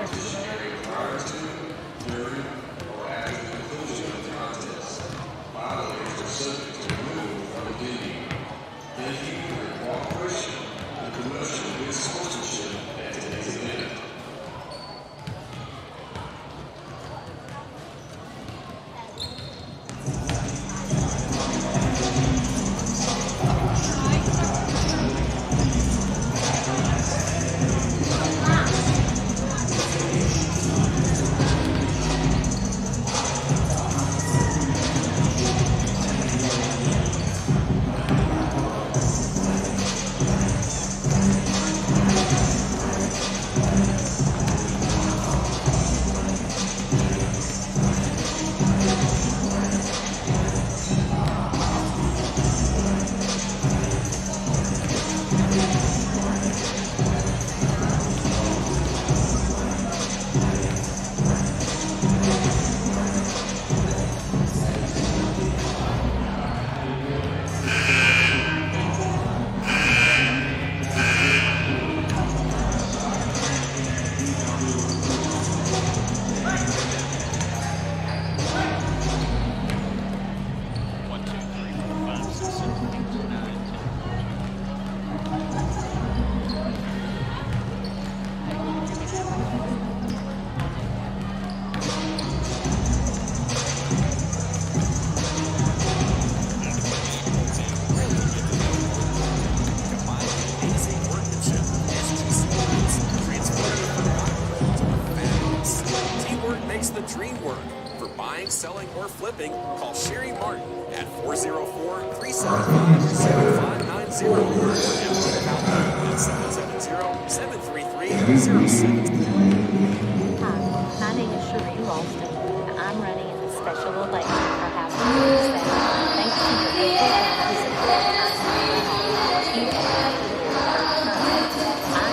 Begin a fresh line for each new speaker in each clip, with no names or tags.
participating prior to, during, or after the conclusion of the contest. Violators are subject to removal from the venue. Thank you for your cooperation and promotion of good sportsmanship at today's event.
Selling, or flipping, call Sherry Martin at 404-375-7590 or at 770-733-07.
Hi, my name is Sherry Ralston, and I'm running in the special election for House of Representatives. Thanks to your local family support, I'm you have made it your third term. I'm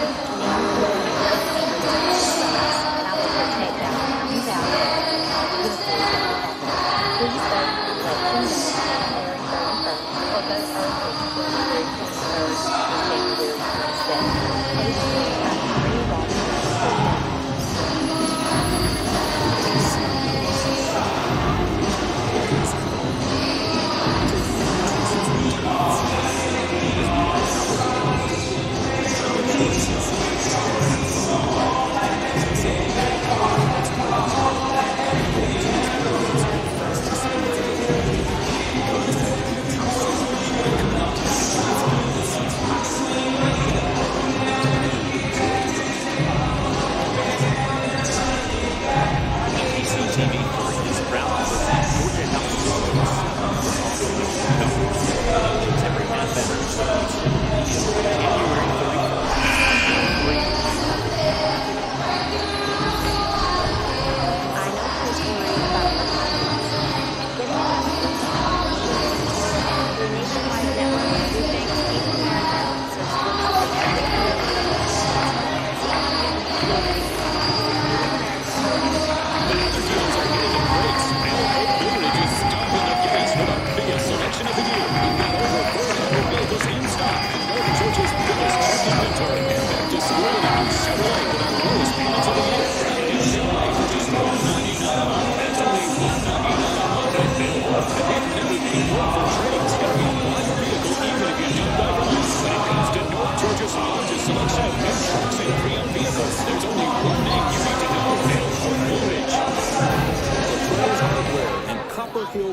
and I will protect our county values. Please vote on election January 31st or vote early January 23rd and January 27th. Thank you. I'm Sherry Ralston.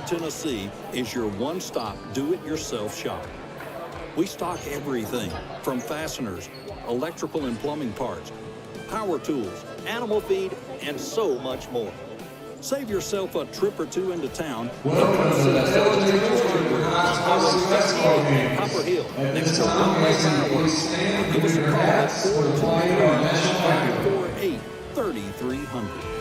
Tennessee is your one-stop do-it-yourself shop. We stock everything from fasteners, electrical and plumbing parts, power tools, animal feed, and so much more. Save yourself a trip or two into town.
Welcome to the
Copper Hill, next to Lumpkin. Give us a call at 428-3300.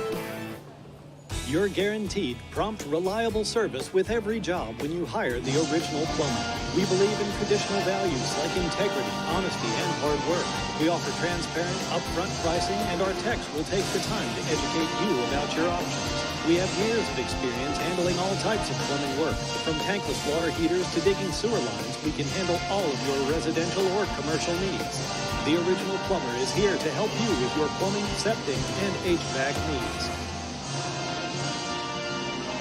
You're guaranteed prompt, reliable service with every job when you hire the original plumber. We believe in traditional values like integrity, honesty, and hard work. We offer transparent, upfront pricing, and our techs will take the time to educate you about your options. We have years of experience handling all types of plumbing work. From tankless water heaters to digging sewer lines, we can handle all of your residential or commercial needs. The Original Plumber is here to help you with your plumbing, septic, and HVAC needs.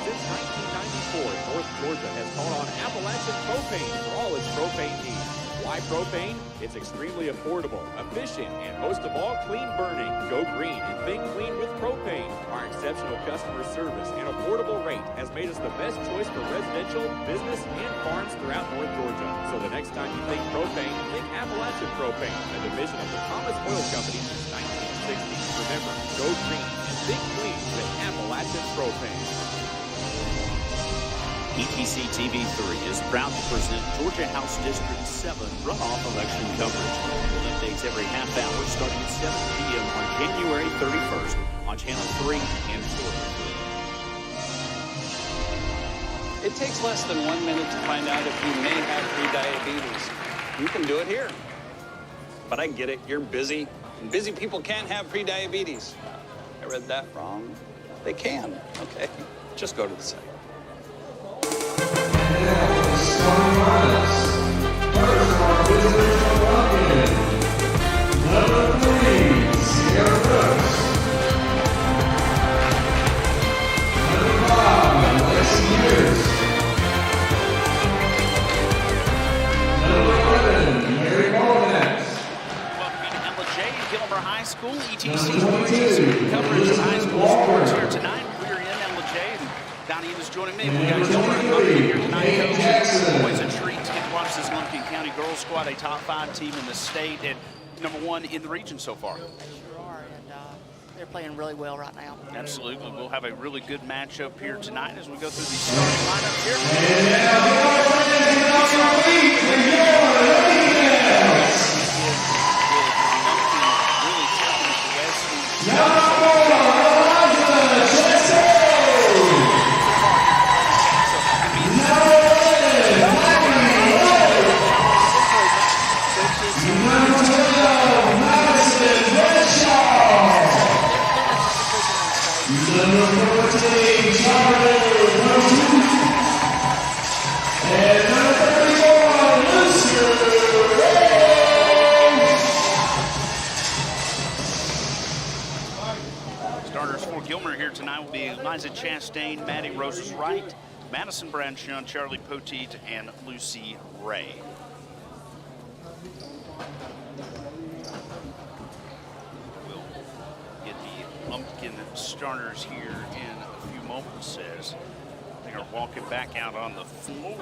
Since 1994, North Georgia has called on Appalachian Propane for all its propane needs. Why propane? It's extremely affordable, efficient, and most of all, clean burning. Go green and think clean with propane. Our exceptional customer service and affordable rate has made us the best choice for residential, business, and farms throughout North Georgia. So the next time you think propane, think Appalachian Propane, a division of the Thomas Oil Company since 1960. Remember, go green and think clean with Appalachian Propane.
ETC TV3 is proud to present Georgia House District 7 runoff election coverage. With updates every half hour starting at 7 p.m. on January 31st on Channel 3 and 4.
It takes less than 1 minute to find out if you may have prediabetes. You can do it here. But I get it, you're busy. And busy people can't have prediabetes. I read that wrong. They can, okay? Just go to the site.
First, our visitors from Lumpkin. Number 3, Sierra Brooks. Number 5, Lexi Hughes. Number 11, Mary Molinax.
Welcome to Emma J. Gilmer High School. ETC coverage of high school sports here tonight. We're in Emma J. and Donnie is joining me. We got Gilmer and Lumpkin here tonight. Always a treat to get to watch this Lumpkin County girls squad, a top 5 team in the state and number 1 in the region so far.
They sure are, and they're playing really well right now.
Absolutely. We'll have a really good matchup here tonight as we go through the starting lineup here. Starters for Gilmer here tonight will be Liza Chastain, Maddie Roses Wright, Madison Bradshaw, Charlie Poteet, and Lucy Ray. We'll get the Lumpkin starters here in a few moments as they are walking back out on the floor.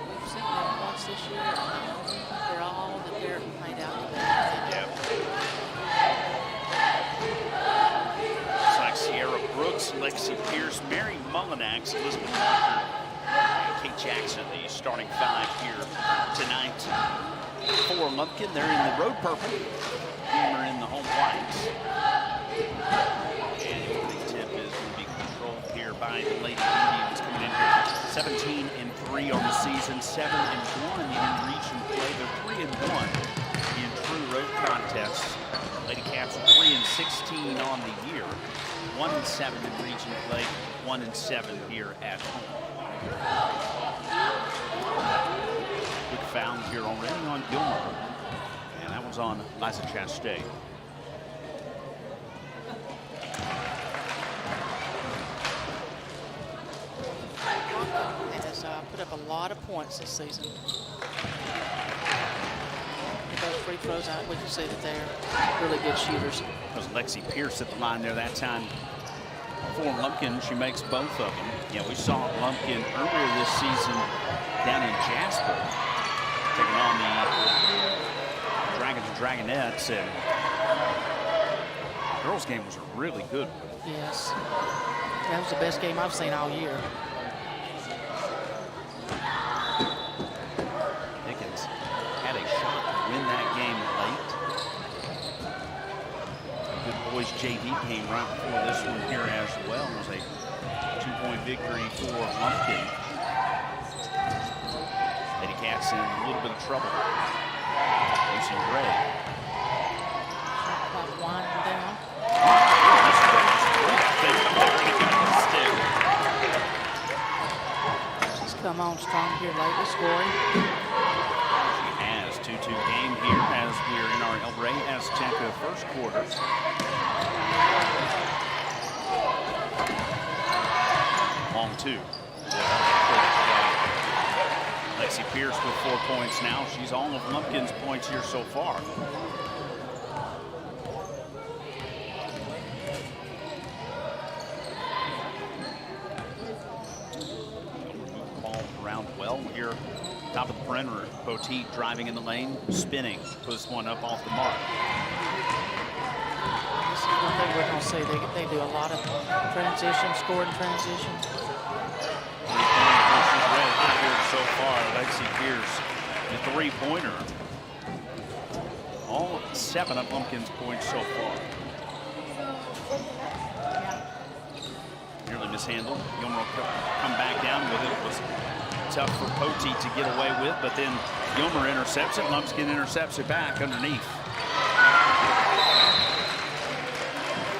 We've seen them once this year. They're all the dirt and played out together.
Yep. Looks like Sierra Brooks, Lexi Pierce, Mary Mullinax, Elizabeth Walker, and Kate Jackson, the starting 5 here tonight. For Lumpkin, they're in the road purple. Gilmer in the home white. And the tip is going to be controlled here by the Lady Indians coming in here 17-3 on the season, 7-1 in region play. They're 3-1 in true road contests. Lady Cats are 3-16 on the year, 1-7 in region play, 1-7 here at home. Quick foul here already on Gilmer, and that was on Liza Chastain.
Has put up a lot of points this season. With those free throws out, we can see that they're really good shooters.
That was Lexi Pierce at the line there that time. For Lumpkin, she makes both of them. Yeah, we saw Lumpkin earlier this season down in Jasper, taking on the Dragons and Dragonettes, and the girls' game was a really good one.
Yes. That was the best game I've seen all year.
Dickens had a shot to win that game late. A good boys JV game right before this one here as well. It was a 2-point victory for Lumpkin. Lady Cats in a little bit of trouble. Lucy Ray.
Shot clock winding down. She's come on strong here lately, scoring.
first quarter. Long two. Lexi Pierce with 4 points now. She's all of Lumpkin's points here so far. Ball around well here. Top of the perimeter. Poteet driving in the lane, spinning. Puts one up off the mark.
This is one thing we're going to see. They do a lot of transition, scoring transition.
So far, Lexi Pierce, the three-pointer. All 7 of Lumpkin's points so far. Nearly mishandled. Gilmer will come back down with it. It was tough for Poteet to get away with, but then Gilmer intercepts it. Lumpkin intercepts it back underneath.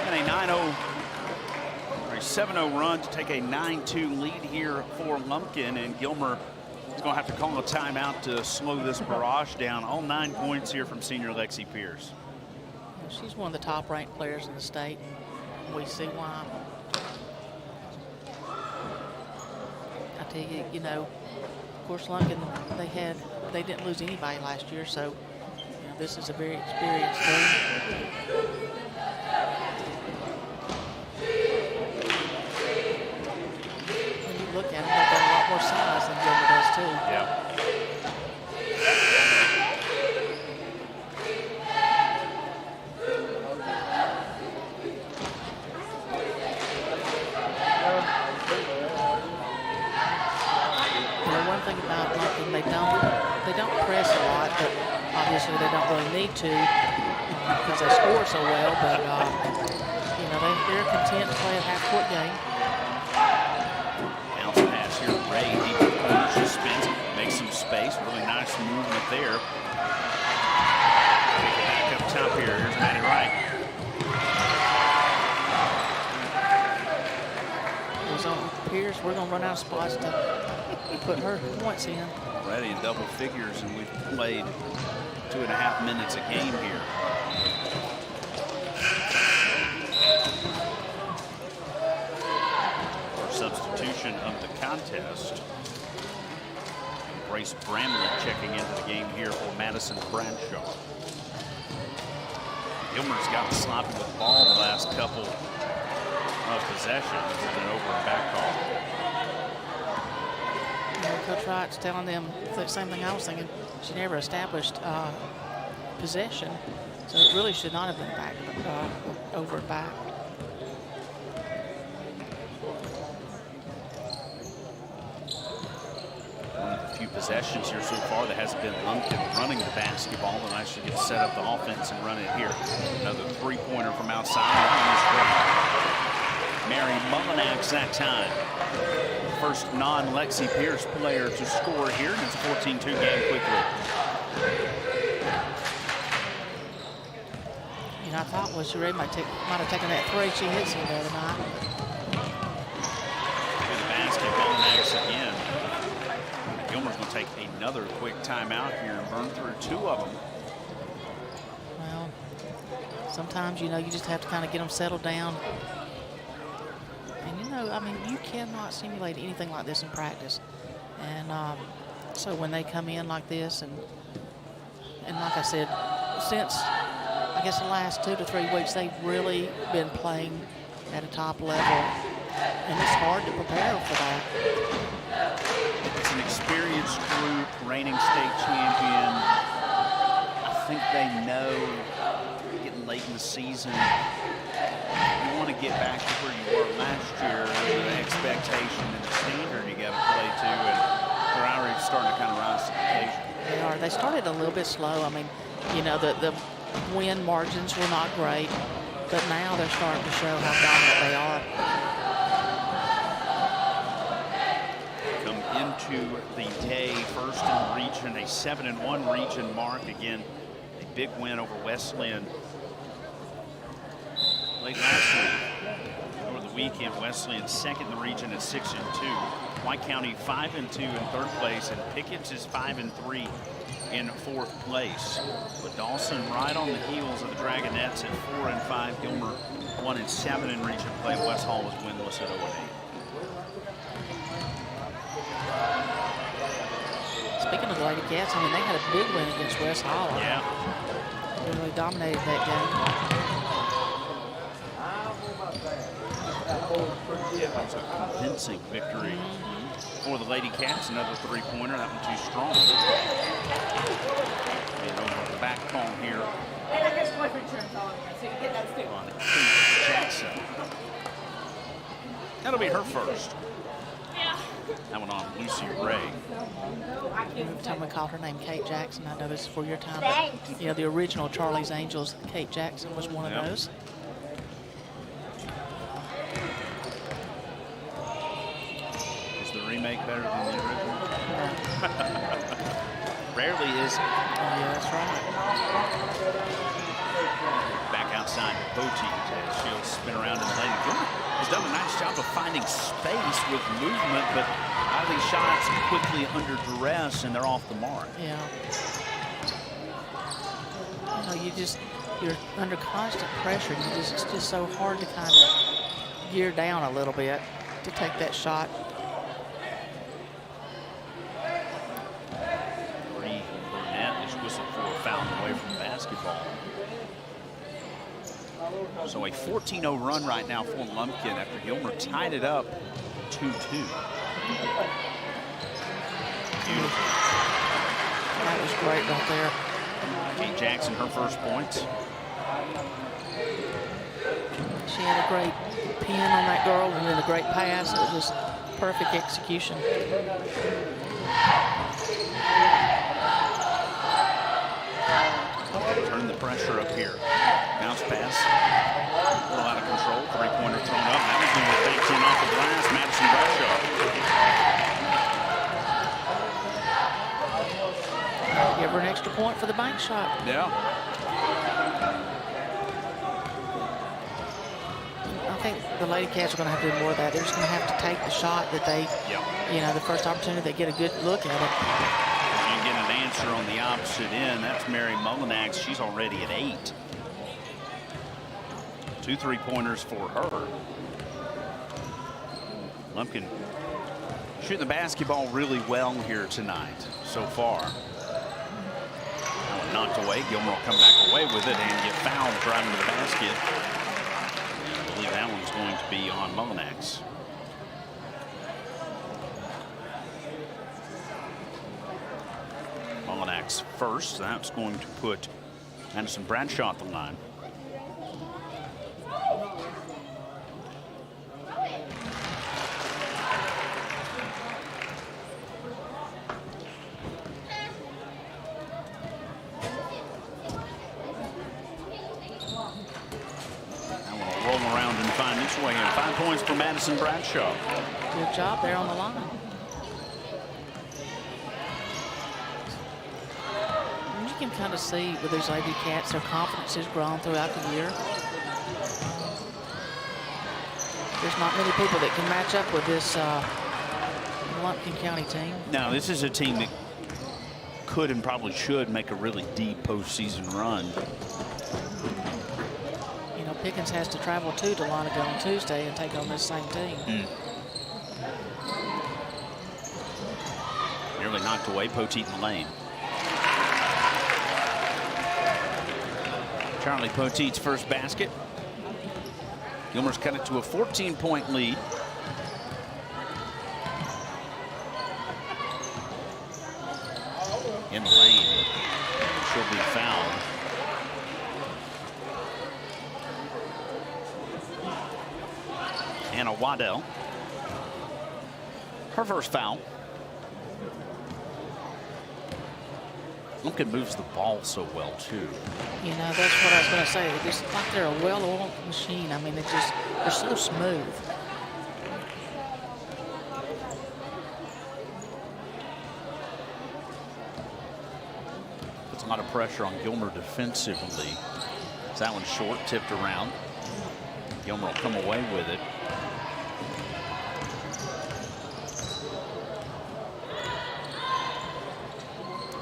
And a 7-0 run to take a 9-2 lead here for Lumpkin, and Gilmer is going to have to call a timeout to slow this barrage down. All 9 points here from senior Lexi Pierce.
She's one of the top-ranked players in the state, and we see why. I tell you, you know, of course, Lumpkin, they didn't lose anybody last year, so you know, this is a very experienced team. Look at them, they've got a lot more size than Gilmer does too.
Yeah.
You know, one thing about Lumpkin, they don't press a lot, but obviously they don't really need to because they score so well. But you know, they're content to play a half-court game.
Ray, he just spins, makes some space. Really nice movement there. Take it back up top here. Here's Maddie Wright.
Pierce, we're going to run out of spots to put her points in.
Already in double figures, and we've played 2.5 minutes a game here. Substitution of the contest. Grace Bramlett checking into the game here for Madison Bradshaw. Gilmer's gotten sloppy with the ball the last couple of possessions and an over and back call.
You know, Coach Wright's telling them the same thing I was thinking. She never established possession, so it really should not have been back over and back.
Few possessions here so far that hasn't been Lumpkin running the basketball, and actually get set up the offense and run it here. Another three-pointer from outside. Mary Mullinax that time. First non-Lexi Pierce player to score here, and it's a 14-2 game quickly.
You know, I thought Sheree might have taken that three. She hit some the other night.
Good basket, Mullinax again. Gilmer's going to take another quick timeout here and burn through 2 of them.
Well, sometimes, you know, you just have to kind of get them settled down. And, you know, I mean, you cannot simulate anything like this in practice. And so when they come in like this, and like I said, since, I guess, the last 2 to 3 weeks, they've really been playing at a top level. And it's hard to prepare for that.
It's an experienced group, reigning state champion. I think they know getting late in the season, you want to get back to where you were last year. There's an expectation and a standard you got to play to, and they're already starting to kind of rise to the occasion.
They are. They started a little bit slow. I mean, you know, the win margins were not great, but now they're starting to show how dominant they are.
Into the day, first in the region, a 7-1 region mark. Again, a big win over Wesleyan late last week. Over the weekend, Wesleyan second in the region at 6-2. White County 5-2 in third place, and Pickett's is 5-3 in 4th place. But Dawson right on the heels of the Dragonettes at 4 and 5. Gilmer 1 and 7 in region play. West Hall was winless at 0 and 8.
Speaking of the Lady Cats, I mean, they had a big win against West Hall.
Yeah.
They really dominated that game.
Yeah, that was a convincing victory for the Lady Cats. Another three-pointer. That one too strong. And over the back call here on Kate Jackson. That'll be her first. That one on Lucy Ray.
Every time we called her name Kate Jackson, I know this is for your time, but you know, the original Charlie's Angels, Kate Jackson was one of those.
Is the remake better than the original? Rarely is it.
Yeah, that's right.
Back outside Poteet as she'll spin around in the lane. Gilmer has done a nice job of finding space with movement, but all these shots quickly under duress and they're off the mark.
Yeah. You know, you're under constant pressure. It's just so hard to kind of gear down a little bit to take that shot.
Bree Burnett is whistled for a foul away from basketball. So a 14-0 run right now for Lumpkin after Gilmer tied it up 2-2. Beautiful.
That was great right there.
Kate Jackson, her first points.
She had a great pin on that girl and then a great pass. It was just perfect execution.
Turn the pressure up here. Bounce pass. A little out of control. Three-pointer thrown up. That was going to take 10 off the glass. Madison Bradshaw.
Give her an extra point for the bank shot.
Yeah.
I think the Lady Cats are going to have to do more of that. They're just going to have to take the shot that they, you know, the first opportunity they get a good look at it.
You get an answer on the opposite end. That's Mary Mullinax. She's already at 8. 2 3-pointers for her. Lumpkin shooting the basketball really well here tonight so far. That one knocked away. Gilmer will come back away with it and get fouled driving to the basket. And I believe that one's going to be on Mullinax. Mullinax first. That's going to put Madison Bradshaw at the line. Way in. 5 points for Madison Bradshaw.
Good job there on the line. And you can kind of see with these Lady Cats, their confidence has grown throughout the year. There's not many people that can match up with this Lumpkin County team.
No, this is a team that could and probably should make a really deep postseason run.
Pickens has to travel to Dahlonega on Tuesday and take on this same team.
Nearly knocked away. Poteet in the lane. Charlie Poteet's first basket. Gilmer's cut it to a 14-point lead. In the lane. She'll be fouled. Anna Waddell. Her first foul. Lumpkin moves the ball so well, too.
You know, that's what I was going to say. It's just like they're a well-oiled machine. I mean, they're so smooth.
Puts a lot of pressure on Gilmer defensively. That one's short, tipped around. Gilmer will come away with it.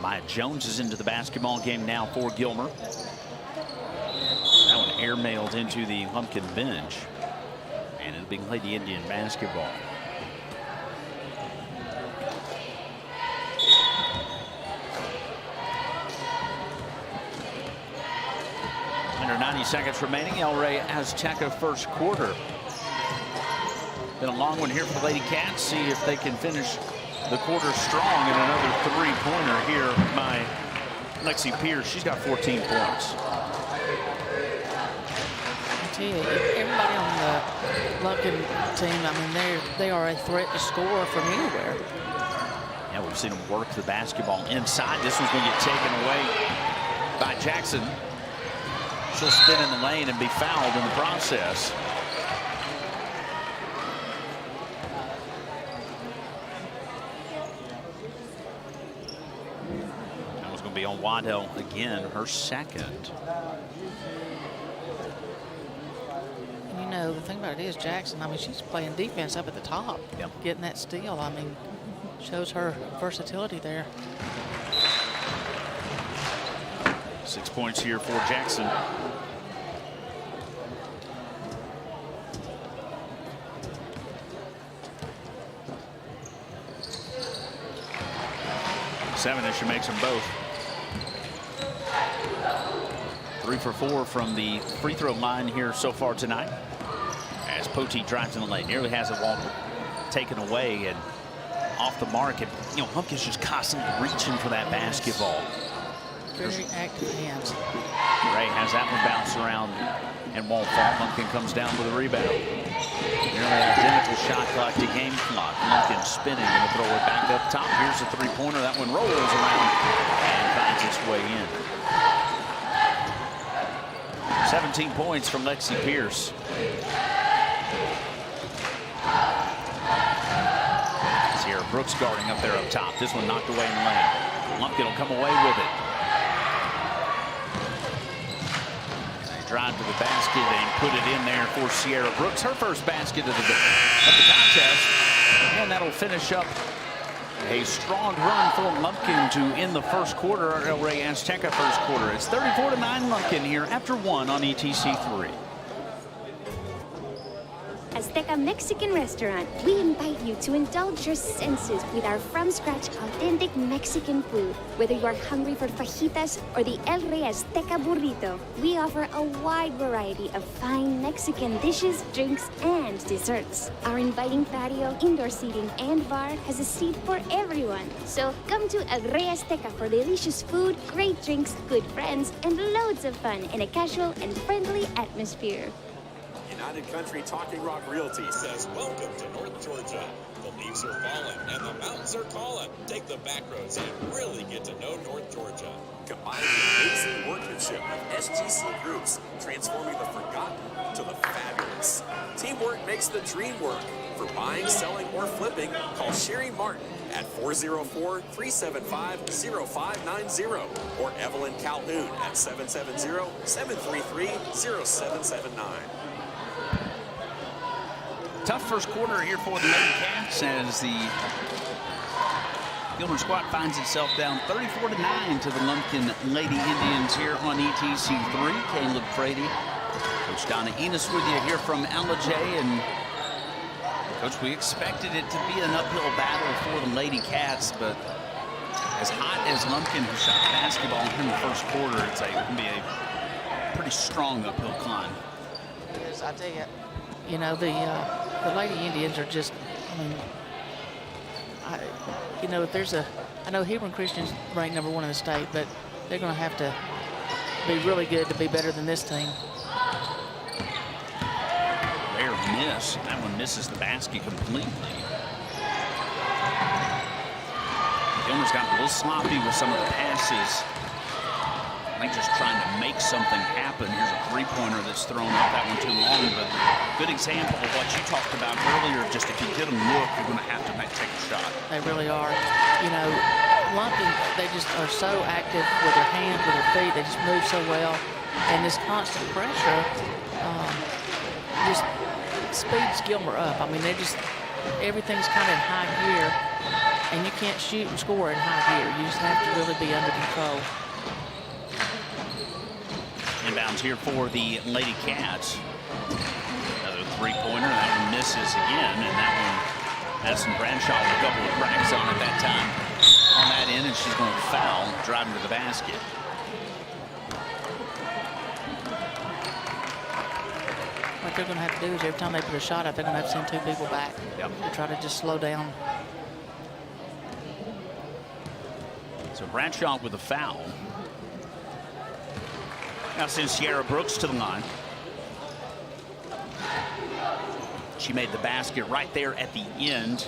Maya Jones is into the basketball game now for Gilmer. That one airmailed into the Lumpkin bench. And it'll be Lady Indian basketball. Under 90 seconds remaining. El Rey Azteca first quarter. Been a long one here for the Lady Cats. See if they can finish the quarter strong. And another three-pointer here by Lexi Pierce. She's got 14 points.
I tell you, everybody on the Lumpkin team, I mean, they are a threat to score from anywhere.
Yeah, we've seen them work the basketball inside. This one's going to get taken away by Jackson. She'll spin in the lane and be fouled in the process. That was going to be on Waddell again, her second.
And you know, the thing about it is Jackson, I mean, she's playing defense up at the top.
Yep.
Getting that steal, I mean, shows her versatility there.
6 points here for Jackson. Seven as she makes them both. 3 for 4 from the free throw line here so far tonight. As Poteet drives in the lane, nearly has it all taken away and off the mark. And you know, Lumpkin's just constantly reaching for that basketball.
Very active hands.
Ray has that one bounce around and won't fall. Lumpkin comes down with a rebound. Nearly identical shot clock to game clock. Lumpkin spinning and throw it back up top. Here's a three-pointer. That one rolls around and finds its way in. 17 points from Lexi Pierce. Sierra Brooks guarding up there up top. This one knocked away in the lane. Lumpkin will come away with it. Drive to the basket and put it in there for Sierra Brooks. Her first basket of the contest. And that'll finish up a strong run for Lumpkin to end the first quarter. El Rey Azteca first quarter. It's 34-9 Lumpkin here after 1 on ETC3.
Azteca Mexican restaurant, we invite you to indulge your senses with our from-scratch authentic Mexican food. Whether you are hungry for fajitas or the El Rey Azteca burrito, we offer a wide variety of fine Mexican dishes, drinks, and desserts. Our inviting patio, indoor seating, and bar has a seat for everyone. So come to El Rey Azteca for delicious food, great drinks, good friends, and loads of fun in a casual and friendly atmosphere.
United Country Talking Rock Realty says, welcome to North Georgia. The leaves are falling and the mountains are calling. Take the back roads and really get to know North Georgia. Combine the amazing workmanship of SGC groups, transforming the forgotten to the fabulous. Teamwork makes the dream work. For buying, selling, or flipping, call Sherry Martin at 404-375-0590 or Evelyn Calhoun at 770-733-0779.
Tough first quarter here for the Lady Cats as the Gilmer squad finds itself down 34-9 to the Lumpkin Lady Indians here on ETC3. Caleb Frady, Coach Donna Enos with you here from LJ. And Coach, we expected it to be an uphill battle for the Lady Cats, but as hot as Lumpkin has shot the basketball in the first quarter, it's going to be a pretty strong uphill climb.
It is, I tell you. You know, the Lady Indians are just, I mean, you know, if there's I know Hebron Christian's ranked #1 in the state, but they're going to have to be really good to be better than this team.
Rare miss. That one misses the basket completely. Gilmer's got a little sloppy with some of the passes. I think just trying to make something happen. Here's a three-pointer that's thrown up. That one too long, but good example of what you talked about earlier. Just if you get them look, you're going to have to take a shot.
They really are. You know, Lumpkin, they just are so active with their hands, with their feet. They just move so well. And this constant pressure just speeds Gilmer up. I mean, everything's kind of in high gear. And you can't shoot and score in high gear. You just have to really be under control.
Inbounds here for the Lady Cats. Another three-pointer. That one misses again, and that one Madison Bradshaw with a couple of cracks on at that time on that end, and she's going to foul, driving to the basket.
What they're going to have to do is every time they put a shot up, they're going to have to send two people back
Yep.
to try to just slow down.
So Bradshaw with a foul. Now sends Sierra Brooks to the line. She made the basket right there at the end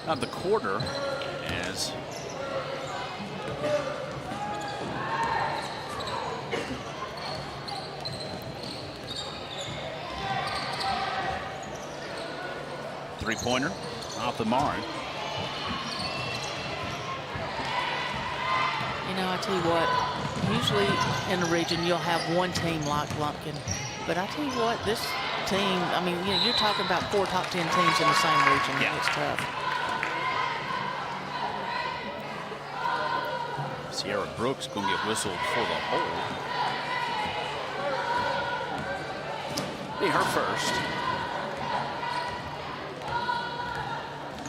of the quarter as three-pointer off the mark.
You know, I tell you what, usually in the region you'll have one team like Lumpkin, but I tell you what, this team, I mean, you know, you're talking about 4 top 10 teams in the same region.
Yeah.
It's tough.
Sierra Brooks going to get whistled for the hold. Be her first.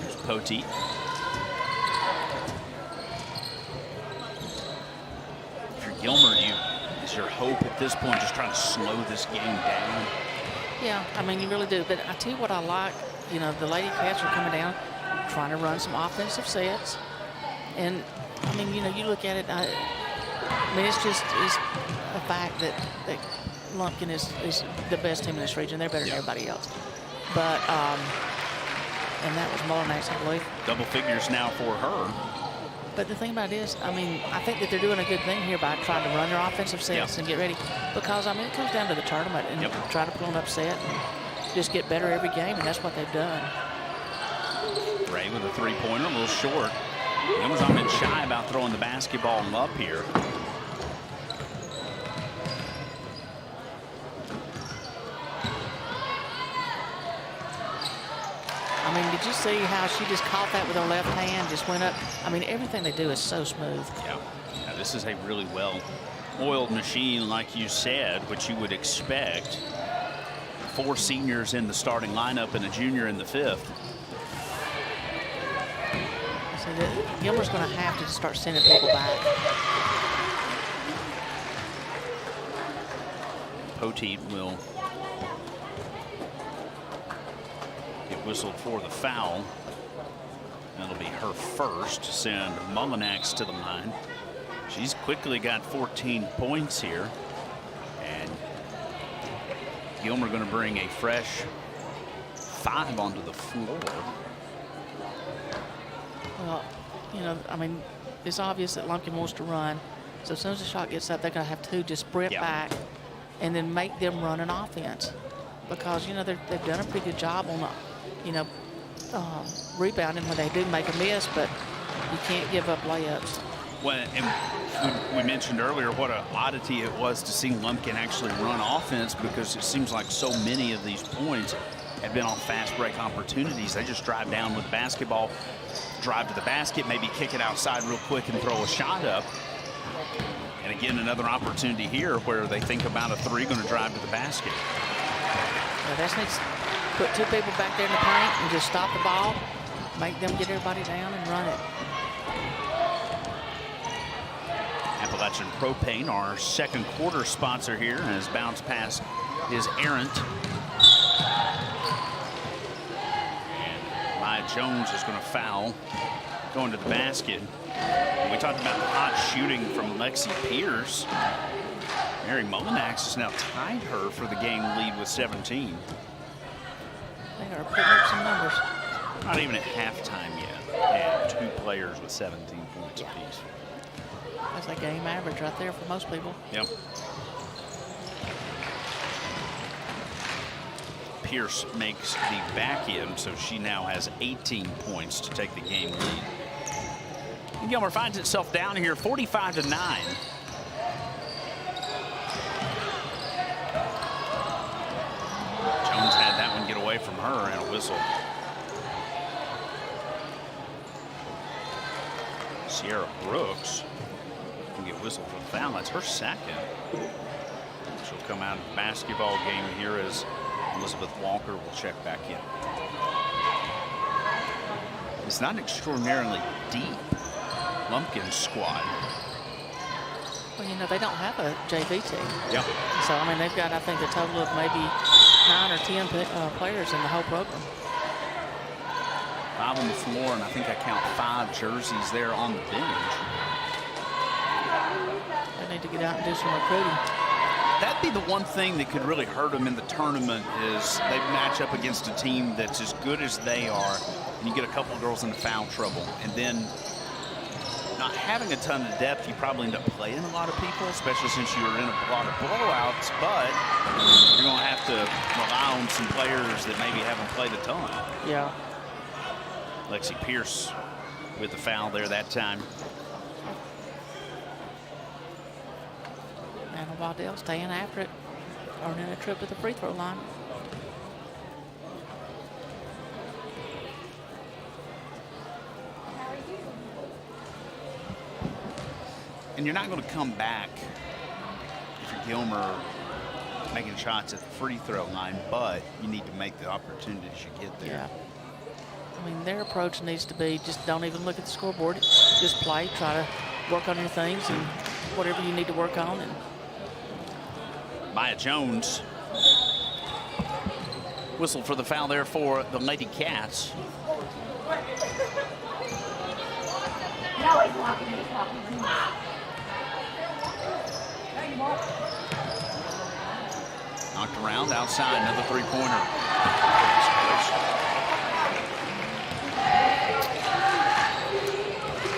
Here's Poteet. If you're Gilmer, is your hope at this point just trying to slow this game down?
Yeah, I mean, you really do. But I tell you what I like, you know, the Lady Cats are coming down, trying to run some offensive sets. And, I mean, you know, you look at it, I mean, it's a fact that Lumpkin is the best team in this region. They're better than everybody else. But, and that was Mullinax, I believe.
Double figures now for her.
But the thing about it is, I mean, I think that they're doing a good thing here by trying to run their offensive sets and get ready. Because, I mean, it comes down to the tournament and try to pull an upset and just get better every game, and that's what they've done.
Ray with a three-pointer, a little short. Gilmer's not been shy about throwing the basketball up here.
I mean, did you see how she just caught that with her left hand, just went up? I mean, everything they do is so smooth.
Yeah. Now, this is a really well-oiled machine, like you said, which you would expect. 4 seniors in the starting lineup and a junior in the 5th.
So Gilmer's going to have to start sending people back.
Poteet will get whistled for the foul. That'll be her first. Send Mullinax to the line. She's quickly got 14 points here. And Gilmer going to bring a fresh 5 onto the floor.
Well, you know, I mean, it's obvious that Lumpkin wants to run. So as soon as the shot gets up, they're going to have to just sprint back and then make them run an offense. Because, you know, they've done a pretty good job on, you know, rebounding when they do make a miss, but you can't give up layups.
Well, and we mentioned earlier what an oddity it was to see Lumpkin actually run offense, because it seems like so many of these points have been on fast break opportunities. They just drive down with the basketball, drive to the basket, maybe kick it outside real quick and throw a shot up. And again, another opportunity here where they think about a 3, going to drive to the basket.
Yeah, that's needs to put 2 people back there in the paint and just stop the ball, make them get everybody down and run it.
Appalachian Propane, our second quarter sponsor here, and his bounce pass is errant. And Maya Jones is going to foul, going to the basket. And we talked about the hot shooting from Lexi Pierce. Mary Mullinax has now tied her for the game lead with 17.
They are putting up some numbers.
Not even at halftime yet. And 2 players with 17 points apiece.
That's a game average right there for most people.
Yep. Pierce makes the back end, so she now has 18 points to take the game lead. And Gilmer finds itself down here 45-9. Jones had that one get away from her and a whistle. Sierra Brooks can get whistled for the foul. That's her second. She'll come out of the basketball game here as Elizabeth Walker will check back in. It's not an extraordinarily deep Lumpkin squad.
Well, you know, they don't have a JV team.
Yep.
So, I mean, they've got, I think, a total of maybe 9 or 10 players in the whole program.
5 on the floor, and I think I count 5 jerseys there on the bench.
They need to get out and do some recruiting.
That'd be the one thing that could really hurt them in the tournament is they match up against a team that's as good as they are, and you get a couple of girls into foul trouble. And then not having a ton of depth, you probably end up playing a lot of people, especially since you're in a lot of blowouts, but you're going to have to rely on some players that maybe haven't played a ton.
Yeah.
Lexi Pierce with the foul there that time.
Anna Waddell staying after it, earning a trip to the free throw line.
And you're not going to come back if you're Gilmer making shots at the free throw line, but you need to make the opportunities you get there.
Yeah. I mean, their approach needs to be just don't even look at the scoreboard. Just play, try to work on your things and whatever you need to work on. And
Maya Jones whistle for the foul there for the Lady Cats. Knocked around outside, another three-pointer.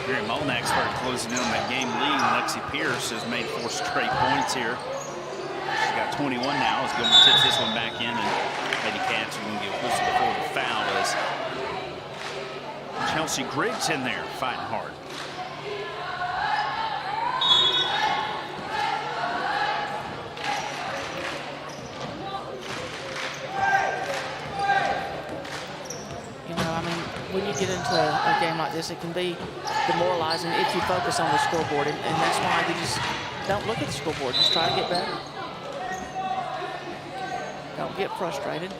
Mary Molnack started closing in on that game lead. Lexi Pierce has made 4 straight points here. She's got 21 now as Gilmer tips this one back in, and Lady Cats are going to get whistle before the foul as Chelsea Griggs in there fighting hard.
When you get into a game like this, it can be demoralizing if you focus on the scoreboard, and that's why you just don't look at the scoreboard. Just try to get better. Don't get frustrated.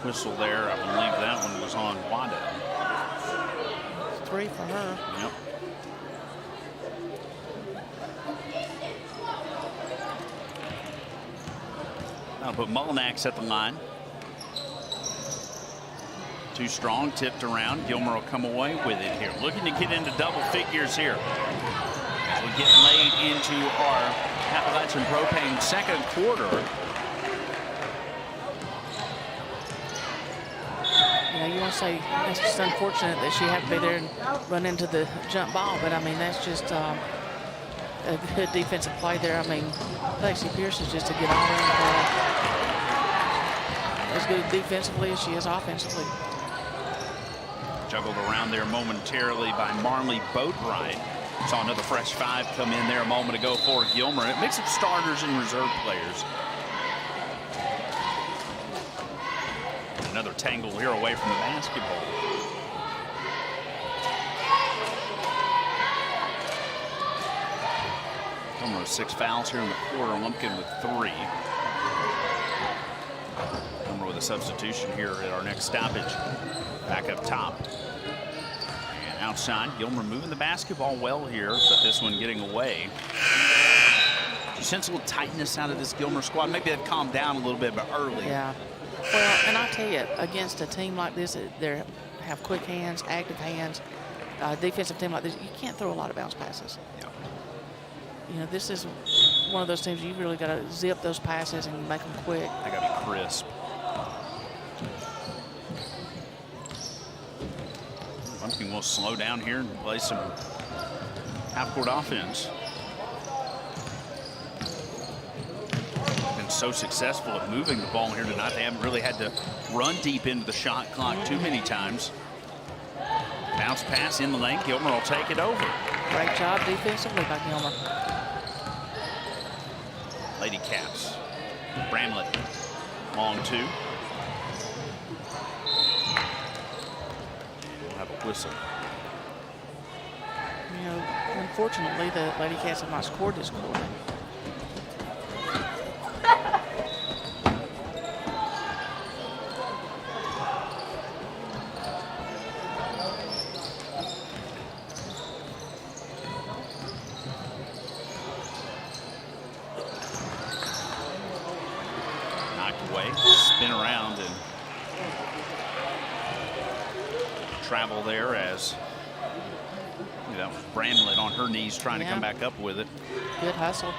Whistle there, I believe that one was on Waddell.
3 for her.
Yep. But Molinax at the line. Too strong, tipped around. Gilmer will come away with it here. Looking to get into double figures here. As we get laid into our Appalachian Propane second quarter.
You know, you want to say it's just unfortunate that she had to be there and run into the jump ball, but I mean, that's just a good defensive play there. I mean, Lexi Pierce is just a good all-around player. As good defensively as she is offensively.
Juggled around there momentarily by Marley Boatwright. Saw another fresh 5 come in there a moment ago for Gilmer. A mix of starters and reserve players. Another tangle here away from the basketball. Gilmer with 6 fouls here in the quarter. Lumpkin with 3. With a substitution here at our next stoppage. Back up top. And outside, Gilmer moving the basketball well here, but this one getting away. You sense a little tightness out of this Gilmer squad. Maybe they've calmed down a little bit, but early.
Yeah. Well, and I'll tell you, against a team like this, they have quick hands, active hands, defensive team like this, you can't throw a lot of bounce passes.
Yeah.
You know, this is one of those teams you really got to zip those passes and make them quick.
They got to be crisp. Lumpkin will slow down here and play some half-court offense. Been so successful at moving the ball here tonight. They haven't really had to run deep into the shot clock too many times. Bounce pass in the lane. Gilmer will take it over.
Great job defensively by Gilmer.
Lady Cats. Bramlett. Long 2. whistle.
You know, unfortunately, the Lady Cats have not scored this quarter.
Knocked away, spin around and travel there as that was Bramlett on her knees trying to come back up with it.
Good hustle.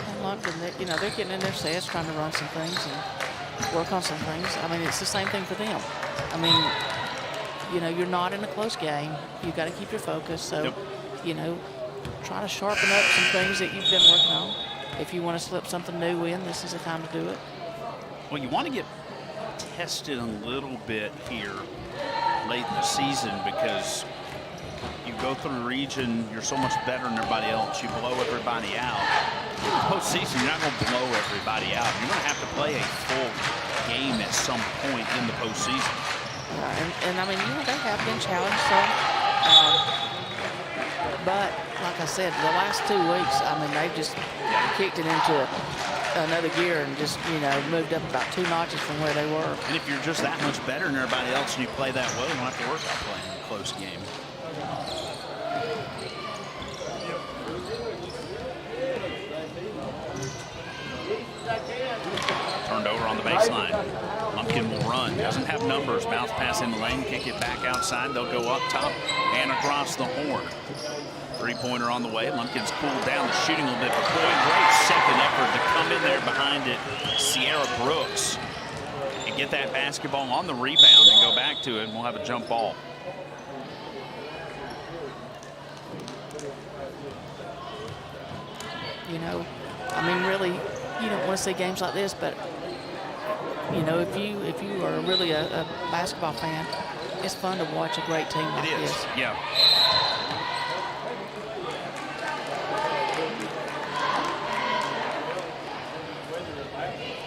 And Lumpkin, you know, they're getting in their sets, trying to run some things and work on some things. I mean, it's the same thing for them. I mean, you know, you're not in a close game. You've got to keep your focus. So, you know, try to sharpen up some things that you've been working on. If you want to slip something new in, this is the time to do it.
Well, you want to get tested a little bit here late in the season because you go through the region, you're so much better than everybody else. You blow everybody out. In the postseason, you're not going to blow everybody out. You're going to have to play a full game at some point in the postseason.
Yeah, and I mean, you know, they have been challenged some. But like I said, the last 2 weeks, I mean, they've just kicked it into another gear and just, you know, moved up about 2 notches from where they were.
And if you're just that much better than everybody else and you play that well, you don't have to worry about playing a close game. Turned over on the baseline. Lumpkin will run. Doesn't have numbers. Bounce pass in the lane. Kick it back outside. They'll go up top and across the horn. Three-pointer on the way. Lumpkin's cooled down the shooting a little bit. But boy, great second effort to come in there behind it. Sierra Brooks. And get that basketball on the rebound and go back to it. And we'll have a jump ball.
You know, I mean, really, you don't want to see games like this, but you know, if you are really a basketball fan, it's fun to watch a great team like this.
It is, yeah.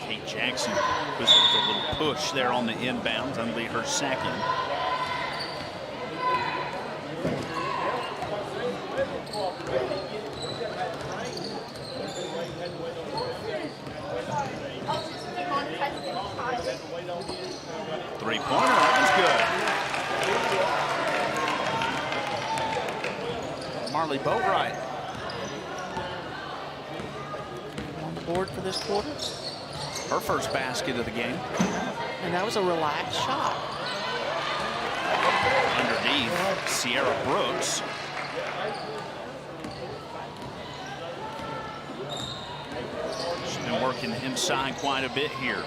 Kate Jackson was a little push there on the inbounds. That'll be her second. Three-pointer, that was good. Marley Boatwright
on the board for this quarter.
Her first basket of the game.
And that was a relaxed shot.
Underneath, Sierra Brooks. She's been working inside quite a bit here.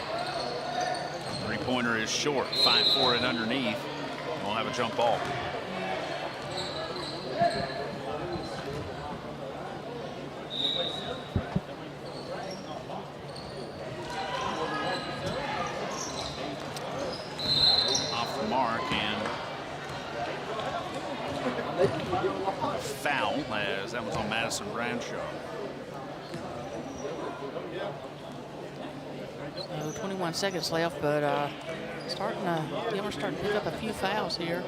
Three-pointer is short. 5-4 and underneath. We'll have a jump ball. Off the mark and foul as that was on Madison Bradshaw.
21 seconds left, but Gilmer's starting to pick up a few fouls here.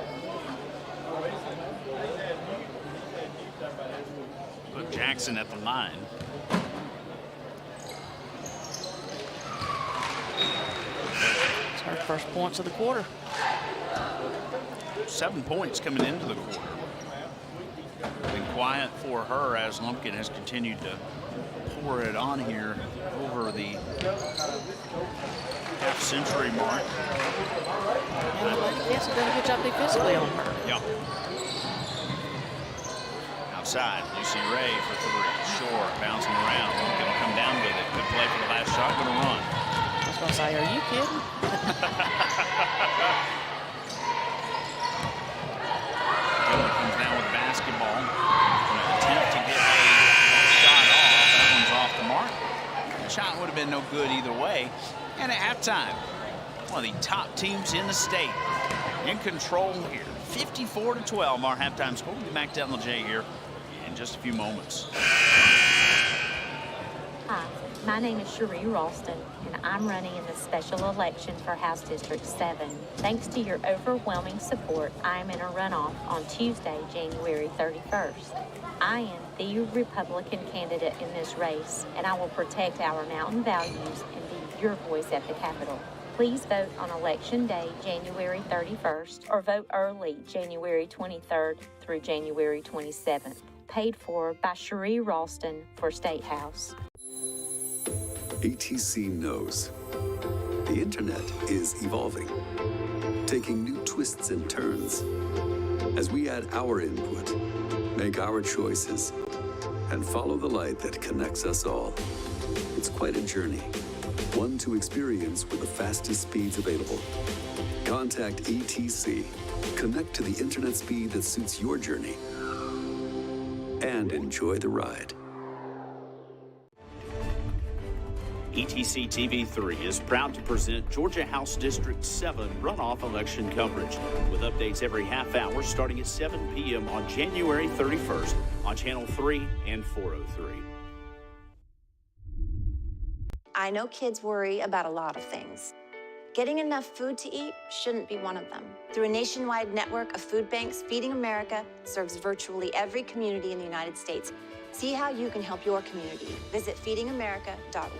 Put Jackson at the line.
It's her first points of the quarter.
7 points coming into the quarter. Been quiet for her as Lumpkin has continued to pour it on here over the half-century mark.
And the Lady Cats have done a good job defensively on her.
Yeah. Outside, Lucy Ray for three. Short, bouncing around. Lumpkin will come down with it. Good play for the last shot. Gonna run.
I was gonna say, are you kidding?
Gilmer comes down with the basketball. Gonna attempt to get a shot off. That one's off the mark. The shot would have been no good either way. And at halftime, one of the top teams in the state in control here. 54-12, our halftime score. We'll be back down the J here in just a few moments.
Hi, My name is Cherie Ralston, and I'm running in the special election for House District 7. Thanks to your overwhelming support, I am in a runoff on Tuesday, January 31st. I am the Republican candidate in this race, and I will protect our mountain values and be your voice at the Capitol. Please vote on Election Day, January 31st, or vote early, January 23rd through January 27th. Paid for by Cherie Ralston for State House.
ATC knows the internet is evolving, taking new twists and turns. As we add our input, make our choices, and follow the light that connects us all. It's quite a journey, one to experience with the fastest speeds available. Contact ATC, connect to the internet speed that suits your journey, and enjoy the ride.
ETC TV3 is proud to present Georgia House District 7 runoff election coverage with updates every half hour starting at 7 p.m. on January 31st on Channel 3 and 403.
I know kids worry about a lot of things. Getting enough food to eat shouldn't be one of them. Through a nationwide network of food banks, Feeding America serves virtually every community in the United States. See how you can help your community. Visit feedingamerica.org.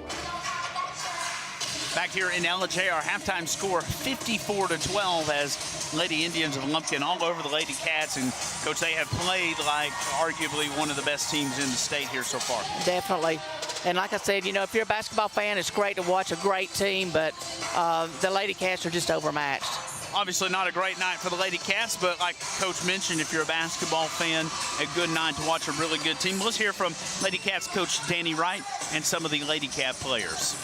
Back here in LJ, our halftime score 54-12 as Lady Indians of Lumpkin all over the Lady Cats. And, Coach, they have played like arguably one of the best teams in the state here so far.
Definitely. And like I said, you know, if you're a basketball fan, it's great to watch a great team, but the Lady Cats are just overmatched.
Obviously not a great night for the Lady Cats, but like Coach mentioned, if you're a basketball fan, a good night to watch a really good team. Let's hear from Lady Cats coach Danny Wright and some of the Lady Cat players.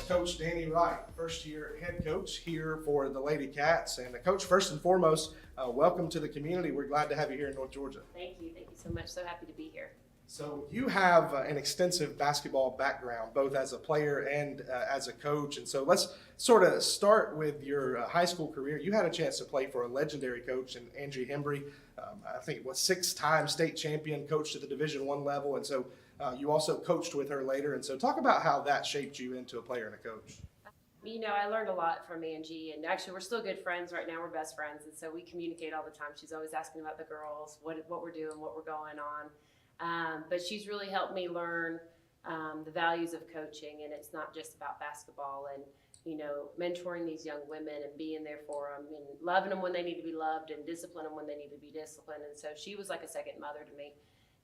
Coach Danny Wright, first-year head coach here for the Lady Cats. And Coach, first and foremost, welcome to the community. We're glad to have you here in North Georgia.
Thank you so much. So happy to be here.
So you have an extensive basketball background, both as a player and as a coach. And so let's sort of start with your high school career. You had a chance to play for a legendary coach in Angie Hembry. I think it was 6-time state champion, coached at the Division I level. And so you also coached with her later. And so talk about how that shaped you into a player and a coach.
You know, I learned a lot from Angie, and actually we're still good friends right now. We're best friends, and so we communicate all the time. She's always asking about the girls, what we're doing, what we're going on. But she's really helped me learn the values of coaching, and it's not just about basketball and, you know, mentoring these young women and being there for them and loving them when they need to be loved and disciplining them when they need to be disciplined. And so she was like a second mother to me.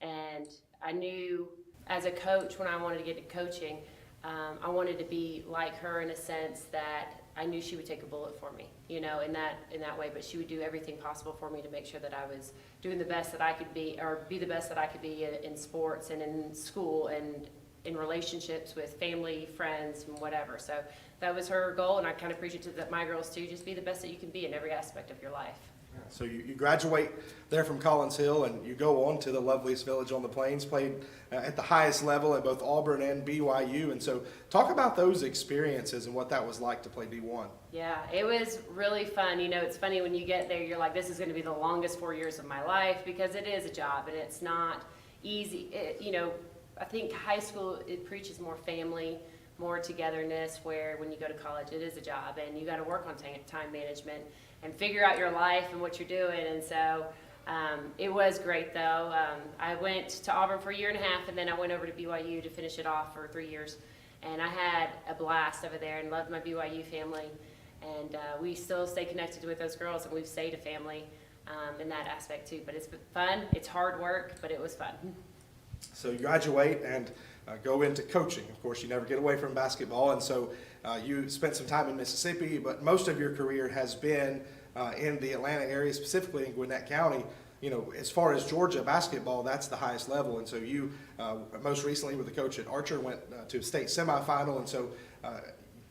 And I knew as a coach when I wanted to get into coaching, I wanted to be like her in a sense that I knew she would take a bullet for me, you know, in that way, but she would do everything possible for me to make sure that I was doing the best that I could be, or be the best that I could be in sports and in school and in relationships with family, friends, and whatever. So that was her goal, and I kind of preach it to my girls too, just be the best that you can be in every aspect of your life.
So you graduate there from Collins Hill, and you go on to the loveliest village on the plains, played at the highest level at both Auburn and BYU. And so talk about those experiences and what that was like to play D1.
Yeah, it was really fun. You know, it's funny when you get there, you're like, this is going to be the longest 4 years of my life, because it is a job and it's not easy. You know, I think high school, it preaches more family, more togetherness, where when you go to college, it is a job and you got to work on time management and figure out your life and what you're doing. And so it was great, though. I went to Auburn for a year and a half, and then I went over to BYU to finish it off for 3 years. And I had a blast over there and loved my BYU family. And we still stay connected with those girls, and we've stayed a family in that aspect, too. But it's been fun. It's hard work, but it was fun.
So you graduate and go into coaching. Of course, you never get away from basketball, and so you spent some time in Mississippi, but most of your career has been in the Atlanta area, specifically in Gwinnett County. You know, as far as Georgia basketball, that's the highest level, and so you most recently were the coach at Archer, went to a state semifinal, and so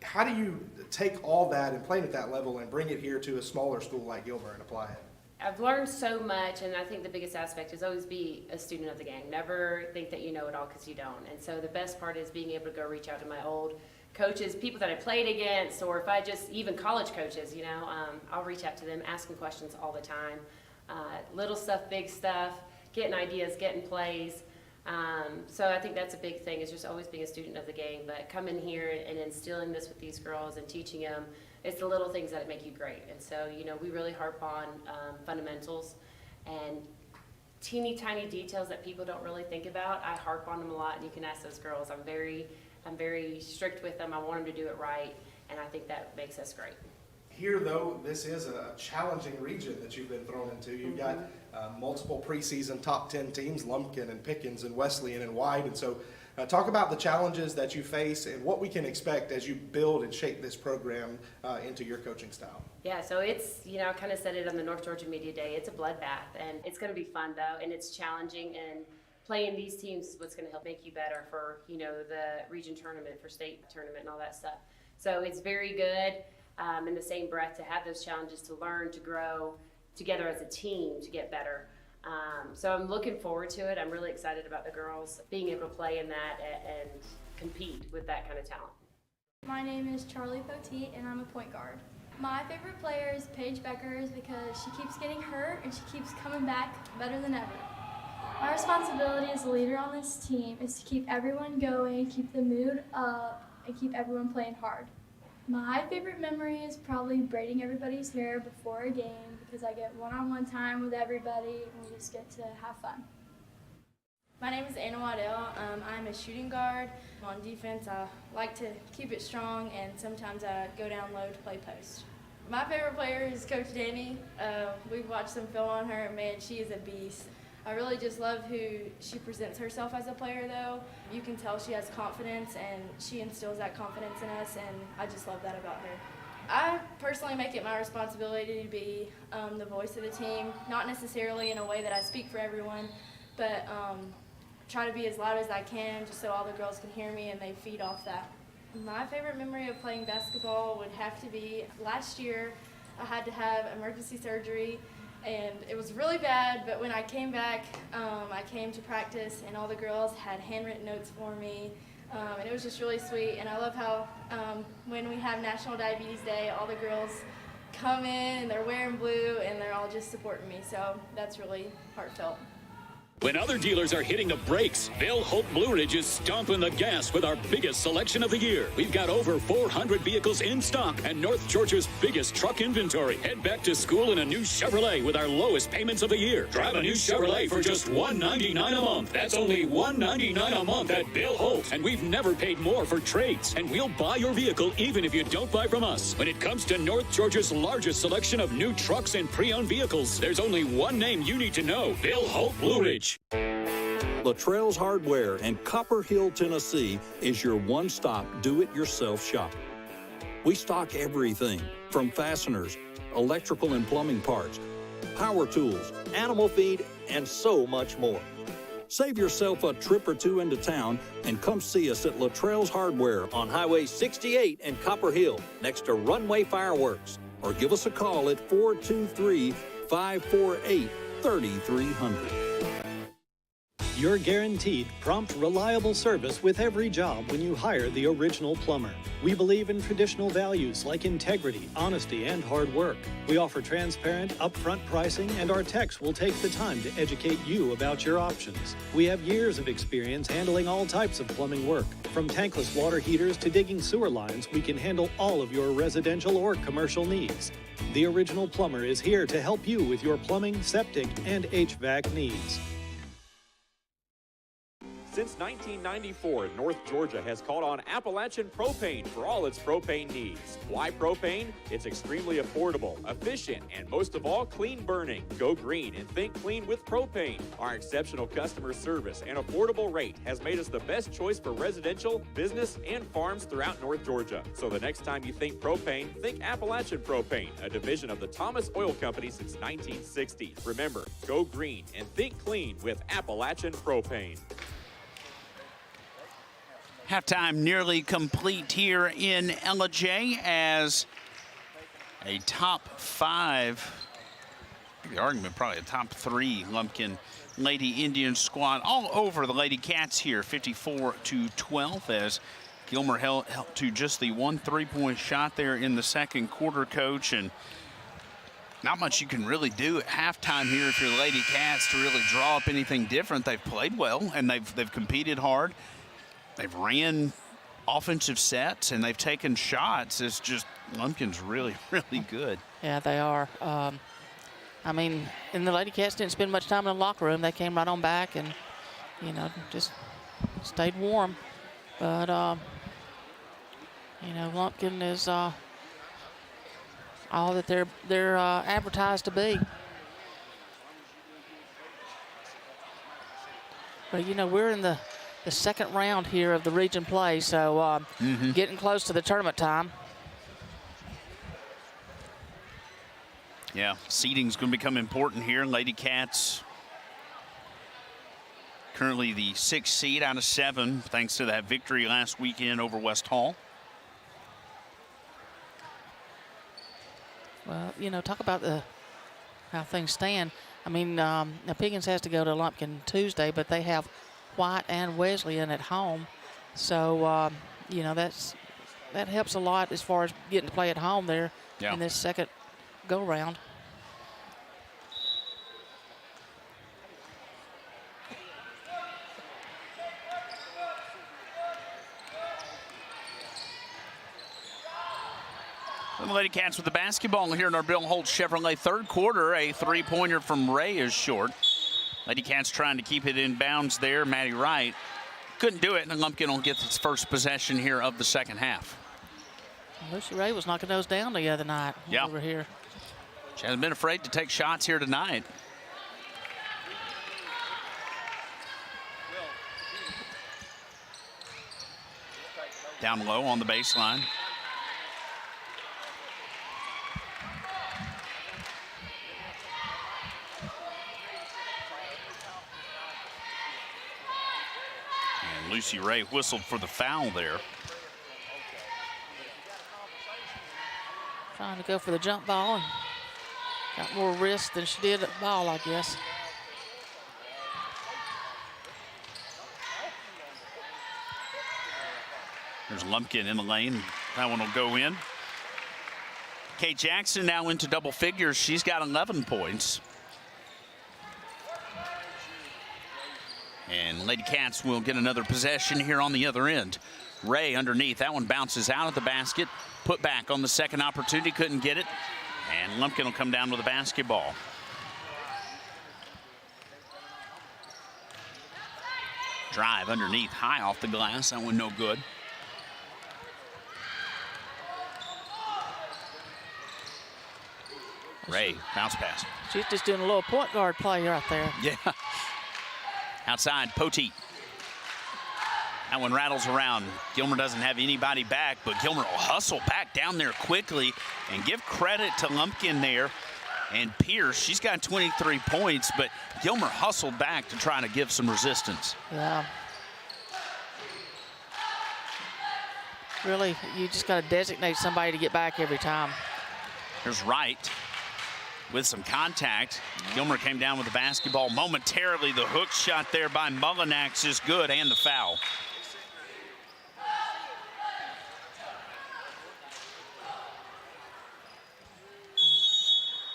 how do you take all that and playing at that level and bring it here to a smaller school like Gilmer and apply it?
I've learned so much, and I think the biggest aspect is always be a student of the game. Never think that you know it all, because you don't. And so the best part is being able to go reach out to my old coaches, people that I played against, or if I just, even college coaches, you know, I'll reach out to them, ask them questions all the time. Little stuff, big stuff, getting ideas, getting plays. So I think that's a big thing, is just always being a student of the game. But coming here and instilling this with these girls and teaching them, it's the little things that make you great. And so, you know, we really harp on fundamentals and teeny tiny details that people don't really think about. I harp on them a lot, and you can ask those girls. I'm very strict with them. I want them to do it right, and I think that makes us great.
Here, though, this is a challenging region that you've been thrown into. You've got multiple preseason top 10 teams, Lumpkin and Pickens and Wesleyan and White. And so talk about the challenges that you face and what we can expect as you build and shape this program into your coaching style.
Yeah, so it's, you know, I kind of said it on the North Georgia Media Day. It's a bloodbath, and it's going to be fun, though, and it's challenging. And playing these teams is what's going to help make you better for, you know, the region tournament, for state tournament and all that stuff. So it's very good. In the same breath, to have those challenges, to learn, to grow together as a team, to get better. So I'm looking forward to it. I'm really excited about the girls being able to play in that and compete with that kind of talent.
My name is Charlie Poteet, and I'm a point guard. My favorite player is Paige Beckers because she keeps getting hurt and she keeps coming back better than ever. My responsibility as a leader on this team is to keep everyone going, keep the mood up, and keep everyone playing hard. My favorite memory is probably braiding everybody's hair before a game because I get one-on-one time with everybody and we just get to have fun.
My name is Anna Waddell. I'm a shooting guard. On defense, I like to keep it strong, and sometimes I go down low to play post. My favorite player is Coach Danny. We've watched some film on her, and man, she is a beast. I really just love who she presents herself as a player, though. You can tell she has confidence, and she instills that confidence in us, and I just love that about her. I personally make it my responsibility to be the voice of the team, not necessarily in a way that I speak for everyone, but try to be as loud as I can just so all the girls can hear me and they feed off that. My favorite memory of playing basketball would have to be last year. I had to have emergency surgery, and it was really bad, but when I came back, I came to practice and all the girls had handwritten notes for me, and it was just really sweet. And I love how when we have National Diabetes Day, all the girls come in and they're wearing blue and they're all just supporting me, so that's really heartfelt.
When other dealers are hitting the brakes, Bill Hope Blue Ridge is stomping the gas with our biggest selection of the year. We've got over 400 vehicles in stock and North Georgia's biggest truck inventory. Head back to school in a new Chevrolet with our lowest payments of the year. Drive a new Chevrolet for just $199 a month. That's only $199 a month at Bill Hope. And we've never paid more for trades. And we'll buy your vehicle even if you don't buy from us. When it comes to North Georgia's largest selection of new trucks and pre-owned vehicles, there's only one name you need to know: Bill Hope Blue Ridge.
Luttrell's Hardware in Copper Hill, Tennessee is your one-stop do-it-yourself shop. We stock everything from fasteners, electrical and plumbing parts, power tools, animal feed, and so much more. Save yourself a trip or two into town and come see us at Luttrell's Hardware on Highway 68 in Copper Hill, next to Runway Fireworks, or give us a call at 423-548-3300.
You're guaranteed prompt, reliable service with every job when you hire the original plumber. We believe in traditional values like integrity, honesty, and hard work. We offer transparent, upfront pricing, and our techs will take the time to educate you about your options. We have years of experience handling all types of plumbing work. From tankless water heaters to digging sewer lines, we can handle all of your residential or commercial needs. The original plumber is here to help you with your plumbing, septic, and HVAC needs.
Since 1994, North Georgia has called on Appalachian Propane for all its propane needs. Why propane? It's extremely affordable, efficient, and most of all, clean burning. Go green and think clean with propane. Our exceptional customer service and affordable rate has made us the best choice for residential, business, and farms throughout North Georgia. So the next time you think propane, think Appalachian Propane, a division of the Thomas Oil Company since 1960. Remember, go green and think clean with Appalachian Propane.
Halftime nearly complete here in LJ as a top 5, the argument probably a top 3 Lumpkin Lady Indian squad all over the Lady Cats here, 54-12, as Gilmer held to just the one 3-point shot there in the second quarter, Coach. And not much you can really do at halftime here if you're Lady Cats to really draw up anything different. They've played well, and they've competed hard. They've ran offensive sets, and they've taken shots. It's just Lumpkin's really, really good.
Yeah, they are. I mean, and the Lady Cats didn't spend much time in the locker room. They came right on back and, you know, just stayed warm. But, you know, Lumpkin is all that they're advertised to be. But, you know, we're in the second round here of the region play, so getting close to the tournament time.
Yeah, seeding's going to become important here. Lady Cats currently the 6th seed out of 7, thanks to that victory last weekend over West Hall.
Well, you know, talk about how things stand. I mean, now Pickens has to go to Lumpkin Tuesday, but they have White and Wesleyan at home. So, you know, that helps a lot as far as getting to play at home there in this second go-round.
The Lady Cats with the basketball here in our Bill Holt Chevrolet third quarter. A three-pointer from Ray is short. Lady Cats trying to keep it in bounds there. Maddie Wright couldn't do it, and Lumpkin will get its first possession here of the second half.
Lucy Ray was knocking those down the other night over here.
She hasn't been afraid to take shots here tonight. Down low on the baseline. And Lucy Ray whistled for the foul there.
Trying to go for the jump ball and got more wrist than she did at ball, I guess.
There's Lumpkin in the lane. That one will go in. Kate Jackson now into double figures. She's got 11 points. And Lady Cats will get another possession here on the other end. Ray underneath. That one bounces out of the basket. Put back on the second opportunity. Couldn't get it. And Lumpkin will come down with the basketball. Drive underneath. High off the glass. That one no good. Ray, bounce pass.
She's just doing a little point guard play right there.
Yeah. Outside, Poteet. That one rattles around. Gilmer doesn't have anybody back, but Gilmer will hustle back down there quickly and give credit to Lumpkin there. And Pierce, she's got 23 points, but Gilmer hustled back to try to give some resistance.
Yeah. Really, you just got to designate somebody to get back every time.
There's Wright with some contact. Gilmer came down with the basketball momentarily. The hook shot there by Mullinax is good, and the foul.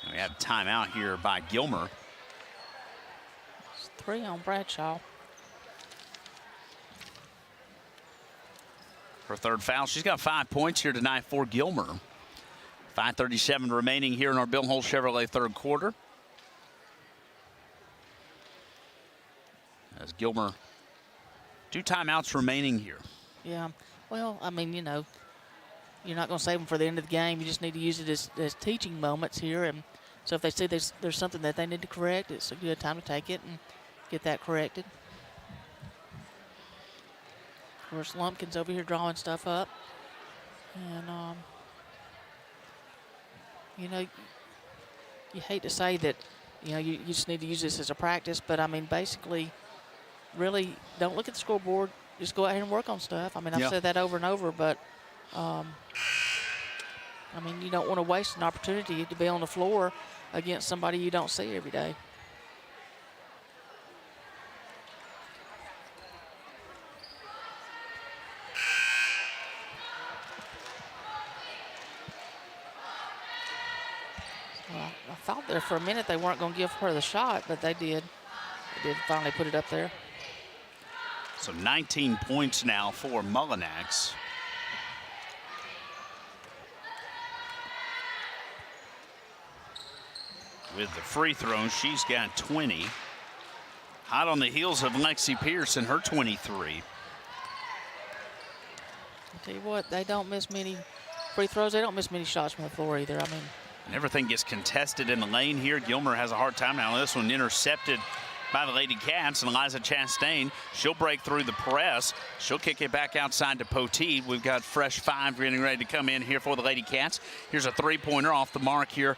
We have timeout here by Gilmer.
It's 3 on Bradshaw.
Her third foul. She's got 5 points here tonight for Gilmer. 5:37 remaining here in our Bill Holt Chevrolet third quarter. As Gilmer, 2 timeouts remaining here.
Yeah, well, I mean, you know, you're not going to save them for the end of the game. You just need to use it as teaching moments here. And so if they see there's something that they need to correct, it's a good time to take it and get that corrected. Of course, Lumpkin's over here drawing stuff up. And, you know, you hate to say that, you know, you just need to use this as a practice, but, I mean, basically, really don't look at the scoreboard. Just go out here and work on stuff. I mean, I've said that over and over, but, I mean, you don't want to waste an opportunity to be on the floor against somebody you don't see every day. I thought there for a minute they weren't going to give her the shot, but they did. They did finally put it up there.
So 19 points now for Mullinax. With the free throws, she's got 20. Hot on the heels of Lexi Pierce and her 23.
I'll tell you what, they don't miss many free throws. They don't miss many shots from the floor either. I mean,
and everything gets contested in the lane here. Gilmer has a hard time now. This one intercepted by the Lady Cats, and Eliza Chastain, she'll break through the press. She'll kick it back outside to Poteet. We've got fresh 5 getting ready to come in here for the Lady Cats. Here's a 3-pointer off the mark here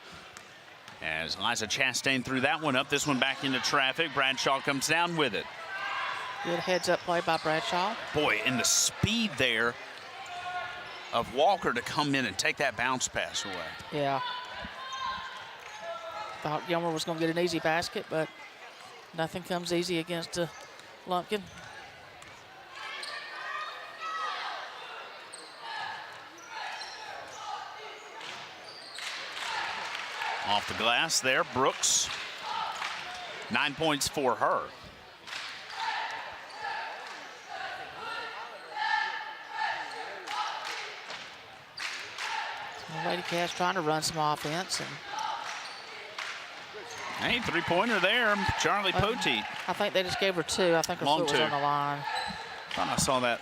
as Eliza Chastain threw that one up. This one back into traffic. Bradshaw comes down with it.
Good heads-up play by Bradshaw.
Boy, and the speed there of Walker to come in and take that bounce pass away.
Yeah. Thought Gilmer was going to get an easy basket, but nothing comes easy against Lumpkin.
Off the glass there, Brooks. 9 points for her.
Lady Cats trying to run some offense. And
hey, 3-pointer there, Charlie Poteet.
I think they just gave her 2. I think her foot was on the line.
Thought I saw that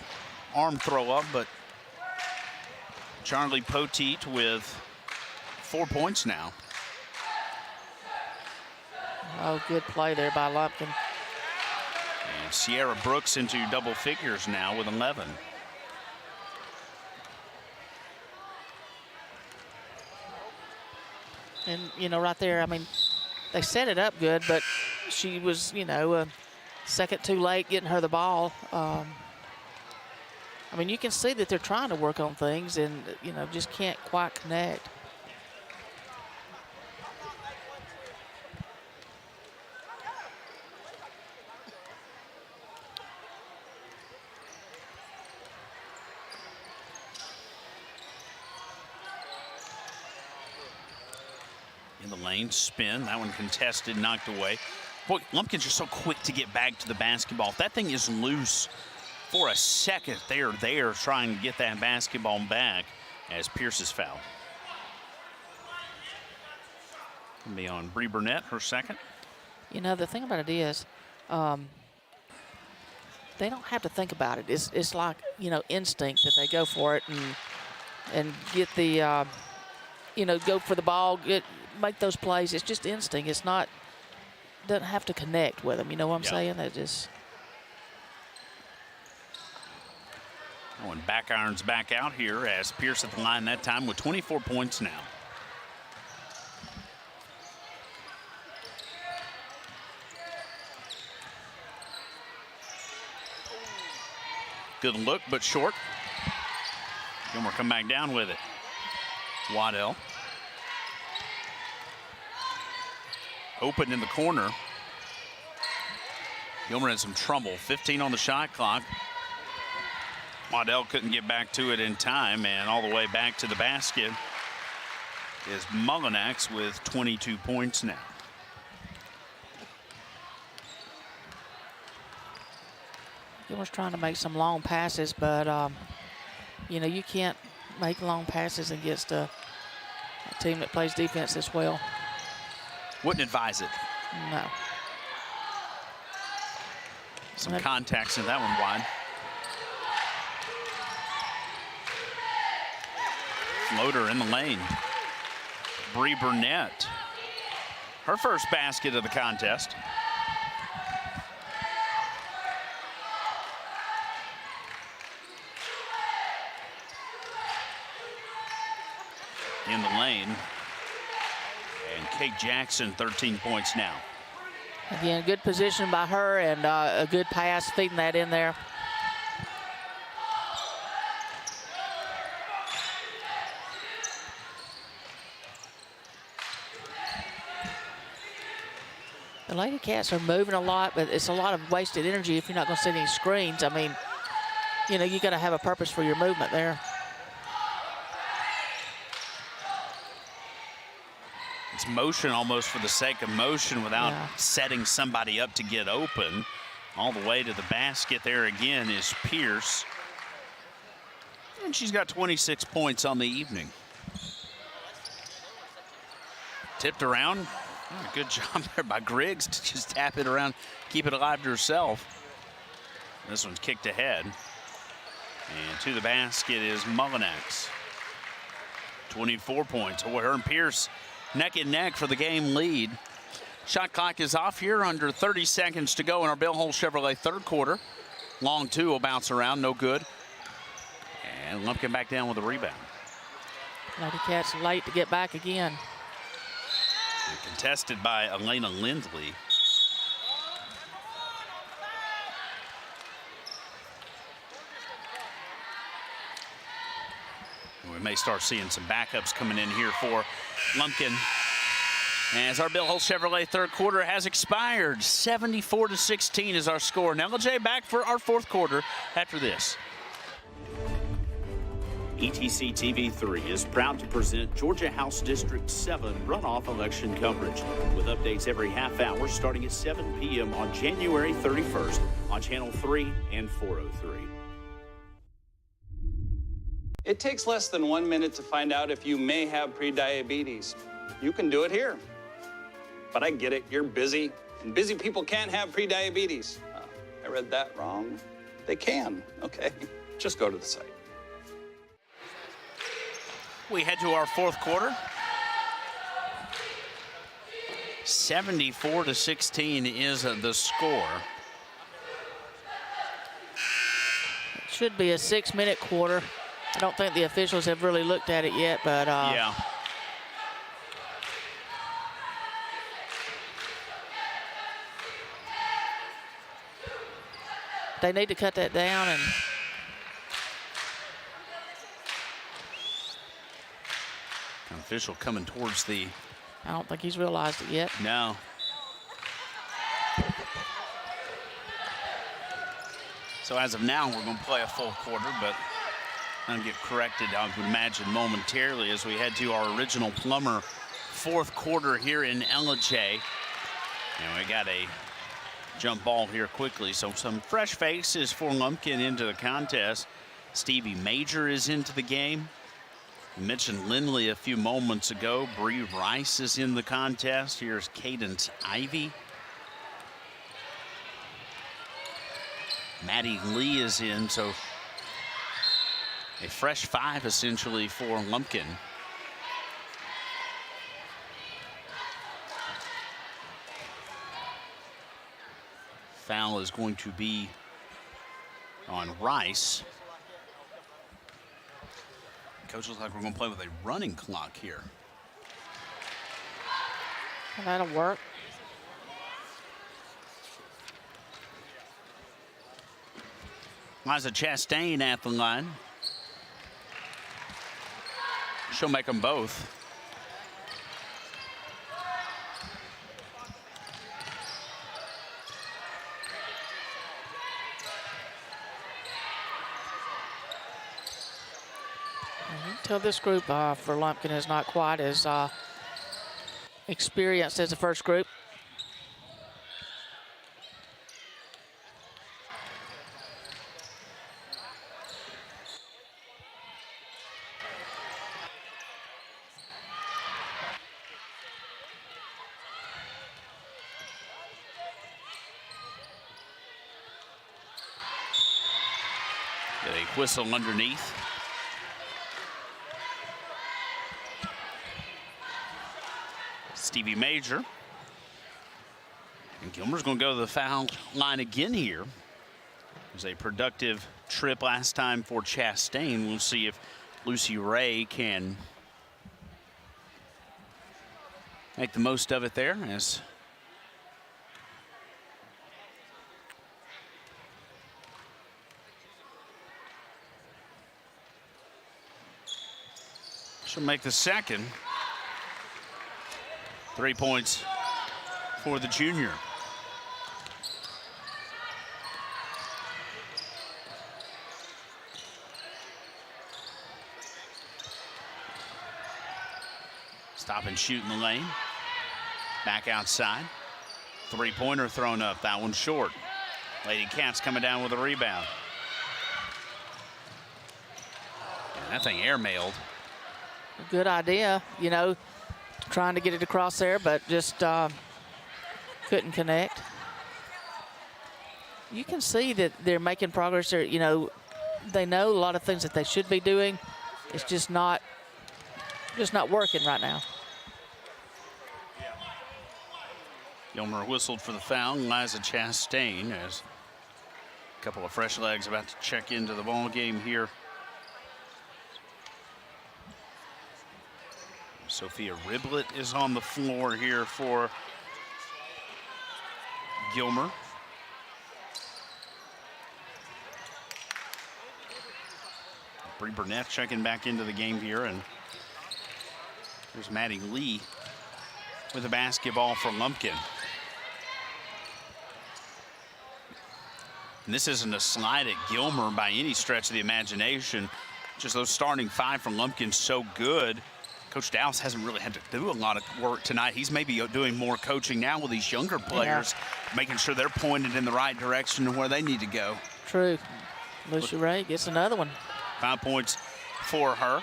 arm throw up, but Charlie Poteet with 4 points now.
Oh, good play there by Lumpkin.
And Sierra Brooks into double figures now with 11.
And, you know, right there, I mean, they set it up good, but she was, you know, a second too late getting her the ball. I mean, you can see that they're trying to work on things and, you know, just can't quite connect.
In the lane, spin. That one contested, knocked away. Boy, Lumpkins are so quick to get back to the basketball. If that thing is loose for a second, they are there trying to get that basketball back as Pierce is fouled. Gonna be on Bree Burnett, her second.
You know, the thing about it is, they don't have to think about it. It's like, you know, instinct that they go for it and get the, you know, go for the ball, make those plays. It's just instinct. It's not, doesn't have to connect with them. You know what I'm saying? They just.
Oh, and back irons back out here as Pierce at the line that time with 24 points now. Good look, but short. Gilmer come back down with it. Waddell. Open in the corner. Gilmer had some trouble. 15 on the shot clock. Waddell couldn't get back to it in time, and all the way back to the basket is Mullinax with 22 points now.
Gilmer's trying to make some long passes, but, you know, you can't make long passes against a team that plays defense this well.
Wouldn't advise it.
No.
Some contacts in that one wide. Floater in the lane. Bree Burnett. Her first basket of the contest. In the lane. And Kate Jackson, 13 points now.
Again, good position by her and a good pass, feeding that in there. The Lady Cats are moving a lot, but it's a lot of wasted energy if you're not going to set any screens. I mean, you know, you got to have a purpose for your movement there.
It's just motion almost for the sake of motion without setting somebody up to get open. All the way to the basket there again is Pierce. And she's got 26 points on the evening. Tipped around. Oh, good job there by Griggs to just tap it around, keep it alive to herself. This one's kicked ahead. And to the basket is Mullinax. 24 points. Her and Pierce neck and neck for the game lead. Shot clock is off here, under 30 seconds to go in our Bill Hull Chevrolet third quarter. Long two will bounce around, no good. And Lumpkin back down with a rebound.
Lady Cats late to get back again.
And contested by Elena Lindley. We may start seeing some backups coming in here for Lumpkin. As our Bill Hull Chevrolet third quarter has expired. 74-16 is our score. Now LJ back for our fourth quarter after this. ETC TV3 is proud to present Georgia House District 7 runoff election coverage with updates every half hour starting at 7 p.m. on January 31st on Channel 3 and 403.
It takes less than 1 minute to find out if you may have prediabetes. You can do it here. But I get it, you're busy, and busy people can't have prediabetes. I read that wrong. They can, okay? Just go to the site.
We head to our fourth quarter. 74-16 is the score.
It should be a 6-minute quarter. I don't think the officials have really looked at it yet, but
yeah.
They need to cut that down. And
an official coming towards the...
I don't think he's realized it yet.
No. So as of now, we're going to play a full quarter, but I'll get corrected, I would imagine, momentarily as we head to our original Plummer fourth quarter here in LJ. And we got a jump ball here quickly. So some fresh faces for Lumpkin into the contest. Stevie Major is into the game. We mentioned Lindley a few moments ago. Bree Rice is in the contest. Here's Cadence Ivy. Maddie Lee is in, so a fresh five essentially for Lumpkin. Foul is going to be on Rice. Coach, looks like we're going to play with a running clock here.
That'll work.
Liza Chastain at the line. She'll make them both.
Tell this group for Lumpkin is not quite as experienced as the first group.
Get a whistle underneath. Stevie Major. And Gilmer's going to go to the foul line again here. It was a productive trip last time for Chastain. We'll see if Lucy Ray can make the most of it there. As she'll make the second. 3 points for the junior. Stop and shoot in the lane. Back outside. Three-pointer thrown up. That one short. Lady Cats coming down with a rebound. And that thing air-mailed.
Good idea, you know, trying to get it across there, but just couldn't connect. You can see that they're making progress there. You know, they know a lot of things that they should be doing. It's just not working right now.
Gilmer whistled for the foul. Liza Chastain as a couple of fresh legs about to check into the ball game here. Sophia Riblet is on the floor here for Gilmer. Bree Burnett checking back into the game here, and there's Maddie Lee with a basketball for Lumpkin. And this isn't a slide at Gilmer by any stretch of the imagination. Just those starting five from Lumpkin so good. Coach Dowse hasn't really had to do a lot of work tonight. He's maybe doing more coaching now with these younger players, making sure they're pointed in the right direction and where they need to go.
True. Lucy Ray gets another one.
5 points for her.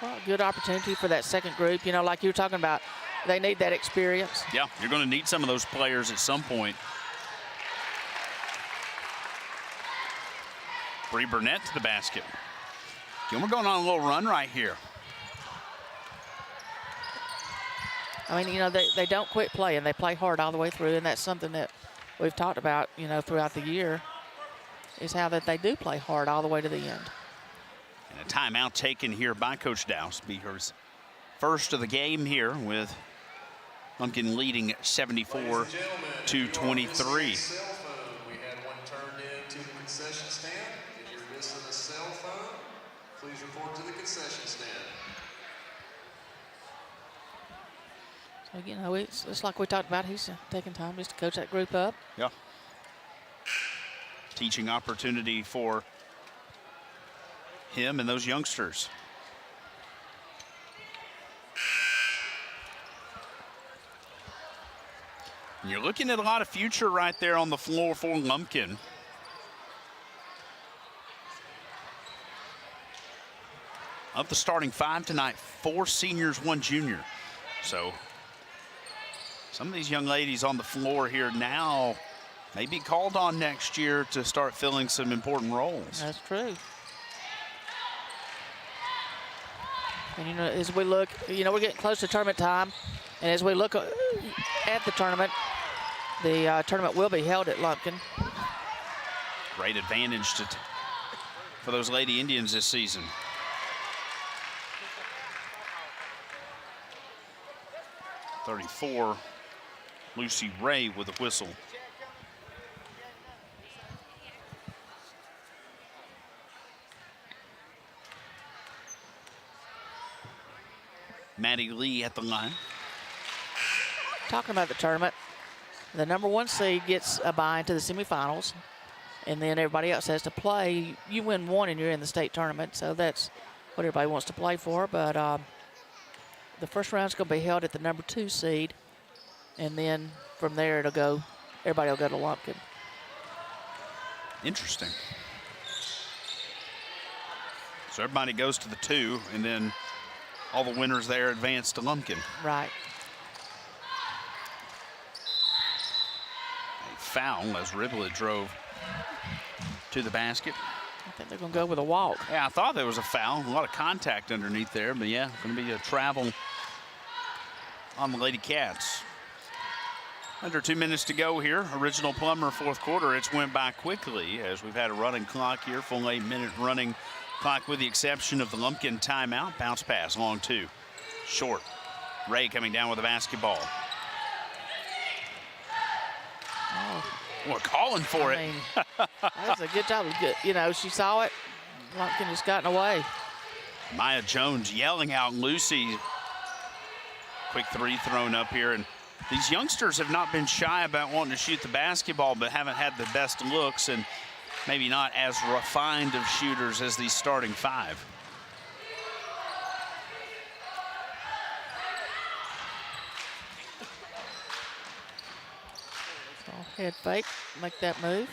Well, good opportunity for that second group. You know, like you were talking about, they need that experience.
Yeah, you're going to need some of those players at some point. Bree Burnett to the basket. Gilmer going on a little run right here.
I mean, you know, they don't quit playing. They play hard all the way through, and that's something that we've talked about, you know, throughout the year, is how that they do play hard all the way to the end.
And a timeout taken here by Coach Dowse. Be her first of the game here, with Lumpkin leading 74-23.
We had one turned in to the concession stand. If you're missing a cell phone, please report to the concession stand.
So, you know, it's like we talked about. He's taking time just to coach that group up.
Yeah. Teaching opportunity for him and those youngsters. And you're looking at a lot of future right there on the floor for Lumpkin. Of the starting five tonight, 4 seniors, 1 junior. So some of these young ladies on the floor here now may be called on next year to start filling some important roles.
That's true. And, you know, as we look, you know, we're getting close to tournament time. And as we look at the tournament will be held at Lumpkin.
Great advantage for those Lady Indians this season. .34, Lucy Ray with a whistle. Maddie Lee at the line.
Talking about the tournament, the number 1 seed gets a bye into the semifinals, and then everybody else has to play. You win one and you're in the state tournament, so that's what everybody wants to play for. But the first round is going to be held at the number 2 seed, and then from there everybody will go to Lumpkin.
Interesting. So everybody goes to the 2, and then all the winners there advance to Lumpkin.
Right.
A foul as Riblet drove to the basket.
I think they're going to go with a walk.
Yeah, I thought there was a foul. A lot of contact underneath there, but yeah, going to be a travel on the Lady Cats. Under 2 minutes to go here. Original Plummer fourth quarter. It's went by quickly as we've had a running clock here. Full 8-minute running clock with the exception of the Lumpkin timeout. Bounce pass, long 2. Short. Ray coming down with the basketball.
Oh.
We're calling for it.
That's a good job. Good. You know, she saw it. Lumpkin just gotten away.
Maya Jones yelling out Lucy. Quick 3 thrown up here. And these youngsters have not been shy about wanting to shoot the basketball, but haven't had the best looks and maybe not as refined of shooters as these starting 5.
Head fake, make that move.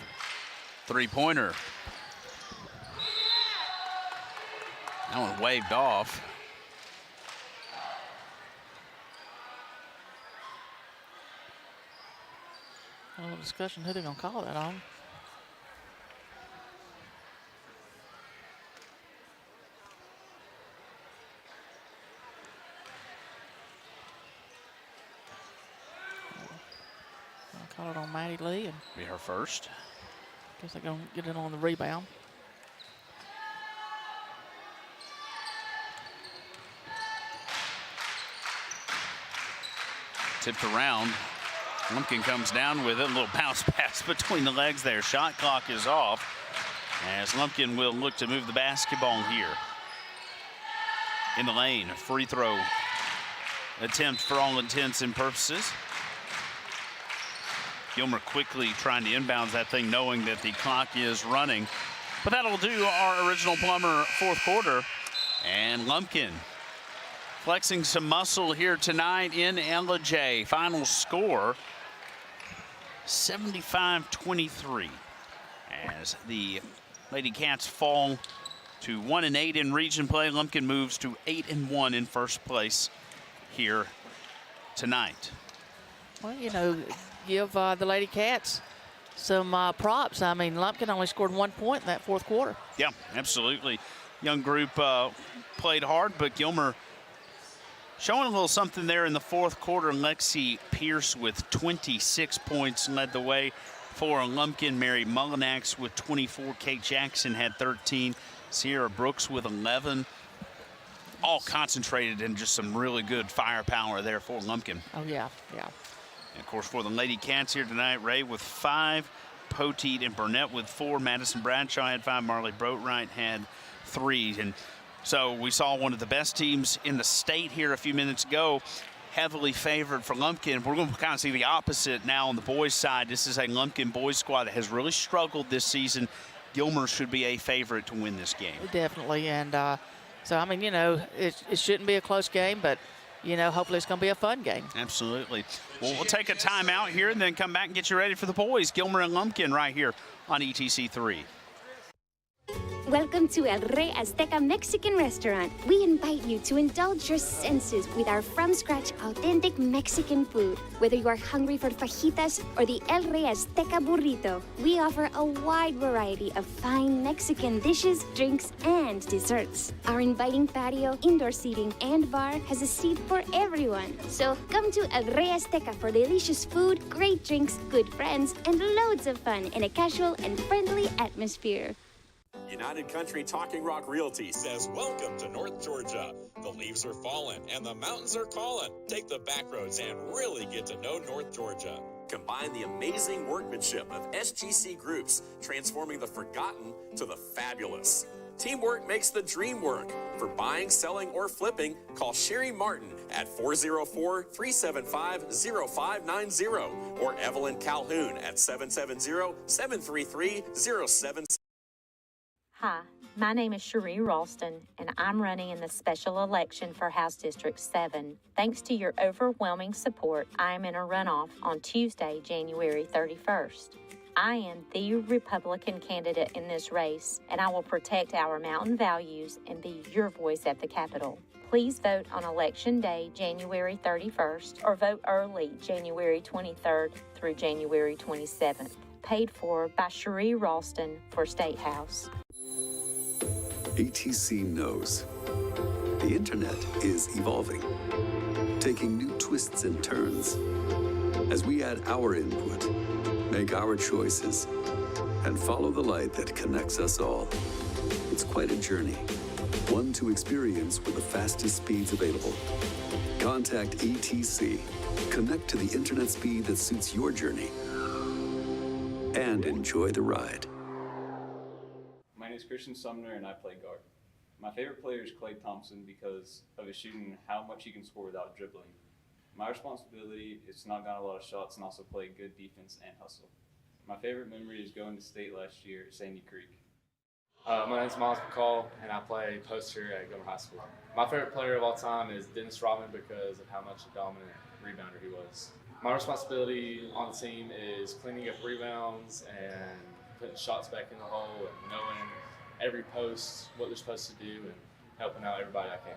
Three-pointer. That one waved off.
A little discussion who they're going to call that on. I'll call it on Maddie Lee. And
be her first.
Guess they're going to get it on the rebound.
Tipped around. Lumpkin comes down with it. A little bounce pass between the legs there. Shot clock is off as Lumpkin will look to move the basketball here. In the lane, a free throw attempt for all intents and purposes. Gilmer quickly trying to inbounds that thing, knowing that the clock is running. But that'll do our original Plummer fourth quarter. And Lumpkin flexing some muscle here tonight in LJ. Final score, 75-23. As the Lady Cats fall to 1-8 in region play, Lumpkin moves to 8-1 in first place here tonight.
Well, you know, give the Lady Cats some props. I mean, Lumpkin only scored 1 point in that fourth quarter.
Yeah, absolutely. Young group played hard, but Gilmer showing a little something there in the fourth quarter. Lexi Pierce with 26 points led the way for Lumpkin. Mary Mullinax with 24. Kate Jackson had 13. Sierra Brooks with 11. All concentrated in just some really good firepower there for Lumpkin.
Oh, yeah, yeah.
And of course, for the Lady Cats here tonight, Ray with 5, Poteet and Burnett with 4, Madison Bradshaw had 5, Marley Boatwright had 3. And so we saw one of the best teams in the state here a few minutes ago, heavily favored for Lumpkin. We're going to kind of see the opposite now on the boys' side. This is a Lumpkin boys squad that has really struggled this season. Gilmer should be a favorite to win this game.
Definitely, and so, I mean, you know, it shouldn't be a close game, but, you know, hopefully it's going to be a fun game.
Absolutely. Well, we'll take a timeout here and then come back and get you ready for the boys. Gilmer and Lumpkin right here on ETC 3.
Welcome to El Rey Azteca Mexican restaurant. We invite you to indulge your senses with our from-scratch authentic Mexican food. Whether you are hungry for fajitas or the El Rey Azteca burrito, we offer a wide variety of fine Mexican dishes, drinks, and desserts. Our inviting patio, indoor seating, and bar has a seat for everyone. So come to El Rey Azteca for delicious food, great drinks, good friends, and loads of fun in a casual and friendly atmosphere.
United Country Talking Rock Realty says welcome to North Georgia. The leaves are falling and the mountains are calling. Take the back roads and really get to know North Georgia. Combine the amazing workmanship of SGC Groups, transforming the forgotten to the fabulous. Teamwork makes the dream work. For buying, selling, or flipping, call Sherry Martin at 404-375-0590 or Evelyn Calhoun at 770-733-07.
Hi, my name is Cherie Ralston, and I'm running in the special election for House District 7. Thanks to your overwhelming support, I am in a runoff on Tuesday, January 31st. I am the Republican candidate in this race, and I will protect our mountain values and be your voice at the Capitol. Please vote on Election Day, January 31st, or vote early, January 23rd through January 27th. Paid for by Cherie Ralston for State House.
ATC knows the internet is evolving, taking new twists and turns. As we add our input, make our choices, and follow the light that connects us all. It's quite a journey, one to experience with the fastest speeds available. Contact ATC. Connect to the internet speed that suits your journey, and enjoy the ride.
My name is Christian Sumner, and I play guard. My favorite player is Klay Thompson because of his shooting and how much he can score without dribbling. My responsibility is to knock down a lot of shots and also play good defense and hustle. My favorite memory is going to state last year at Sandy Creek.
My name is Miles McCall, and I play poster at Gilmer High School. My favorite player of all time is Dennis Rodman because of how much a dominant rebounder he was. My responsibility on the team is cleaning up rebounds and putting shots back in the hole and knowing every post, what they're supposed to do, and helping out everybody I can.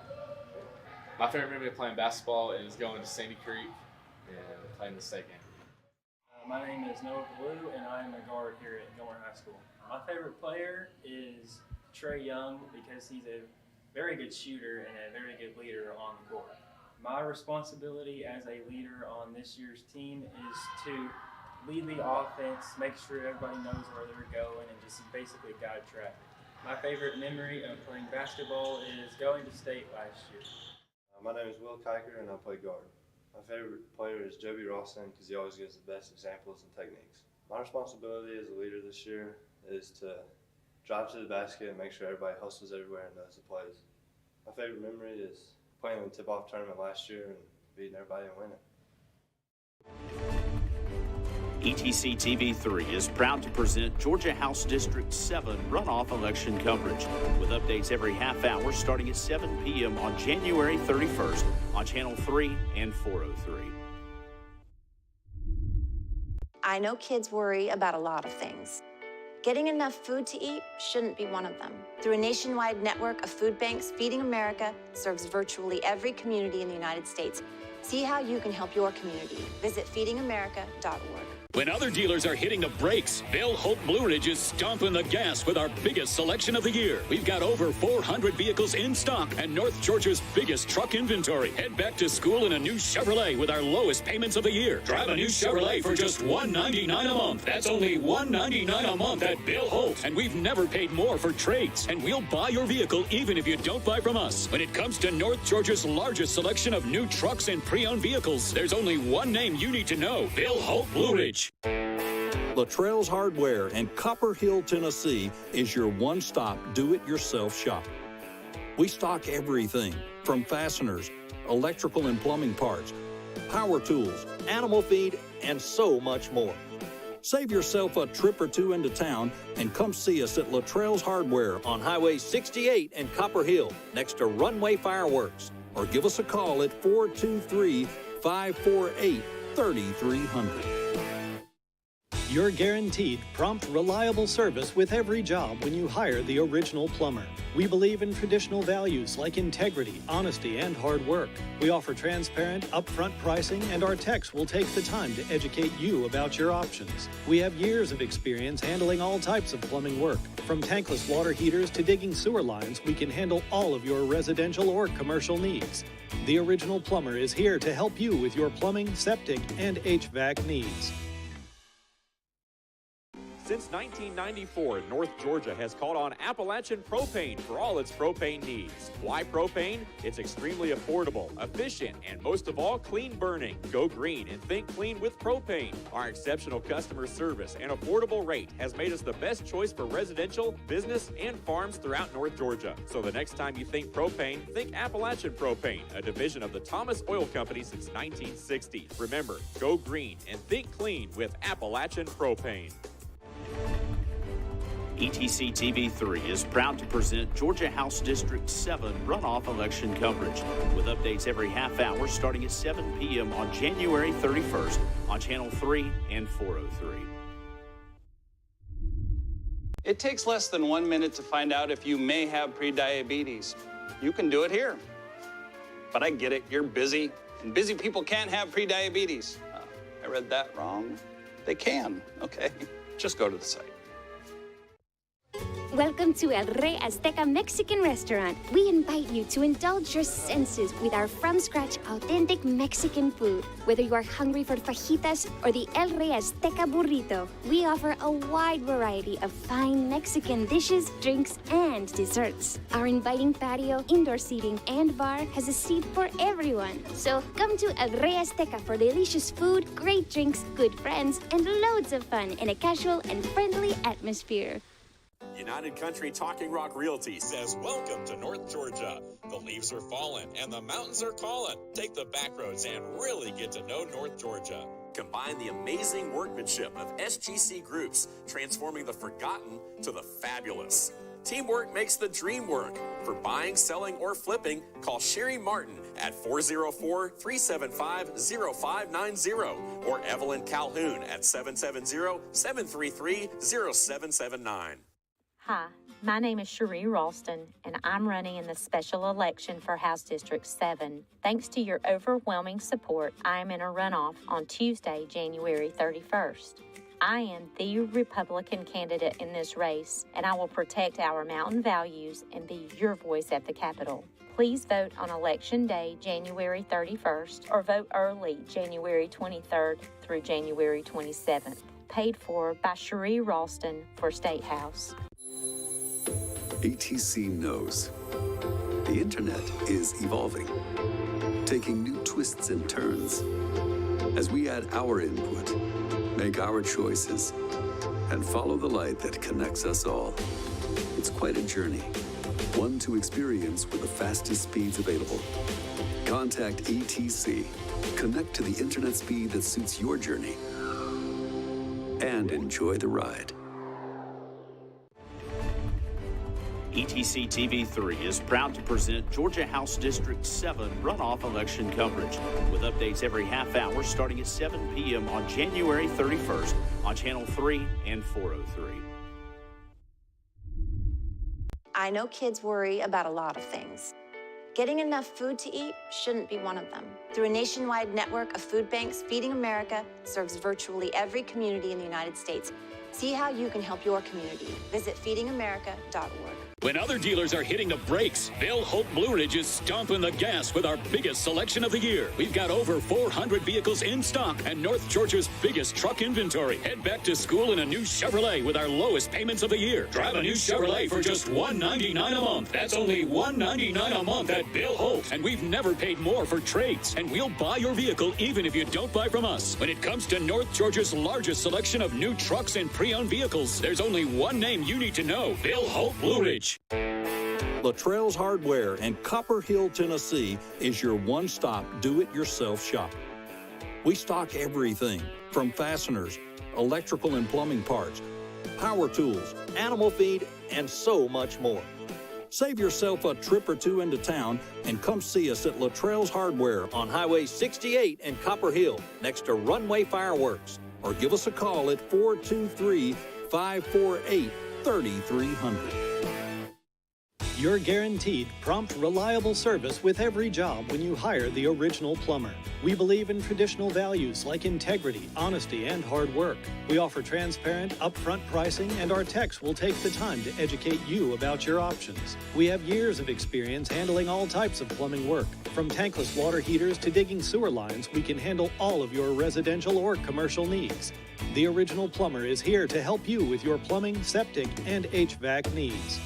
My favorite memory of playing basketball is going to Sandy Creek and playing the state game.
My name is Noah Blue, and I am a guard here at Gilmer High School. My favorite player is Trey Young because he's a very good shooter and a very good leader on the court. My responsibility as a leader on this year's team is to lead the offense, make sure everybody knows where they're going, and just basically guide traffic. My favorite memory of playing basketball is going to state last year.
My name is Will Kiker, and I play guard. My favorite player is Joby Rawson because he always gives the best examples and techniques. My responsibility as a leader this year is to drive to the basket and make sure everybody hustles everywhere and knows the plays. My favorite memory is playing in the tip-off tournament last year and beating everybody and winning.
ETC TV3 is proud to present Georgia House District 7 runoff election coverage with updates every half hour starting at 7 p.m. on January 31st on Channel 3 and 403.
I know kids worry about a lot of things. Getting enough food to eat shouldn't be one of them. Through a nationwide network of food banks, Feeding America serves virtually every community in the United States. See how you can help your community. Visit feedingamerica.org.
When other dealers are hitting the brakes, Bill Holt Blue Ridge is stomping the gas with our biggest selection of the year. We've got over 400 vehicles in stock and North Georgia's biggest truck inventory. Head back to school in a new Chevrolet with our lowest payments of the year. Drive a new Chevrolet for just $199 a month. That's only $199 a month at Bill Holt. And we've never paid more for trades. And we'll buy your vehicle even if you don't buy from us. When it comes to North Georgia's largest selection of new trucks and pre-owned vehicles, there's only one name you need to know: Bill Holt Blue Ridge.
Luttrell's Hardware in Copper Hill, Tennessee is your one-stop do-it-yourself shop. We stock everything from fasteners, electrical and plumbing parts, power tools, animal feed, and so much more. Save yourself a trip or two into town and come see us at Luttrell's Hardware on Highway 68 in Copper Hill, next to Runway Fireworks. Or give us a call at 423-548-3300.
You're guaranteed prompt, reliable service with every job when you hire the original plumber. We believe in traditional values like integrity, honesty, and hard work. We offer transparent, upfront pricing, and our techs will take the time to educate you about your options. We have years of experience handling all types of plumbing work. From tankless water heaters to digging sewer lines, we can handle all of your residential or commercial needs. The original plumber is here to help you with your plumbing, septic, and HVAC needs.
Since 1994, North Georgia has called on Appalachian Propane for all its propane needs. Why propane? It's extremely affordable, efficient, and most of all, clean burning. Go green and think clean with propane. Our exceptional customer service and affordable rate has made us the best choice for residential, business, and farms throughout North Georgia. So the next time you think propane, think Appalachian Propane, a division of the Thomas Oil Company since 1960. Remember, go green and think clean with Appalachian Propane.
ETC TV3 is proud to present Georgia House District 7 runoff election coverage with updates every half hour starting at 7 p.m. on January 31st on Channel 3 and 403.
It takes less than 1 minute to find out if you may have prediabetes. You can do it here. But I get it, you're busy, and busy people can't have prediabetes. I read that wrong. They can, okay? Just go to the site.
Welcome to El Rey Azteca Mexican restaurant. We invite you to indulge your senses with our from-scratch authentic Mexican food. Whether you are hungry for fajitas or the El Rey Azteca burrito, we offer a wide variety of fine Mexican dishes, drinks, and desserts. Our inviting patio, indoor seating, and bar has a seat for everyone. So come to El Rey Azteca for delicious food, great drinks, good friends, and loads of fun in a casual and friendly atmosphere.
United Country Talking Rock Realty says welcome to North Georgia. The leaves are falling and the mountains are calling. Take the back roads and really get to know North Georgia. Combine the amazing workmanship of SGC Groups, transforming the forgotten to the fabulous. Teamwork makes the dream work. For buying, selling, or flipping, call Sherry Martin at 404-375-0590 or Evelyn Calhoun at 770-733-0779.
Hi, my name is Cherie Ralston, and I'm running in the special election for House District 7. Thanks to your overwhelming support, I am in a runoff on Tuesday, January 31st. I am the Republican candidate in this race, and I will protect our mountain values and be your voice at the Capitol. Please vote on Election Day, January 31st, or vote early, January 23rd through January 27th. Paid for by Cherie Ralston for State House.
ATC knows the internet is evolving, taking new twists and turns. As we add our input, make our choices, and follow the light that connects us all. It's quite a journey, one to experience with the fastest speeds available. Contact ATC, connect to the internet speed that suits your journey, and enjoy the ride.
ETC TV3 is proud to present Georgia House District 7 runoff election coverage with updates every half hour starting at 7 p.m. on January 31st on Channel 3 and 403.
I know kids worry about a lot of things. Getting enough food to eat shouldn't be one of them. Through a nationwide network of food banks, Feeding America serves virtually every community in the United States. See how you can help your community. Visit feedingamerica.org.
When other dealers are hitting the brakes, Bill Holt Blue Ridge is stomping the gas with our biggest selection of the year. We've got over 400 vehicles in stock and North Georgia's biggest truck inventory. Head back to school in a new Chevrolet with our lowest payments of the year. Drive a new Chevrolet for just $199 a month. That's only $199 a month at Bill Holt. And we've never paid more for trades. And we'll buy your vehicle even if you don't buy from us. When it comes to North Georgia's largest selection of new trucks and pre-owned vehicles, there's only one name you need to know: Bill Holt Blue Ridge.
Luttrell's Hardware in Copper Hill, Tennessee is your one-stop do-it-yourself shop. We stock everything from fasteners, electrical and plumbing parts, power tools, animal feed, and so much more. Save yourself a trip or two into town and come see us at Luttrell's Hardware on Highway 68 in Copper Hill, next to Runway Fireworks, or give us a call at 423-548-3300.
You're guaranteed prompt, reliable service with every job when you hire the original plumber. We believe in traditional values like integrity, honesty, and hard work. We offer transparent, upfront pricing, and our techs will take the time to educate you about your options. We have years of experience handling all types of plumbing work. From tankless water heaters to digging sewer lines, we can handle all of your residential or commercial needs. The original plumber is here to help you with your plumbing, septic, and HVAC needs.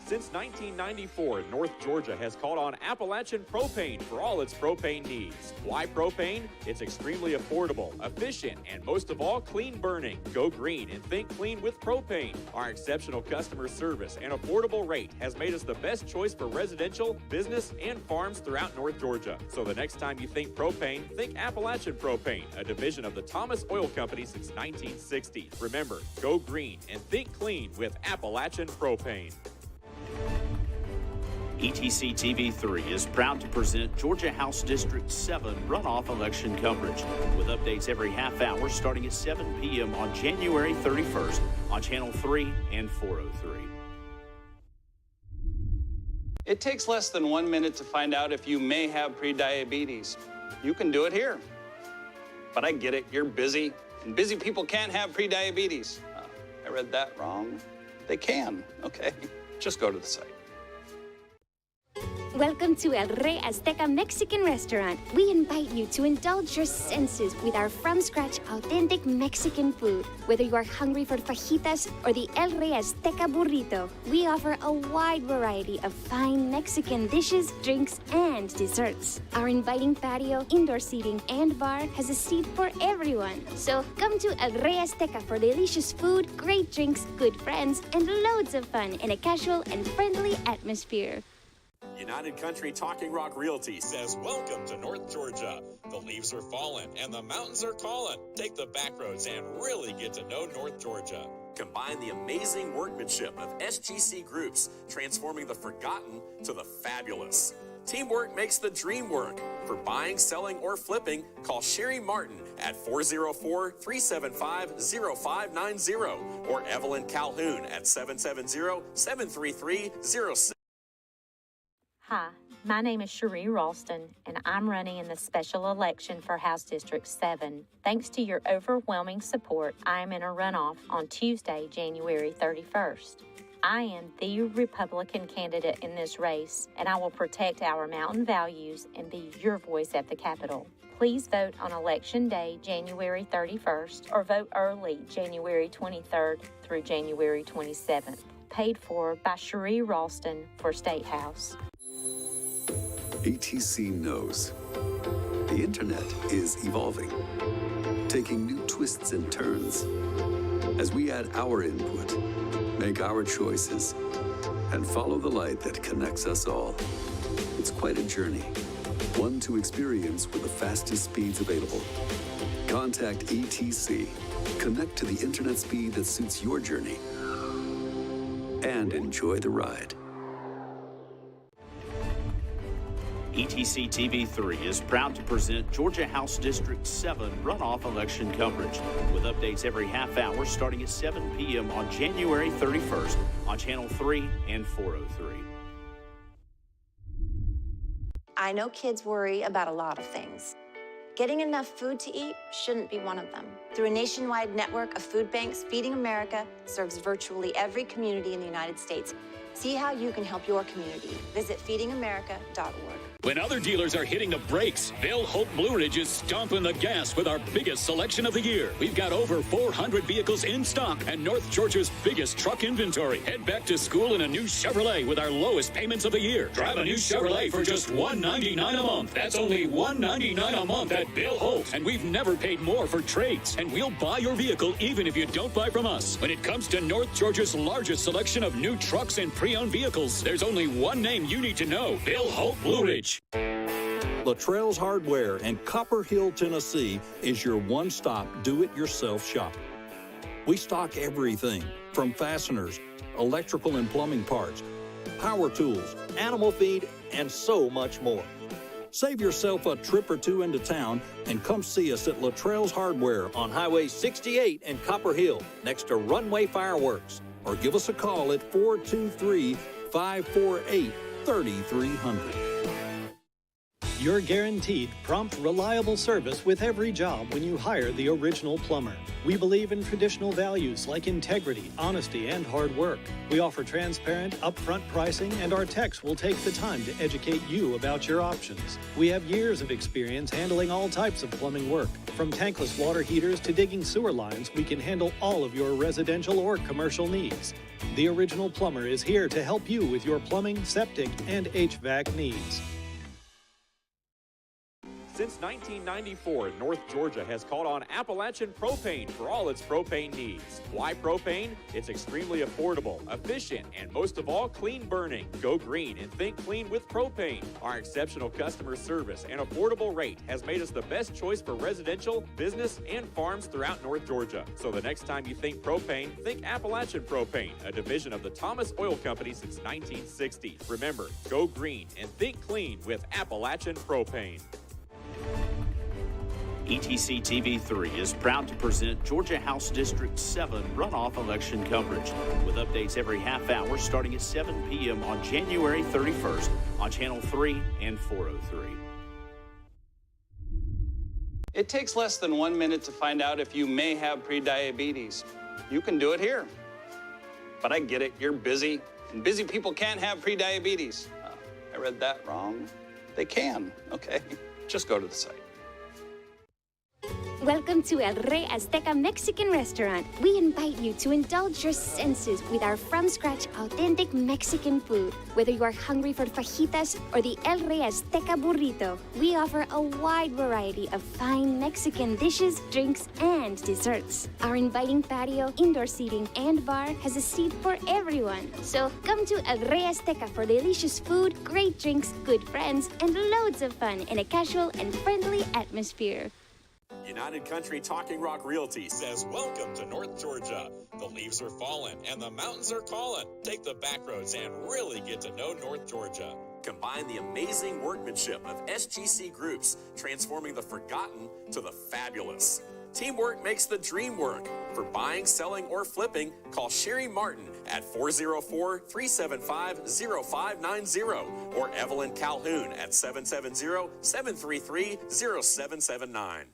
Since 1994, North Georgia has called on Appalachian Propane for all its propane needs. Why propane? It's extremely affordable, efficient, and most of all, clean burning. Go green and think clean with propane. Our exceptional customer service and affordable rate has made us the best choice for residential, business, and farms throughout North Georgia. So the next time you think propane, think Appalachian Propane, a division of the Thomas Oil Company since 1960. Remember, go green and think clean with Appalachian Propane.
ETC TV3 is proud to present Georgia House District 7 runoff election coverage with updates every half hour starting at 7 p.m. on January 31st on Channel 3 and 403.
It takes less than 1 minute to find out if you may have prediabetes. You can do it here. But I get it, you're busy, and busy people can't have prediabetes. I read that wrong. They can, okay. Just go to the site.
Welcome to El Rey Azteca Mexican restaurant. We invite you to indulge your senses with our from-scratch authentic Mexican food. Whether you are hungry for fajitas or the El Rey Azteca burrito, we offer a wide variety of fine Mexican dishes, drinks, and desserts. Our inviting patio, indoor seating, and bar has a seat for everyone. So come to El Rey Azteca for delicious food, great drinks, good friends, and loads of fun in a casual and friendly atmosphere.
United Country Talking Rock Realty says welcome to North Georgia. The leaves are falling and the mountains are calling. Take the back roads and really get to know North Georgia. Combine the amazing workmanship of SGC Groups, transforming the forgotten to the fabulous. Teamwork makes the dream work. For buying, selling, or flipping, call Sherry Martin at 404-375-0590 or Evelyn Calhoun at 770-733-06.
Hi, my name is Cherie Ralston, and I'm running in the special election for House District 7. Thanks to your overwhelming support, I am in a runoff on Tuesday, January 31st. I am the Republican candidate in this race, and I will protect our mountain values and be your voice at the Capitol. Please vote on Election Day, January 31st, or vote early, January 23rd through January 27th. Paid for by Cherie Ralston for State House.
ATC knows the internet is evolving, taking new twists and turns. As we add our input, make our choices, and follow the light that connects us all. It's quite a journey, one to experience with the fastest speeds available. Contact ATC, connect to the internet speed that suits your journey, and enjoy the ride.
ETC TV3 is proud to present Georgia House District 7 runoff election coverage with updates every half hour starting at 7 p.m. on January 31st on Channel 3 and 403.
I know kids worry about a lot of things. Getting enough food to eat shouldn't be one of them. Through a nationwide network of food banks, Feeding America serves virtually every community in the United States. See how you can help your community. Visit feedingamerica.org.
When other dealers are hitting the brakes, Bill Holt Blue Ridge is stomping the gas with our biggest selection of the year. We've got over 400 vehicles in stock and North Georgia's biggest truck inventory. Head back to school in a new Chevrolet with our lowest payments of the year. Drive a new Chevrolet for just $199 a month. That's only $199 a month at Bill Holt. And we've never paid more for trades. And we'll buy your vehicle even if you don't buy from us. When it comes to North Georgia's largest selection of new trucks and pre-owned vehicles, there's only one name you need to know: Bill Holt Blue Ridge.
Luttrell's Hardware in Copper Hill, Tennessee is your one-stop do-it-yourself shop. We stock everything from fasteners, electrical and plumbing parts, power tools, animal feed, and so much more. Save yourself a trip or two into town and come see us at Luttrell's Hardware on Highway 68 in Copper Hill, next to Runway Fireworks, or give us a call at 423-548-3300.
You're guaranteed prompt, reliable service with every job when you hire the original plumber. We believe in traditional values like integrity, honesty, and hard work. We offer transparent, upfront pricing, and our techs will take the time to educate you about your options. We have years of experience handling all types of plumbing work. From tankless water heaters to digging sewer lines, we can handle all of your residential or commercial needs. The original plumber is here to help you with your plumbing, septic, and HVAC needs.
Since 1994, North Georgia has called on Appalachian Propane for all its propane needs. Why propane? It's extremely affordable, efficient, and most of all, clean burning. Go green and think clean with propane. Our exceptional customer service and affordable rate has made us the best choice for residential, business, and farms throughout North Georgia. So the next time you think propane, think Appalachian Propane, a division of the Thomas Oil Company since 1960. Remember, go green and think clean with Appalachian Propane.
ETC TV3 is proud to present Georgia House District 7 runoff election coverage with updates every half hour starting at 7 p.m. on January 31st on Channel 3 and 403.
It takes less than 1 minute to find out if you may have prediabetes. You can do it here. But I get it, you're busy, and busy people can't have prediabetes. I read that wrong. They can, okay? Just go to the site.
Welcome to El Rey Azteca Mexican Restaurant. We invite you to indulge your senses with our from-scratch authentic Mexican food. Whether you are hungry for fajitas or the El Rey Azteca burrito, we offer a wide variety of fine Mexican dishes, drinks, and desserts. Our inviting patio, indoor seating, and bar has a seat for everyone. So come to El Rey Azteca for delicious food, great drinks, good friends, and loads of fun in a casual and friendly atmosphere.
United Country Talking Rock Realty says welcome to North Georgia. The leaves are falling and the mountains are calling. Take the back roads and really get to know North Georgia. Combine the amazing workmanship of SGC Groups, transforming the forgotten to the fabulous. Teamwork makes the dream work. For buying, selling, or flipping, call Sherry Martin at 404-375-0590 or Evelyn Calhoun at 770-733-0779.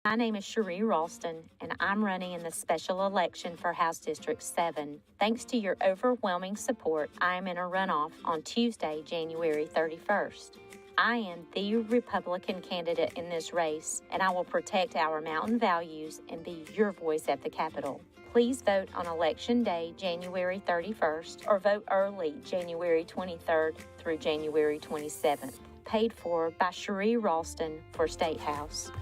My name is Cherie Ralston, and I'm running in the special election for House District 7. Thanks to your overwhelming support, I am in a runoff on Tuesday, January 31st. I am the Republican candidate in this race, and I will protect our mountain values and be your voice at the Capitol. Please vote on Election Day, January 31st, or vote early, January 23rd through January 27th. Paid for by Cherie Ralston for State House.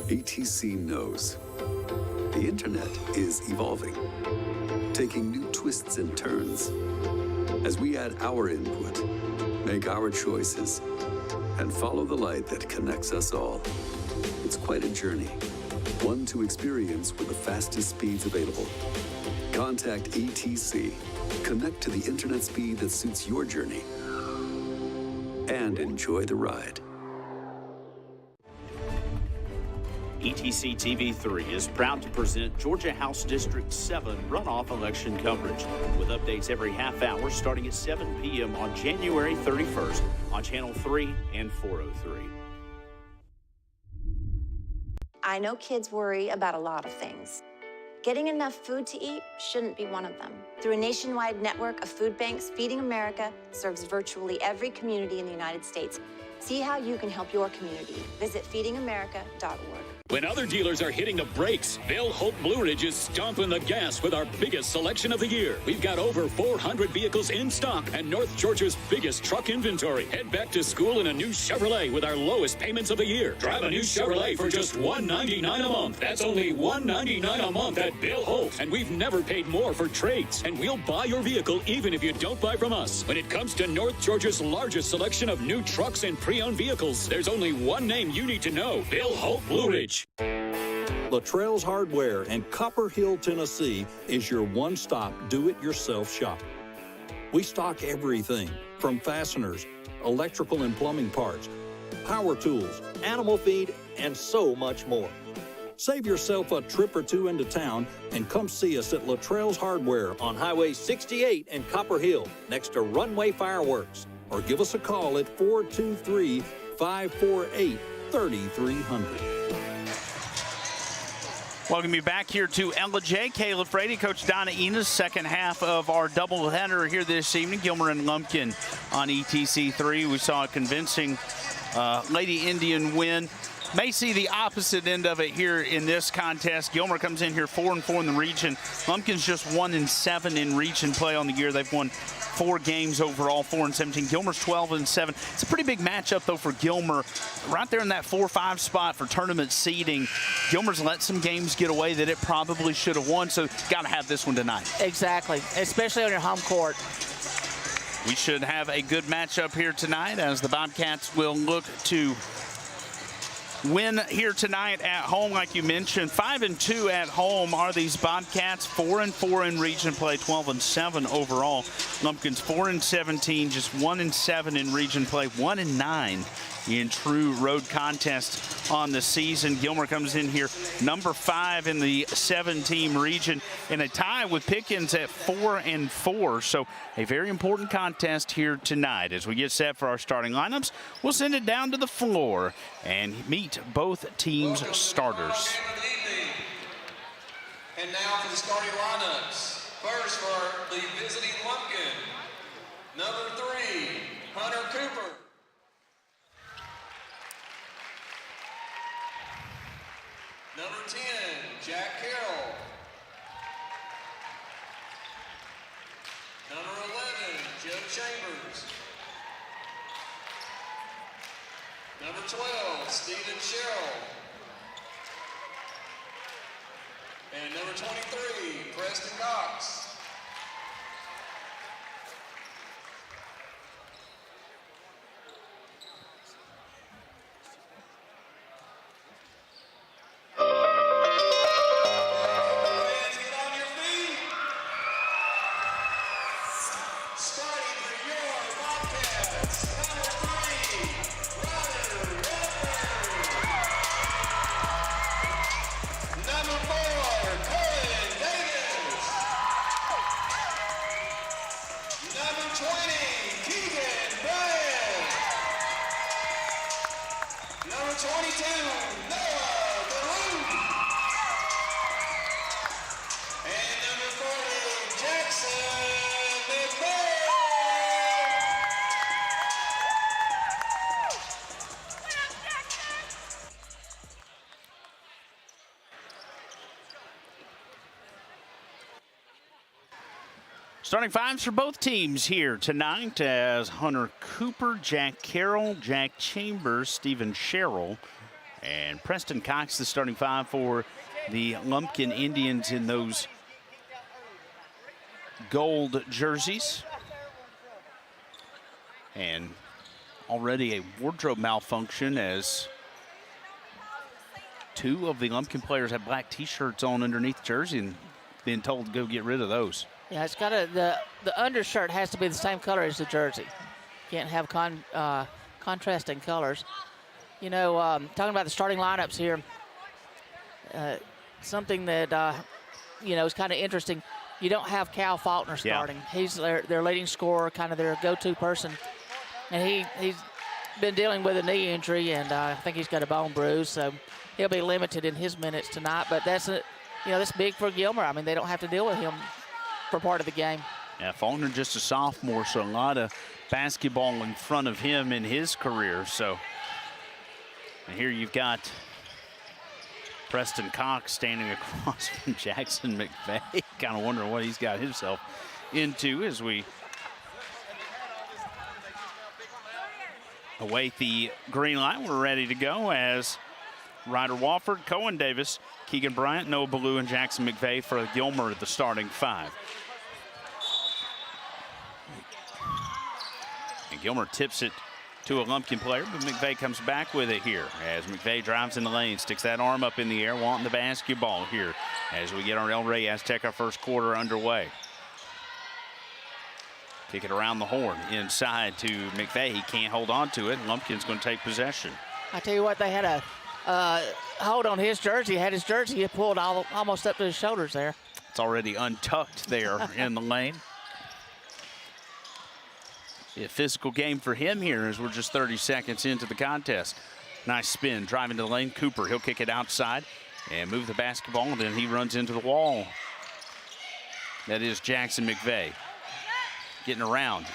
ATC knows the internet is evolving, taking new twists and turns. As we add our input, make our choices, and follow the light that connects us all. It's quite a journey, one to experience with the fastest speeds available. Contact ATC. Connect to the internet speed that suits your journey, and enjoy the ride.
ETC TV3 is proud to present Georgia House District 7 runoff election coverage with updates every half hour starting at 7 p.m. on January 31st on Channel 3 and 403.
I know kids worry about a lot of things. Getting enough food to eat shouldn't be one of them. Through a nationwide network of food banks, Feeding America serves virtually every community in the United States. See how you can help your community. Visit feedingamerica.org.
When other dealers are hitting the brakes, Bill Hope Blue Ridge is stomping the gas with our biggest selection of the year. We've got over 400 vehicles in stock and North Georgia's biggest truck inventory. Head back to school in a new Chevrolet with our lowest payments of the year. Drive a new Chevrolet for just $199 a month. That's only $199 a month at Bill Hope. And we've never paid more for trades. And we'll buy your vehicle even if you don't buy from us. When it comes to North Georgia's largest selection of new trucks and pre-owned vehicles, there's only one name you need to know: Bill Hope Blue Ridge.
Luttrell's Hardware in Copper Hill, Tennessee is your one-stop do-it-yourself shop. We stock everything from fasteners, electrical and plumbing parts, power tools, animal feed, and so much more. Save yourself a trip or two into town and come see us at Luttrell's Hardware on Highway 68 in Copper Hill, next to Runway Fireworks, or give us a call at 423-548-3300.
Welcome you back here to Ella J. Caleb Frady, Coach Donna Enos, second half of our doubleheader here this evening. Gilmer and Lumpkin on ETC3. We saw a convincing Lady Indian win. May see the opposite end of it here in this contest. Gilmer comes in here 4-4 in the region. Lumpkin's just 1-7 in region play on the year. They've won 4 games overall, 4-17. Gilmer's 12-7. It's a pretty big matchup, though, for Gilmer. Right there in that 4-5 spot for tournament seeding. Gilmer's let some games get away that it probably should have won, so got to have this one tonight.
Exactly, especially on your home court.
We should have a good matchup here tonight as the Bobcats will look to win here tonight at home, like you mentioned. 5-2 at home are these Bobcats. 4-4 in region play, 12-7 overall. Lumpkins 4-17, just 1-7 in region play, 1-9 in true road contest on the season. Gilmer comes in here number 5 in the 7-team region in a tie with Pickens at 4-4. So a very important contest here tonight. As we get set for our starting lineups, we'll send it down to the floor and meet both teams' starters.
And now for the starting lineups. First for the visiting Lumpkin, number 3, Hunter Cooper. 10, Jack Carroll. Number 11, Joe Chambers. Number 12, Stephen Sherrill. And number 23, Preston Cox.
Starting fives for both teams here tonight as Hunter Cooper, Jack Carroll, Jack Chambers, Stephen Sherrill, and Preston Cox, the starting five for the Lumpkin Indians in those gold jerseys. And already a wardrobe malfunction as two of the Lumpkin players have black T-shirts on underneath the jersey and being told to go get rid of those.
Yeah, it's got the undershirt has to be the same color as the jersey. Can't have contrasting colors. You know, talking about the starting lineups here, something that you know is kind of interesting. You don't have Cal Faulkner starting. Yeah. He's their leading scorer, kind of their go-to person, and he's been dealing with a knee injury, and I think he's got a bone bruise, so he'll be limited in his minutes tonight. But that's that's big for Gilmer. I mean, they don't have to deal with him for part of the game.
Yeah, Faulkner just a sophomore, so a lot of basketball in front of him in his career. So and here you've got Preston Cox standing across from Jackson McVeigh. Kind of wondering what he's got himself into as we await the green light. We're ready to go as Ryder Wofford, Cohen Davis, Keegan Bryant, Noah Ballou, and Jackson McVeigh for Gilmer, the starting five. And Gilmer tips it to a Lumpkin player, but McVeigh comes back with it here as McVeigh drives in the lane, sticks that arm up in the air, wanting the basketball here as we get our El Rey Azteca first quarter underway. Kick it around the horn inside to McVeigh. He can't hold on to it. Lumpkin's going to take possession.
I tell you what, they had a hold on his jersey, had his jersey pulled almost up to his shoulders there.
It's already untucked there in the lane. A physical game for him here as we're just 30 seconds into the contest. Nice spin, driving to the lane. Cooper, he'll kick it outside and move the basketball, and then he runs into the wall. That is Jackson McVeigh getting around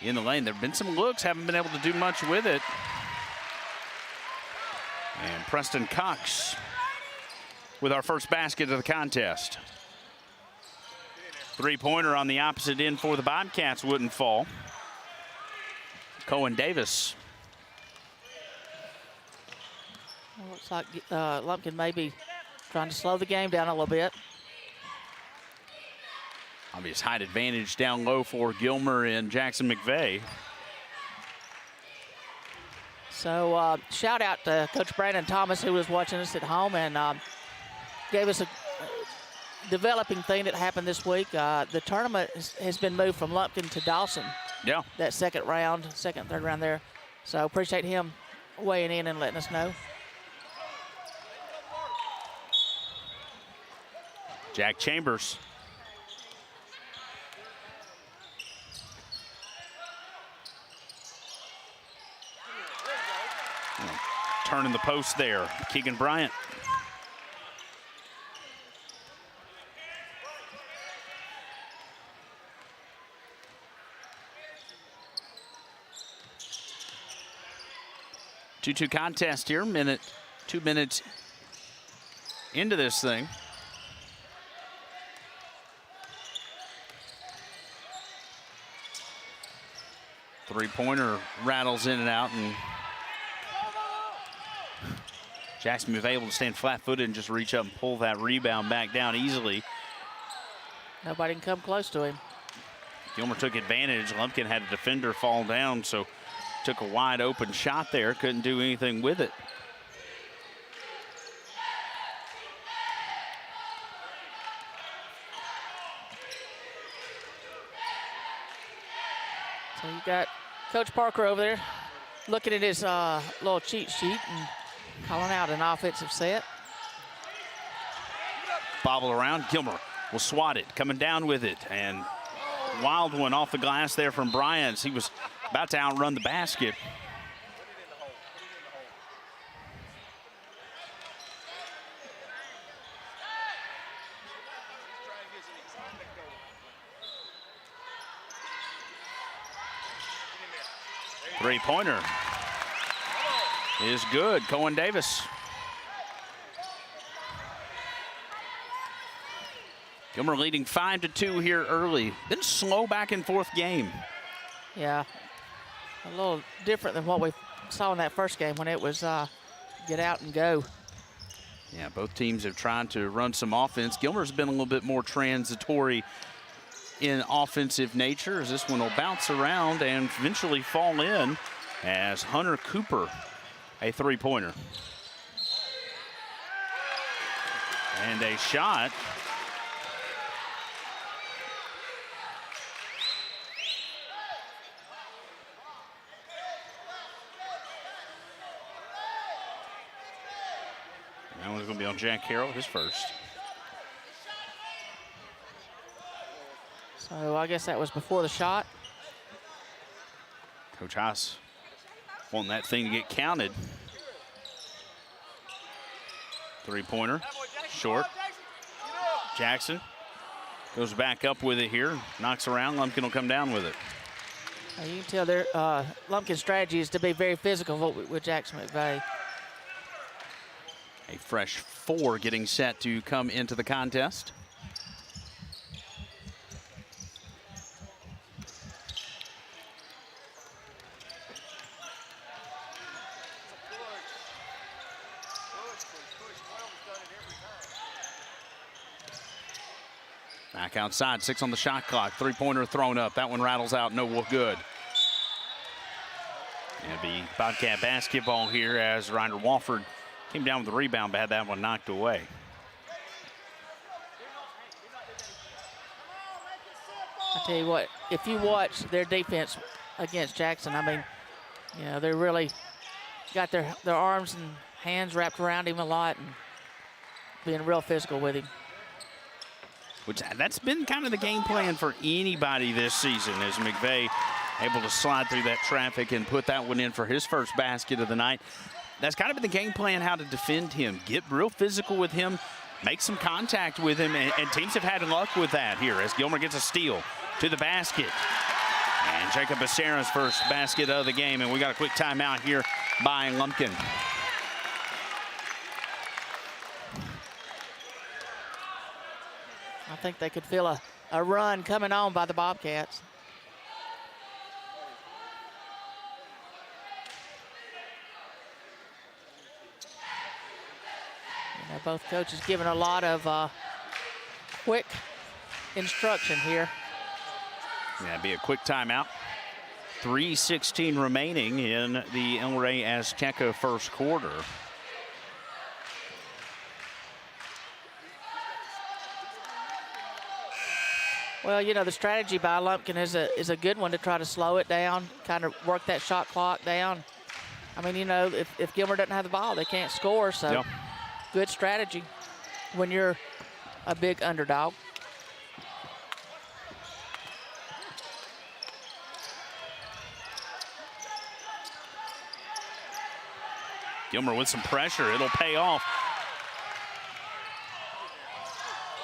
in the lane. There have been some looks, haven't been able to do much with it. And Preston Cox with our first basket of the contest. Three-pointer on the opposite end for the Bobcats wouldn't fall. Cohen Davis.
Well, looks like Lumpkin may be trying to slow the game down a little bit.
Obvious height advantage down low for Gilmer and Jackson McVeigh.
So shout out to Coach Brandon Thomas, who was watching us at home and gave us a developing thing that happened this week. The tournament has been moved from Lumpkin to Dawson.
Yeah.
That second, third round there. So appreciate him weighing in and letting us know.
Jack Chambers. Turning the post there, Keegan Bryant. Two contest here, 2 minutes
into this thing. Three-pointer rattles in and out, and Jackson was able to stand flat-footed and just reach up and pull that rebound back down easily.
Nobody can come close to him.
Gilmer took advantage. Lumpkin had a defender fall down, so took a wide open shot there. Couldn't do anything with it.
So you got Coach Parker over there looking at his little cheat sheet and calling out an offensive set.
Bobble around. Gilmer will swat it, coming down with it, and wild one off the glass there from Bryant. He was about to outrun the basket. Three-pointer is good. Cohen Davis. Gilmer leading 5-2 here early. Been slow back and forth game.
Yeah, a little different than what we saw in that first game when it was get out and go.
Yeah, both teams have tried to run some offense. Gilmer's been a little bit more transitory in offensive nature, as this one will bounce around and eventually fall in as Hunter Cooper, a three-pointer. And a shot. That one's going to be on Jack Carroll, his first.
So I guess that was before the shot.
Coach Haas wanting that thing to get counted. Three-pointer, short. Jackson goes back up with it here, knocks around. Lumpkin will come down with it.
You can tell their Lumpkin's strategy is to be very physical with Jackson McVeigh.
A fresh 4 getting set to come into the contest. Back outside, 6 on the shot clock. Three-pointer thrown up. That one rattles out, no good. It'll be Bobcat basketball here as Ryder Walford came down with the rebound, but had that one knocked away.
I tell you what, if you watch their defense against Jackson, I mean, you know, they really got their arms and hands wrapped around him a lot and being real physical with him.
Which that's been kind of the game plan for anybody this season, as McVeigh able to slide through that traffic and put that one in for his first basket of the night. That's kind of been the game plan, how to defend him, get real physical with him, make some contact with him, and teams have had luck with that here as Gilmer gets a steal to the basket. And Jacob Becerra's first basket of the game, and we got a quick timeout here by Lumpkin.
I think they could feel a run coming on by the Bobcats. You know, both coaches giving a lot of quick instruction here.
Yeah, it'd be a quick timeout. 3:16 remaining in the El Rey Azteca first quarter.
Well, you know, the strategy by Lumpkin is a good one to try to slow it down, kind of work that shot clock down. I mean, you know, if Gilmer doesn't have the ball, they can't score, so
yep.
Good strategy when you're a big underdog.
Gilmer with some pressure, it'll pay off.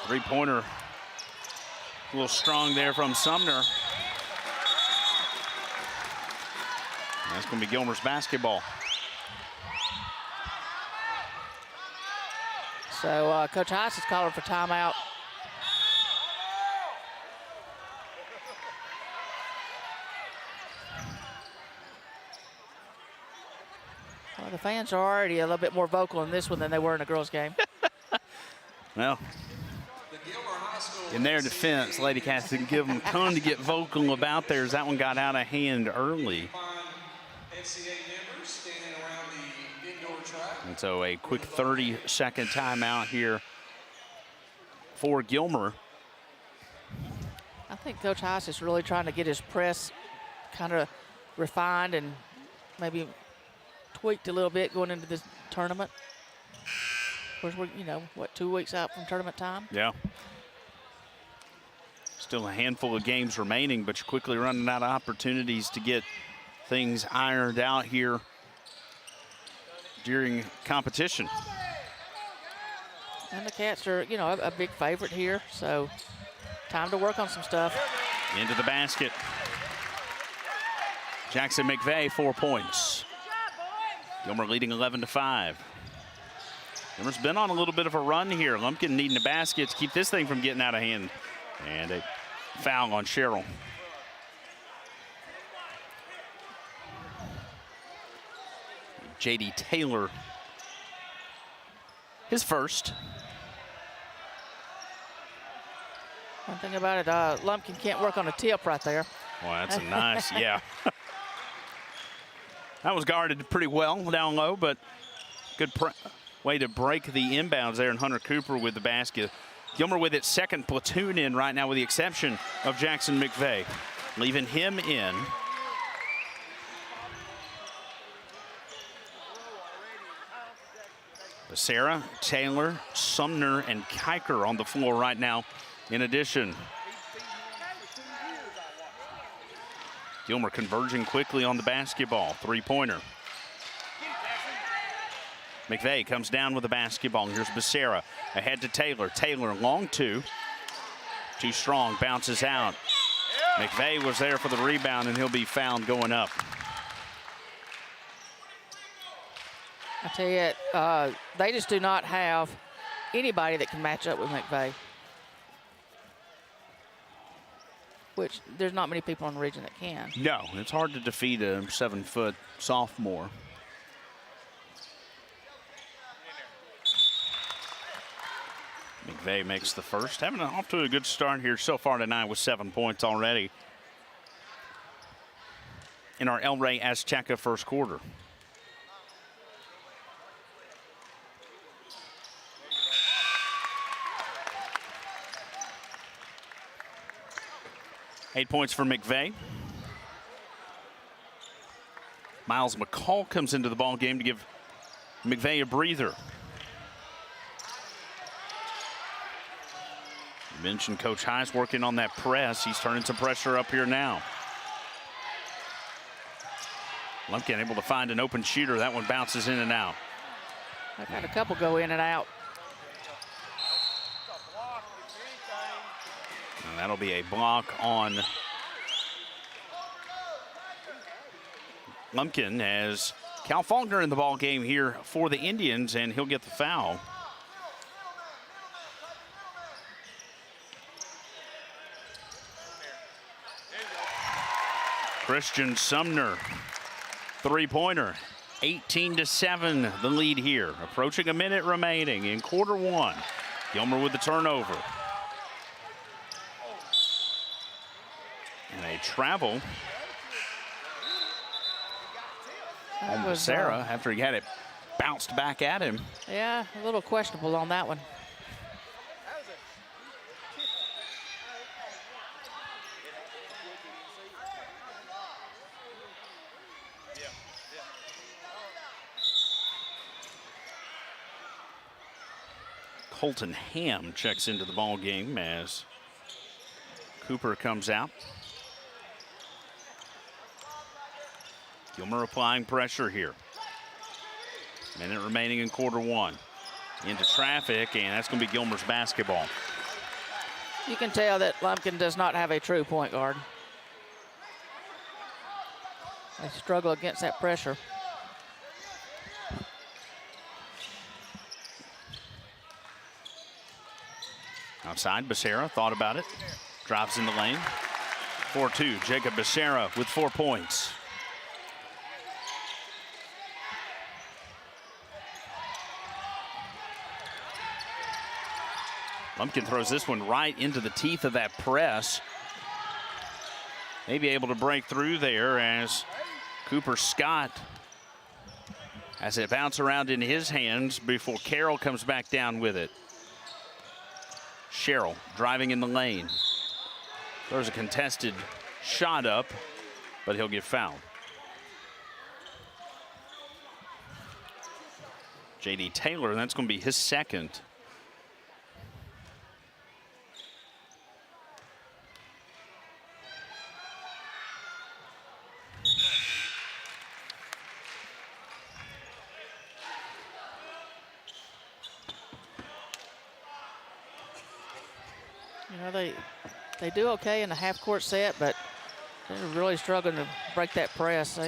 Three-pointer, a little strong there from Sumner. That's going to be Gilmer's basketball.
So Coach Heiss is calling for timeout. Well, the fans are already a little bit more vocal in this one than they were in the girls' game.
Well, in their defense, Lady Cats didn't give them a ton to get vocal about theirs. That one got out of hand early. And so a quick 30-second timeout here for Gilmer.
I think Coach Heiss is really trying to get his press kind of refined and maybe tweaked a little bit going into this tournament. Of course, we're, you know, what, 2 weeks out from tournament time?
Yeah. Still a handful of games remaining, but you're quickly running out of opportunities to get things ironed out here during competition.
And the Cats are, you know, a big favorite here, so time to work on some stuff.
Into the basket. Jackson McVeigh, 4 points. Gilmer leading 11-5. Gilmer's been on a little bit of a run here. Lumpkin needing a basket to keep this thing from getting out of hand. And a foul on Cheryl. J.D. Taylor, his first.
One thing about it, Lumpkin can't work on a tip right there.
Well, that's a nice, yeah. That was guarded pretty well down low, but good way to break the inbounds there. And Hunter Cooper with the basket. Gilmer with its second platoon in right now, with the exception of Jackson McVeigh. Leaving him in. Sarah, Taylor, Sumner, and Kiker on the floor right now. In addition, Gilmer converging quickly on the basketball. Three-pointer. McVeigh comes down with the basketball. Here's Becerra ahead to Taylor. Taylor, long two. Too strong, bounces out. McVeigh was there for the rebound, and he'll be fouled going up.
I tell you, they just do not have anybody that can match up with McVeigh. Which there's not many people in the region that can.
No, it's hard to defeat a 7-foot sophomore. McVeigh makes the first. Having off to a good start here so far tonight with 7 points already in our El Rey Azteca first quarter. Eight points for McVeigh. Miles McCall comes into the ball game to give McVeigh a breather. You mentioned Coach Heiss working on that press. He's turning some pressure up here now. Lumpkin able to find an open shooter. That one bounces in and out.
I've had a couple go in and out.
And that'll be a block on Lumpkin, as Cal Faulkner in the ball game here for the Indians, and he'll get the foul. Christian Sumner, three-pointer, 18-7, the lead here. Approaching a minute remaining in quarter one. Gilmer with the turnover. And a travel on Becerra after he had it bounced back at him.
Yeah, a little questionable on that one.
Colton Ham checks into the ball game as Cooper comes out. Gilmer applying pressure here. Minute remaining in quarter one. Into traffic, and that's going to be Gilmer's basketball.
You can tell that Lumpkin does not have a true point guard. They struggle against that pressure.
Outside, Becerra thought about it. Drops in the lane. 4-2, Jacob Becerra with 4 points. Lumpkin throws this one right into the teeth of that press. Maybe able to break through there as Cooper Scott has it bounce around in his hands before Carroll comes back down with it. Sherrill driving in the lane. There's a contested shot up, but he'll get fouled. J.D. Taylor, that's going to be his second.
You know, they do okay in the half-court set, but they're really struggling to break that press.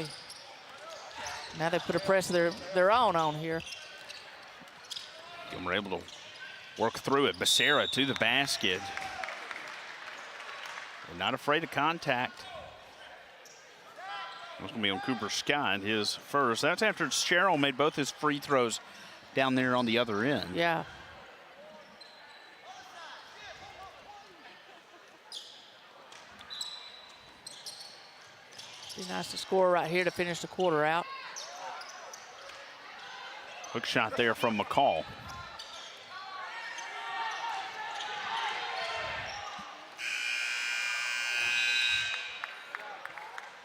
Now they put a press of their own on here.
Gilmer able to work through it. Becerra to the basket. They're not afraid of contact. It's going to be on Cooper Scott, his first. That's after Sherrill made both his free throws down there on the other end.
Yeah. Be nice to score right here to finish the quarter out.
Hook shot there from McCall.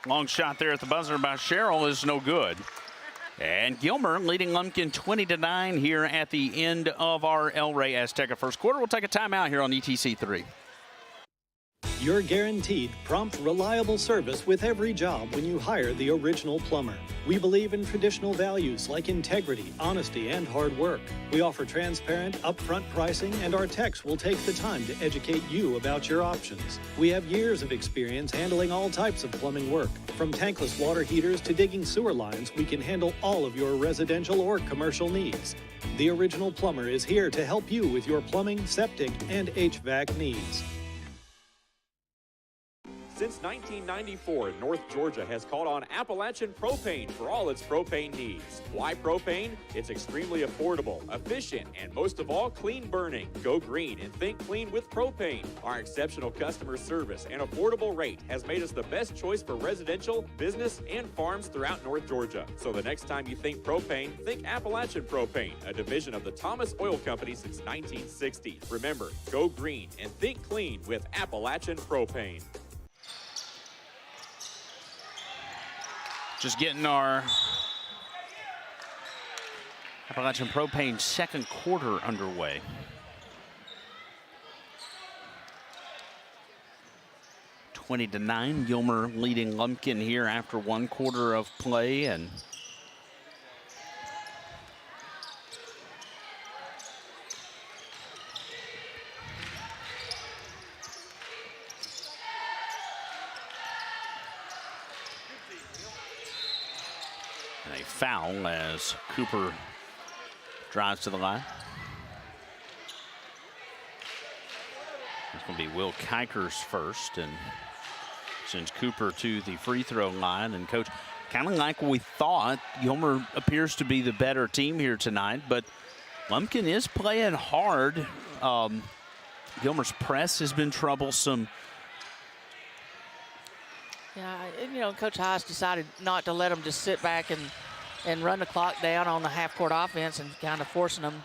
Long shot there at the buzzer by Sherrill is no good. And Gilmer leading Lumpkin 20-9 here at the end of our El Rey Azteca first quarter. We'll take a timeout here on ETC3.
You're guaranteed prompt, reliable service with every job when you hire the original plumber. We believe in traditional values like integrity, honesty, and hard work. We offer transparent, upfront pricing, and our techs will take the time to educate you about your options. We have years of experience handling all types of plumbing work. From tankless water heaters to digging sewer lines, we can handle all of your residential or commercial needs. The original plumber is here to help you with your plumbing, septic, and HVAC needs.
Since 1994, North Georgia has called on Appalachian Propane for all its propane needs. Why propane? It's extremely affordable, efficient, and most of all, clean burning. Go green and think clean with propane. Our exceptional customer service and affordable rate has made us the best choice for residential, business, and farms throughout North Georgia. So the next time you think propane, think Appalachian Propane, a division of the Thomas Oil Company since 1960. Remember, go green and think clean with Appalachian Propane.
Just getting our Appalachian Propane second quarter underway. (20-9), Gilmer leading Lumpkin here after one quarter of play, and a foul as Cooper drives to the line. It's going to be Will Kiker's first, and sends Cooper to the free throw line. And coach, kind of like we thought, Gilmer appears to be the better team here tonight, but Lumpkin is playing hard. Gilmer's press has been troublesome.
Yeah, you know, Coach Heiss decided not to let them just sit back and run the clock down on the half-court offense and kind of forcing them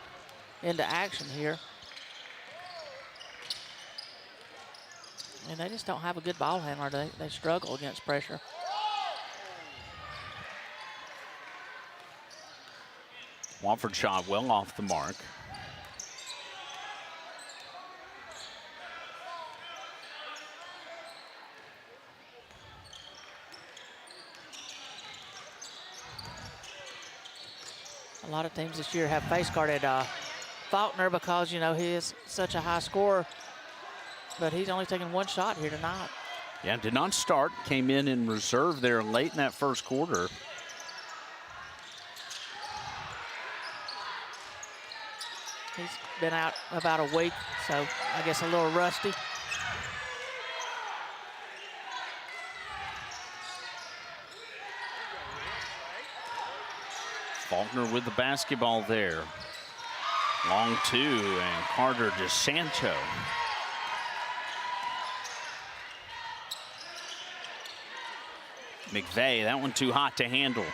into action here. And they just don't have a good ball handler. They struggle against pressure.
Wofford shot well off the mark.
A lot of teams this year have face guarded Faulkner because, you know, he is such a high scorer, but he's only taken one shot here tonight.
Yeah, did not start, came in reserve there late in that first quarter.
been out about a week, so I guess a little rusty.
Faulkner with the basketball there. Long two, and Carter DeSanto. McVeigh, that one too hot to handle.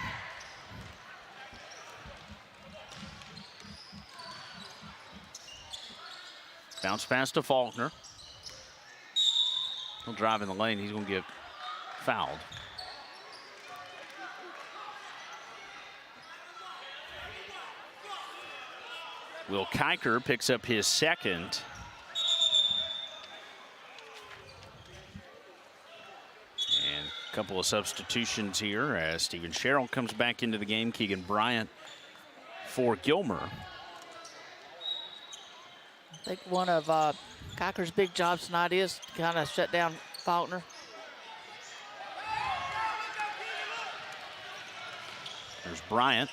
Bounce pass to Faulkner. He'll drive in the lane. He's going to get fouled. Will Kiker picks up his second. And a couple of substitutions here as Steven Sherrill comes back into the game. Keegan Bryant for Gilmer.
I think one of Kiker's big jobs tonight is to kind of shut down Faulkner.
There's Bryant.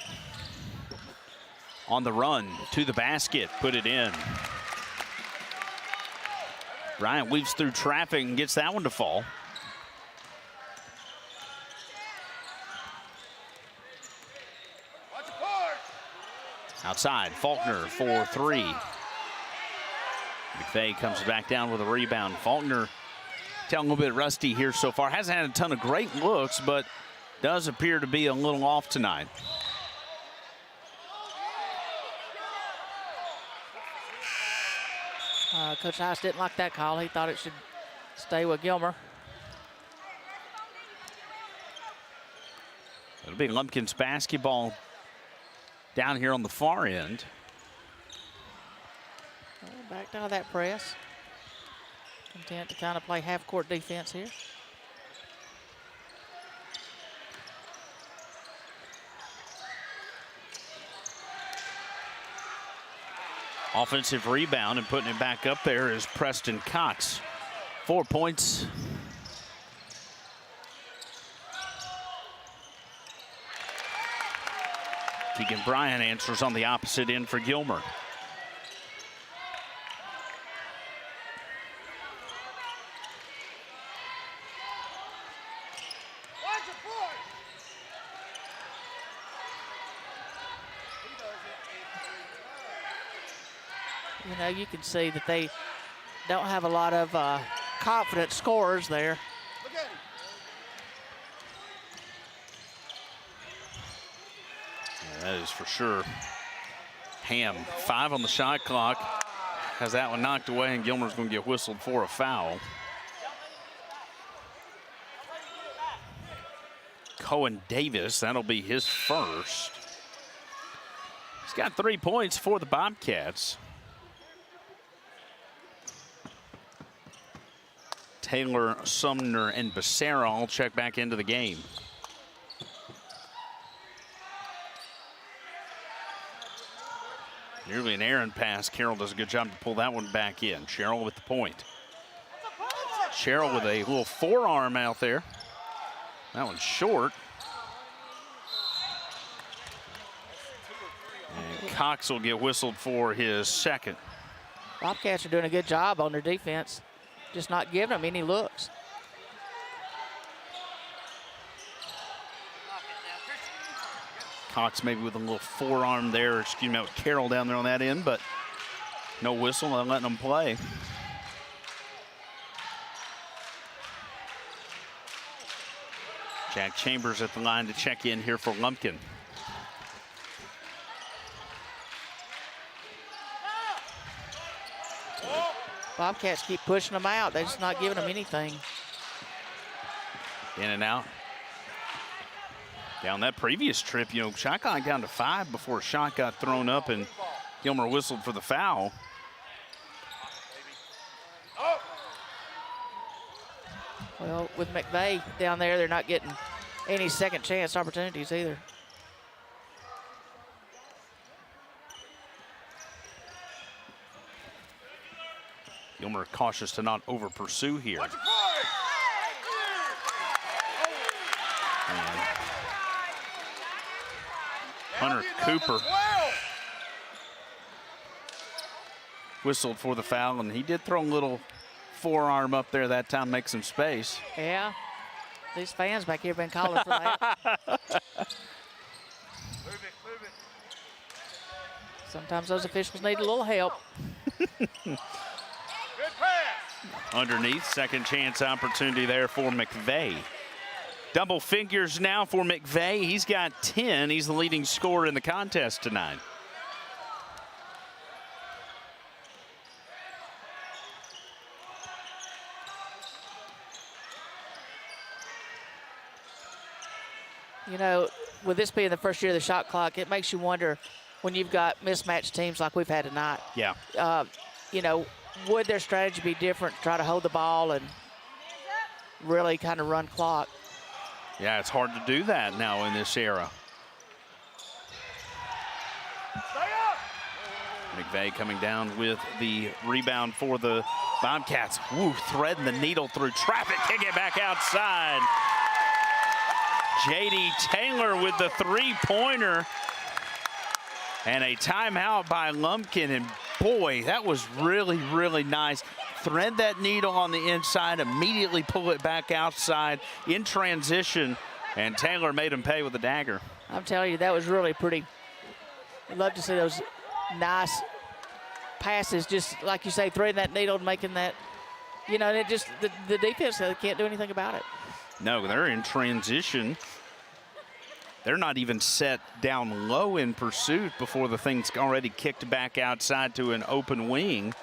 On the run to the basket, put it in. Bryant weaves through traffic and gets that one to fall. Outside, Faulkner for three. McVeigh comes back down with a rebound. Faulkner, a little bit rusty here so far. Hasn't had a ton of great looks, but does appear to be a little off tonight.
Coach Heiss didn't like that call. He thought it should stay with Gilmer.
It'll be Lumpkin's basketball down here on the far end.
Back down to that press. Content to kind of play half-court defense here.
Offensive rebound and putting it back up there is Preston Cox. 4 points. Keegan Bryant answers on the opposite end for Gilmer.
You know, you can see that they don't have a lot of confident scorers there.
Yeah, that is for sure. Ham, 5 on the shot clock. Has that one knocked away, and Gilmer's going to get whistled for a foul. Cohen Davis, that'll be his first. He's got 3 points for the Bobcats. Taylor, Sumner, and Becerra all check back into the game. Nearly an errant pass. Carroll does a good job to pull that one back in. Sherrill with the point. Sherrill with a little forearm out there. That one's short. And Cox will get whistled for his second.
Bobcats are doing a good job on their defense, just not giving them any looks.
Cox maybe with a little forearm there, excuse me, with Carroll down there on that end, but no whistle, not letting them play. Jack Chambers at the line to check in here for Lumpkin.
Bobcats keep pushing them out. They're just not giving them anything.
In and out. Down that previous trip, you know, shot clock down to 5 before a shot got thrown up and Gilmer whistled for the foul.
Well, with McVeigh down there, they're not getting any second chance opportunities either.
Gilmer cautious to not over pursue here. And Hunter Cooper whistled for the foul, and he did throw a little forearm up there that time, make some space.
Yeah. These fans back here have been calling for that. Sometimes those officials need a little help.
Underneath, second chance opportunity there for McVeigh. Double figures now for McVeigh. He's got 10. He's the leading scorer in the contest tonight.
You know, with this being the first year of the shot clock, it makes you wonder when you've got mismatched teams like we've had tonight.
Yeah.
You know, would their strategy be different to try to hold the ball and really kind of run clock?
Yeah, it's hard to do that now in this era. McVeigh coming down with the rebound for the Bobcats. Woo, threading the needle through traffic. Kick it back outside. J.D. Taylor with the three-pointer. And a timeout by Lumpkin. And boy, that was really, really nice. Thread that needle on the inside, immediately pull it back outside in transition. And Taylor made him pay with a dagger.
I'm telling you, that was really pretty. I'd love to see those nice passes, just like you say, threading that needle and making that, you know, and it just, the defense, they can't do anything about it.
No, they're in transition. They're not even set down low in pursuit before the thing's already kicked back outside to an open wing.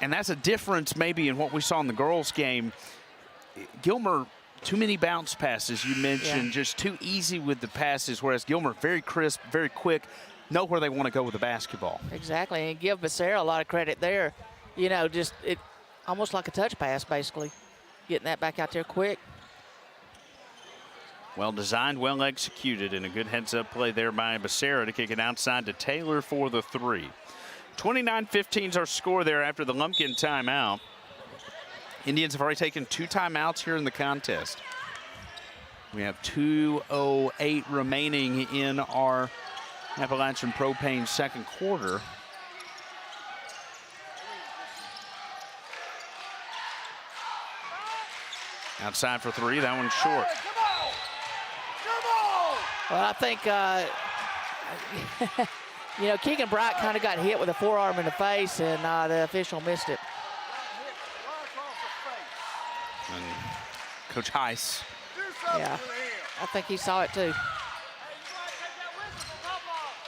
And that's a difference maybe in what we saw in the girls' game. Gilmer, too many bounce passes. You mentioned just too easy with the passes, whereas Gilmer, very crisp, very quick, know where they want to go with the basketball.
Exactly, and give Becerra a lot of credit there. You know, just it almost like a touch pass, basically. Getting that back out there quick.
Well designed, well executed, and a good heads-up play there by Becerra to kick it outside to Taylor for the three. 29-15 is our score there after the Lumpkin timeout. Indians have already taken 2 timeouts here in the contest. We have 2:08 remaining in our Appalachian Propane second quarter. Outside for three, that one's short.
Well, I think, you know, Keegan Bright kind of got hit with a forearm in the face, and the official missed it.
And Coach Heiss.
Yeah, I think he saw it too.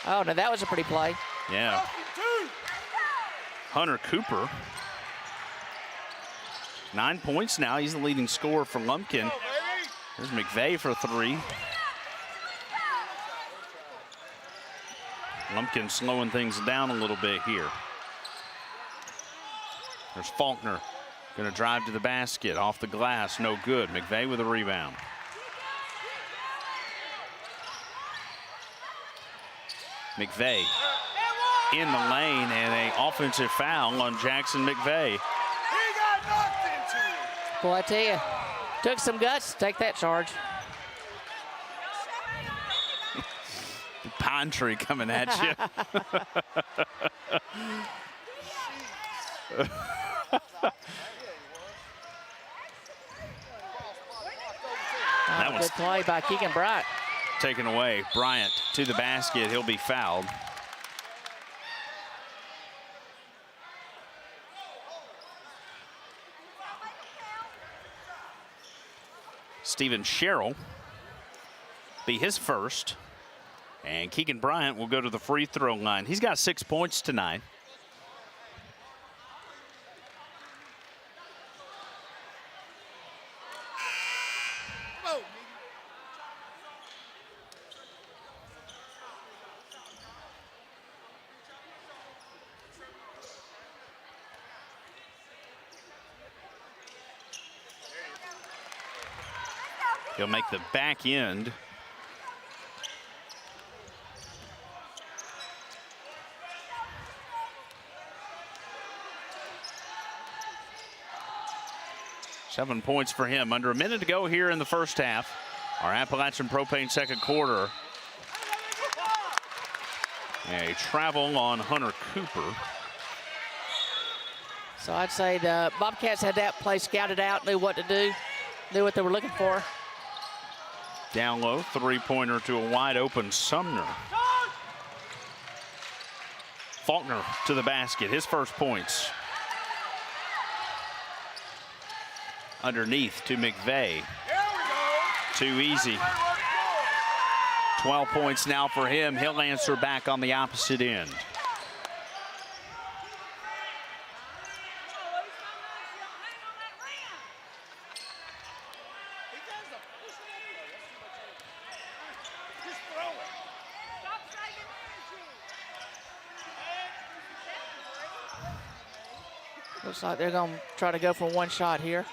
Oh, no, that was a pretty play.
Yeah. Hunter Cooper. 9 points now. He's the leading scorer for Lumpkin. There's McVeigh for three. Lumpkin slowing things down a little bit here. There's Faulkner. Going to drive to the basket. Off the glass. No good. McVeigh with a rebound. McVeigh in the lane, and an offensive foul on Jackson McVeigh.
Boy, I tell you, took some guts to take that charge.
Pine tree coming at you.
That was good play by Keegan Bright.
Taken away. Bryant to the basket. He'll be fouled. Steven Sherrill be his first. And Keegan Bryant will go to the free throw line. He's got 6 points tonight. He'll make the back end. Seven points for him. Under a minute to go here in the first half. Our Appalachian Propane second quarter. A travel on Hunter Cooper.
So I'd say the Bobcats had that play scouted out, knew what to do, knew what they were looking for.
Down low, three-pointer to a wide-open Sumner. Faulkner to the basket, his first points. Underneath to McVeigh. Too easy. 12 points now for him. He'll answer back on the opposite end.
Looks like they're going to try to go for one shot here.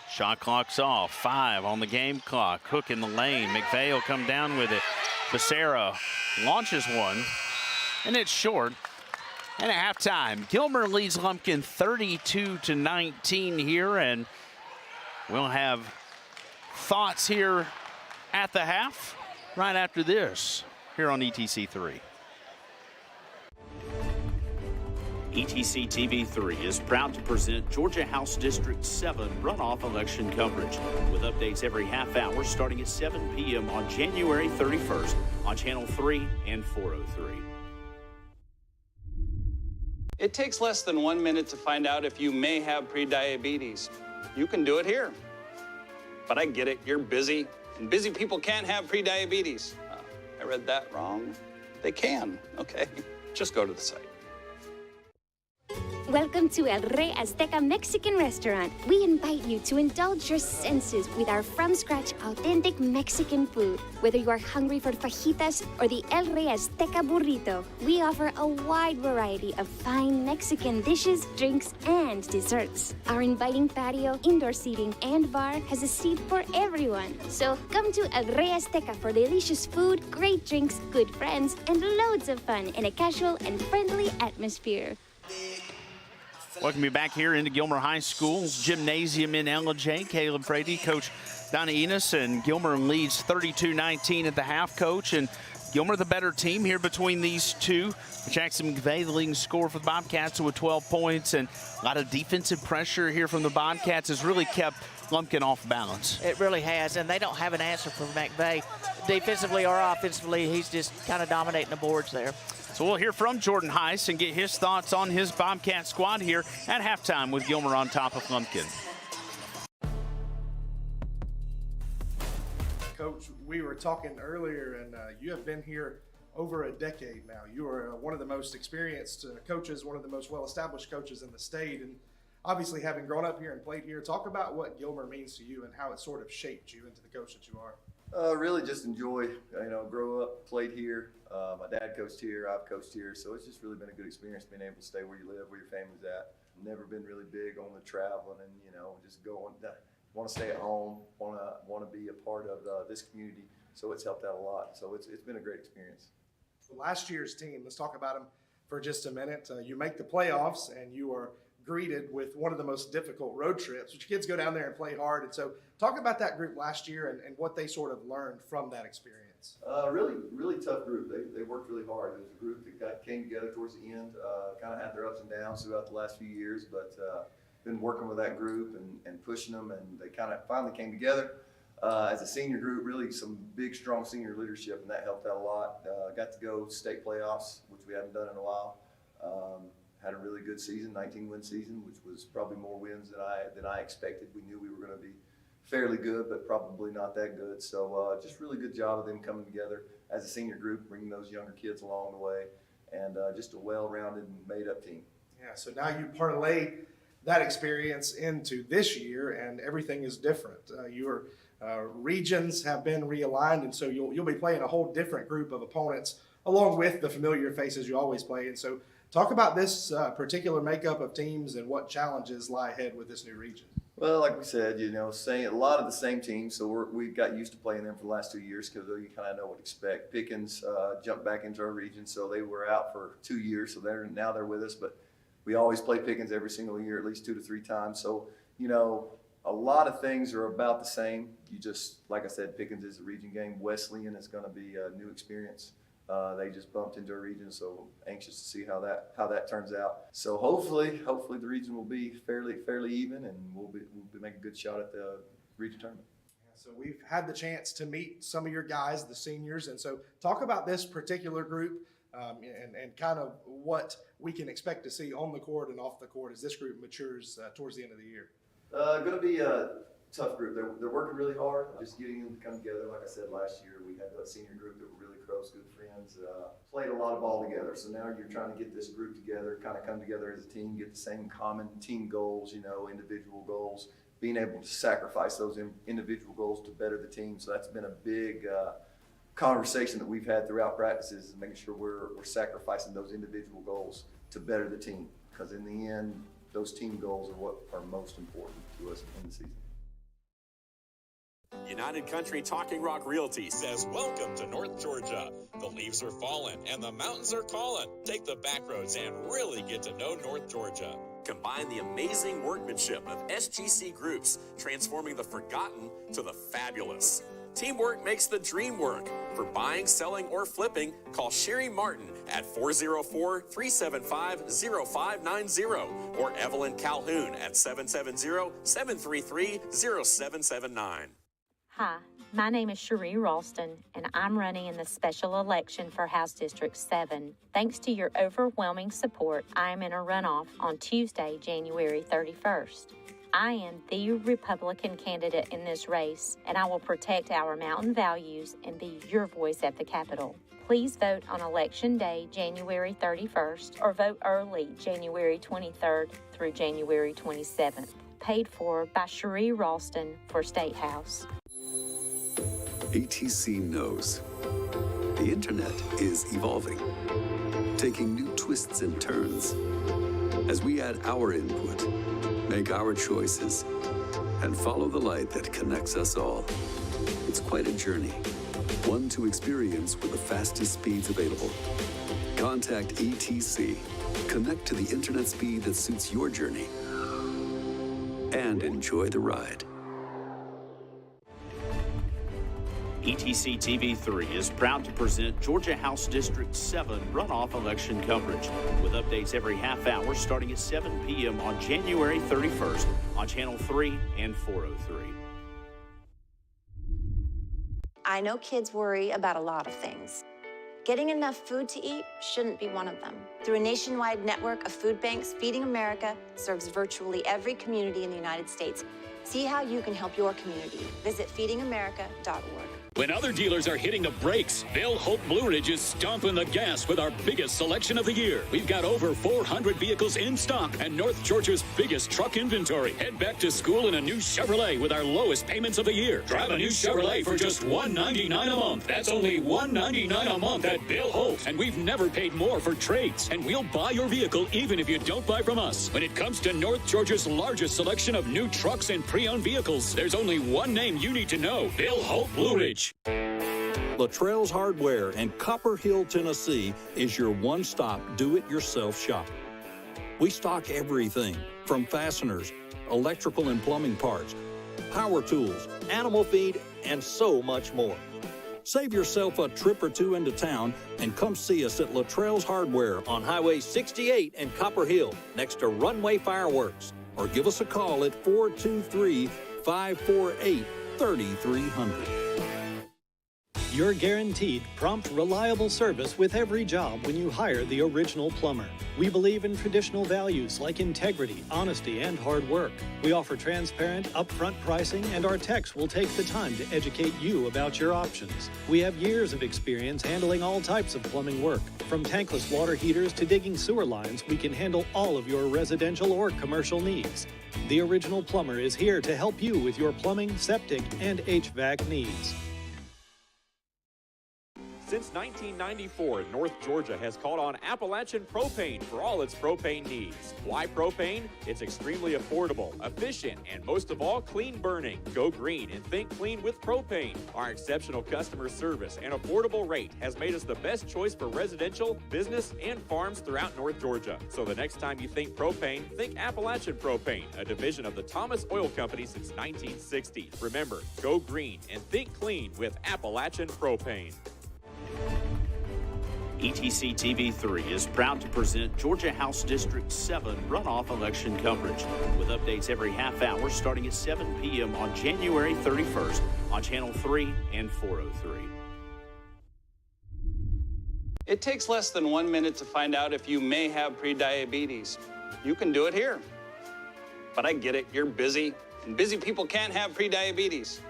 Shot clock's off. 5 on the game clock. Hook in the lane. McVeigh will come down with it. Becerra launches one, and it's short. And at halftime, Gilmer leads Lumpkin 32-19 here, and we'll have thoughts here at the half right after this here on ETC3. ETC TV3 is proud to present Georgia House District 7 runoff election coverage with updates every half hour starting at 7 p.m. on January 31st on Channel 3 and 403.
It takes less than 1 minute to find out if you may have prediabetes. You can do it here. But I get it, you're busy, and busy people can't have prediabetes. I read that wrong. They can, okay. Just go to the site.
Welcome to El Rey Azteca Mexican restaurant. We invite you to indulge your senses with our from-scratch authentic Mexican food. Whether you are hungry for fajitas or the El Rey Azteca burrito, we offer a wide variety of fine Mexican dishes, drinks, and desserts. Our inviting patio, indoor seating, and bar has a seat for everyone. So come to El Rey Azteca for delicious food, great drinks, good friends, and loads of fun in a casual and friendly atmosphere.
Welcome you back here into Gilmer High School's gymnasium in LJ. Caleb Frady, Coach Donna Enos, and Gilmer leads 32-19 at the half, Coach. And Gilmer the better team here between these two. Jackson McVeigh, the leading scorer for the Bobcats, with 12 points. And a lot of defensive pressure here from the Bobcats has really kept Lumpkin off balance.
It really has, and they don't have an answer for McVeigh. Defensively or offensively, he's just kind of dominating the boards there.
So we'll hear from Jordan Heiss and get his thoughts on his Bobcat squad here at halftime with Gilmer on top of Lumpkin.
Coach, we were talking earlier, and you have been here over a decade now. You are one of the most experienced coaches, one of the most well-established coaches in the state, and obviously having grown up here and played here, talk about what Gilmer means to you and how it sort of shaped you into the coach that you are.
Really just enjoy, grow up, played here. My dad coached here, I've coached here, so it's just really been a good experience being able to stay where you live, where your family's at. Never been really big on the traveling and, just going, want to stay at home, want to be a part of this community, so it's helped out a lot. So it's been a great experience.
Last year's team, let's talk about them for just a minute. You make the playoffs and you are greeted with one of the most difficult road trips, which kids go down there and play hard. And so talk about that group last year and what they sort of learned from that experience.
Really tough group. They worked really hard. It was a group that came together towards the end, kind of had their ups and downs throughout the last few years, but been working with that group and pushing them, and they kind of finally came together. As a senior group, really some big, strong senior leadership, and that helped out a lot. Got to go state playoffs, which we haven't done in a while. Had a really good season, 19-win season, which was probably more wins than I expected. We knew we were going to be fairly good, but probably not that good. So just really good job of them coming together as a senior group, bringing those younger kids along the way, and just a well-rounded and made-up team.
Yeah, so now you parlay that experience into this year, and everything is different. Your regions have been realigned, and so you'll be playing a whole different group of opponents, along with the familiar faces you always play. And so talk about this particular makeup of teams and what challenges lie ahead with this new region.
Well, like we said, saying a lot of the same teams, so we got used to playing them for the last 2 years because you kind of know what to expect. Pickens jumped back into our region, so they were out for 2 years, so now they're with us. But we always play Pickens every single year, at least 2 to 3 times. So, a lot of things are about the same. You just, like I said, Pickens is a region game. Wesleyan is going to be a new experience. They just bumped into a region, so anxious to see how that turns out. So hopefully the region will be fairly even, and we'll be making a good shot at the region tournament.
So we've had the chance to meet some of your guys, the seniors, and so talk about this particular group and kind of what we can expect to see on the court and off the court as this group matures towards the end of the year.
Going to be a tough group. They're working really hard, just getting them to come together. Like I said, last year we had that senior group that were really close, good friends, played a lot of ball together. So now you're trying to get this group together, kind of come together as a team, get the same common team goals, individual goals, being able to sacrifice those individual goals to better the team. So that's been a big conversation that we've had throughout practices, is making sure we're sacrificing those individual goals to better the team. Because in the end, those team goals are what are most important to us in the season.
United Country Talking Rock Realty says welcome to North Georgia. The leaves are falling and the mountains are calling. Take the back roads and really get to know North Georgia. Combine the amazing workmanship of SGC Groups, transforming the forgotten to the fabulous. Teamwork makes the dream work. For buying, selling, or flipping, call Sherry Martin at 404-375-0590 or Evelyn Calhoun at 770-733-0779.
Hi, my name is Cherie Ralston, and I'm running in the special election for House District 7. Thanks to your overwhelming support, I am in a runoff on Tuesday, January 31st. I am the Republican candidate in this race, and I will protect our mountain values and be your voice at the Capitol. Please vote on Election Day, January 31st, or vote early, January 23rd through January 27th. Paid for by Cherie Ralston for State House.
ATC knows the internet is evolving, taking new twists and turns. As we add our input, make our choices, and follow the light that connects us all. It's quite a journey, one to experience with the fastest speeds available. Contact ATC, connect to the internet speed that suits your journey, and enjoy the ride.
ETC TV3 is proud to present Georgia House District 7 runoff election coverage with updates every half hour starting at 7 p.m. on January 31st on Channel 3 and 403.
I know kids worry about a lot of things. Getting enough food to eat shouldn't be one of them. Through a nationwide network of food banks, Feeding America serves virtually every community in the United States. See how you can help your community. Visit feedingamerica.org.
When other dealers are hitting the brakes, Bill Hope Blue Ridge is stomping the gas with our biggest selection of the year. We've got over 400 vehicles in stock and North Georgia's biggest truck inventory. Head back to school in a new Chevrolet with our lowest payments of the year. Drive a new Chevrolet for just $199 a month. That's only $199 a month at Bill Hope. And we've never paid more for trades. And we'll buy your vehicle even if you don't buy from us. When it comes to North Georgia's largest selection of new trucks and pre-owned vehicles, there's only one name you need to know: Bill Hope Blue Ridge.
Luttrell's Hardware in Copper Hill, Tennessee is your one-stop do-it-yourself shop. We stock everything from fasteners, electrical and plumbing parts, power tools, animal feed, and so much more. Save yourself a trip or two into town and come see us at Luttrell's Hardware on Highway 68 in Copper Hill, next to Runway Fireworks, or give us a call at 423-548-3300.
You're guaranteed prompt, reliable service with every job when you hire the original plumber. We believe in traditional values like integrity, honesty, and hard work. We offer transparent, upfront pricing, and our techs will take the time to educate you about your options. We have years of experience handling all types of plumbing work. From tankless water heaters to digging sewer lines, we can handle all of your residential or commercial needs. The original plumber is here to help you with your plumbing, septic, and HVAC needs.
Since 1994, North Georgia has called on Appalachian Propane for all its propane needs. Why propane? It's extremely affordable, efficient, and most of all, clean burning. Go green and think clean with propane. Our exceptional customer service and affordable rate has made us the best choice for residential, business, and farms throughout North Georgia. So the next time you think propane, think Appalachian Propane, a division of the Thomas Oil Company since 1960. Remember, go green and think clean with Appalachian Propane.
ETC TV3 is proud to present Georgia House District 7 runoff election coverage with updates every half hour starting at 7 p.m. on January 31st on Channel 3 and 403.
It takes less than 1 minute to find out if you may have prediabetes. You can do it here. But I get it, you're busy, and busy people can't have prediabetes.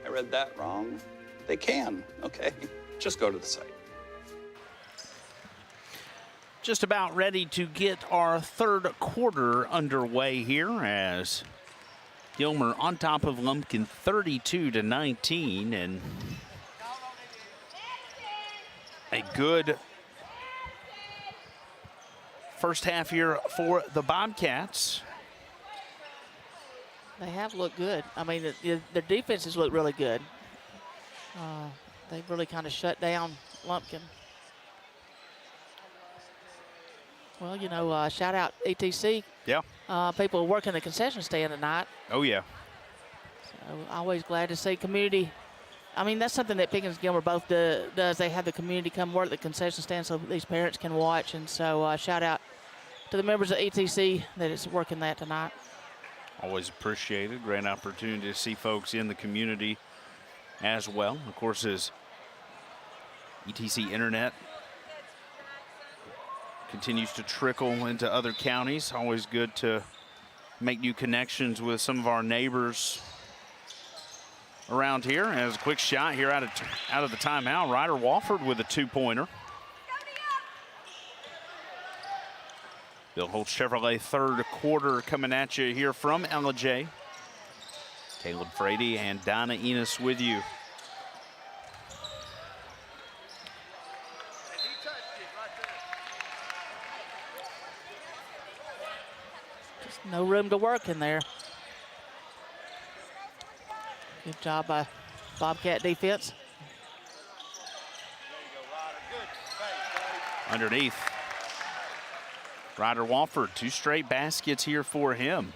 I read that wrong. They can, okay? Just go to the site.
Just about ready to get our third quarter underway here as Gilmer on top of Lumpkin 32-19, and a good first half here for the Bobcats.
They have looked good. I mean, their defenses look really good. They've really kind of shut down Lumpkin. Well, you know, shout out ETC.
Yeah.
People working the concession stand tonight.
Oh, yeah.
So, always glad to see community. I mean, that's something that Pickens Gilmer both does. They have the community come work the concession stand so these parents can watch. And so shout out to the members of ETC that is working that tonight.
Always appreciated. Great opportunity to see folks in the community as well. Of course, as ETC Internet continues to trickle into other counties, always good to make new connections with some of our neighbors around here. And as a quick shot here out of the timeout, Ryder Wofford with a two-pointer. Bill Holt Chevrolet third quarter coming at you here from LJ. Caleb Frady and Donna Enos with you.
Just no room to work in there. Good job by Bobcat defense.
Underneath. Ryder Wofford, 2 straight baskets here for him.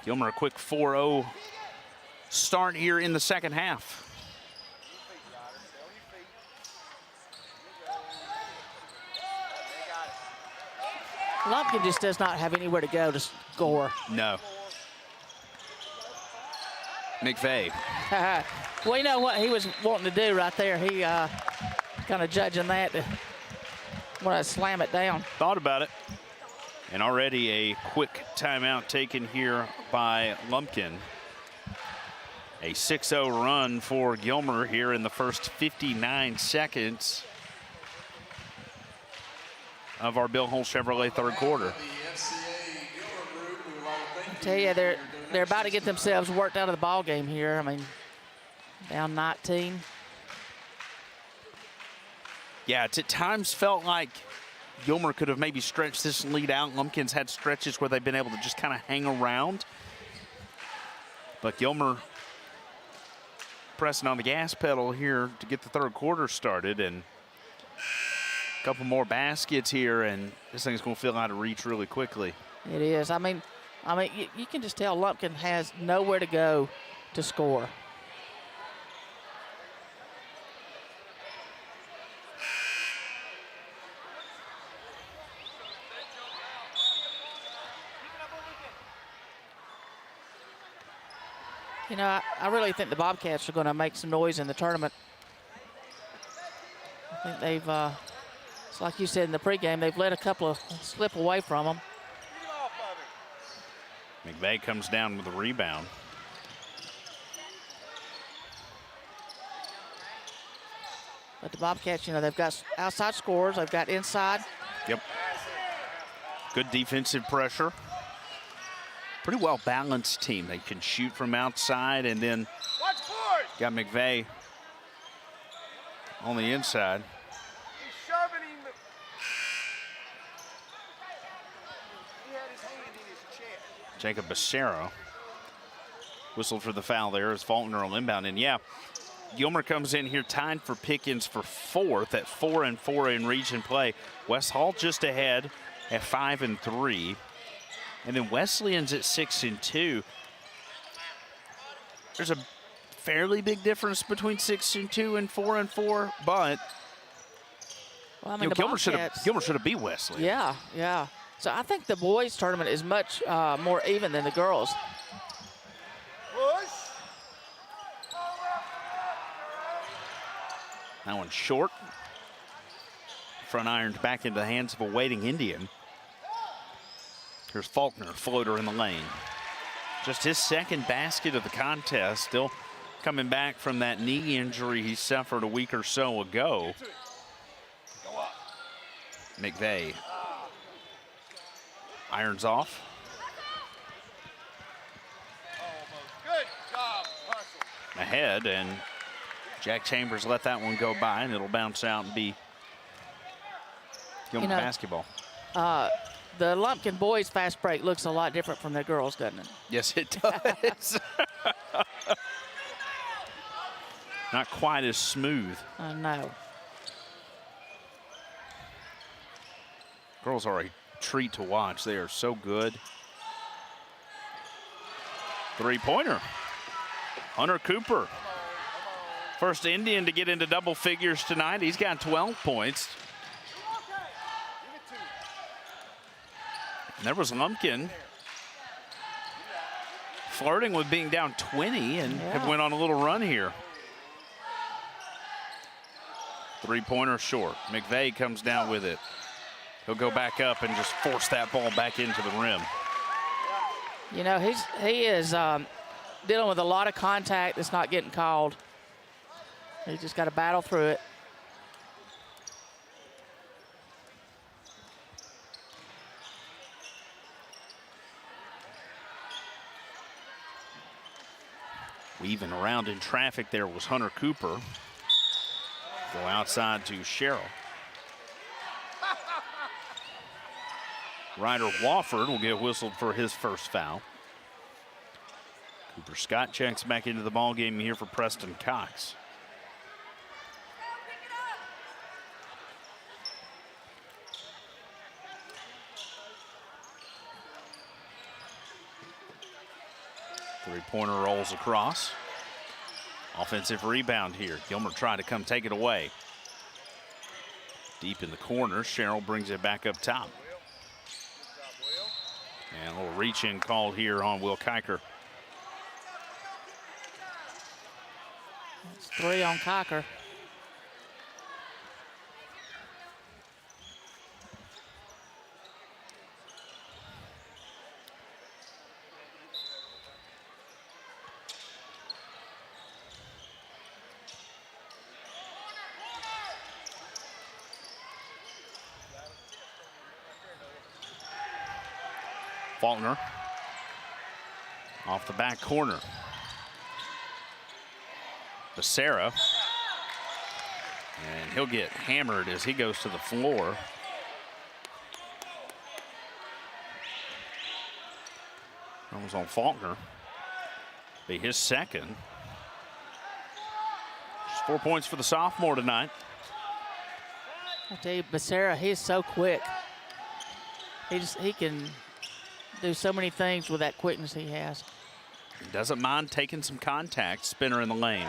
Gilmer a quick 4-0 start here in the second half.
Lumpkin just does not have anywhere to go to score.
No. McVeigh.
We know what he was wanting to do right there. He kind of judging that to want to slam it down.
Thought about it. And already a quick timeout taken here by Lumpkin. A 6-0 run for Gilmer here in the first 59 seconds of our Bill Holt Chevrolet third quarter.
I tell you, they're about to get themselves worked out of the ball game here. I mean, down 19.
Yeah, it's at times felt like Gilmer could have maybe stretched this lead out. Lumpkin's had stretches where they've been able to just kind of hang around. But Gilmer pressing on the gas pedal here to get the third quarter started, and a couple more baskets here, and this thing's going to feel out of reach really quickly.
It is. I mean, you can just tell Lumpkin has nowhere to go to score. You know, I really think the Bobcats are going to make some noise in the tournament. I think they've, it's like you said in the pregame, they've let a couple of slip away from them.
McVeigh comes down with a rebound.
But the Bobcats, you know, they've got outside scorers, they've got inside.
Yep. Good defensive pressure. Pretty well balanced team. They can shoot from outside, and then got McVeigh on the inside. Jacob Becerra whistled for the foul there as Faulkner will inbound. And yeah, Gilmer comes in here tied for Pickens for fourth at 4-4 in region play. West Hall just ahead at 5-3. And then Wesleyan's at 6-2. There's a fairly big difference between 6-2 and 4-4, but
Well, I mean, the
Gilmer should
Bobcats-
have beat Wesley.
Yeah, yeah. So I think the boys' tournament is much more even than the girls.
That one's short. Front ironed back into the hands of a waiting Indian. Here's Faulkner, floater in the lane. Just his second basket of the contest, still coming back from that knee injury he suffered a week or so ago. McVeigh irons off. Ahead, and Jack Chambers let that one go by, and it'll bounce out and be Gilmer basketball.
The Lumpkin boys fast break looks a lot different from the girls, doesn't it?
Yes, it does. Not quite as smooth.
I know.
Girls are a treat to watch. They are so good. Three-pointer. Hunter Cooper. First Indian to get into double figures tonight. He's got 12 points. And there was Lumpkin flirting with being down 20 and have went on a little run here. Three-pointer short. McVeigh comes down with it. He'll go back up and just force that ball back into the rim.
You know, he is dealing with a lot of contact that's not getting called. He just got to battle through it.
Weaving around in traffic there was Hunter Cooper. Go outside to Sherrill. Ryder Wofford will get whistled for his first foul. Cooper Scott checks back into the ball game here for Preston Cox. Three-pointer rolls across. Offensive rebound here. Gilmer trying to come take it away. Deep in the corner, Sherrill brings it back up top. And a little reach-in called here on Will Kiker.
It's 3 on Kiker.
Faulkner off the back corner. Becerra. And he'll get hammered as he goes to the floor. That was on Faulkner. Be his second. Just 4 points for the sophomore tonight.
I tell you, Becerra, he is so quick. He can do so many things with that quickness he has.
He doesn't mind taking some contact. Spinner in the lane.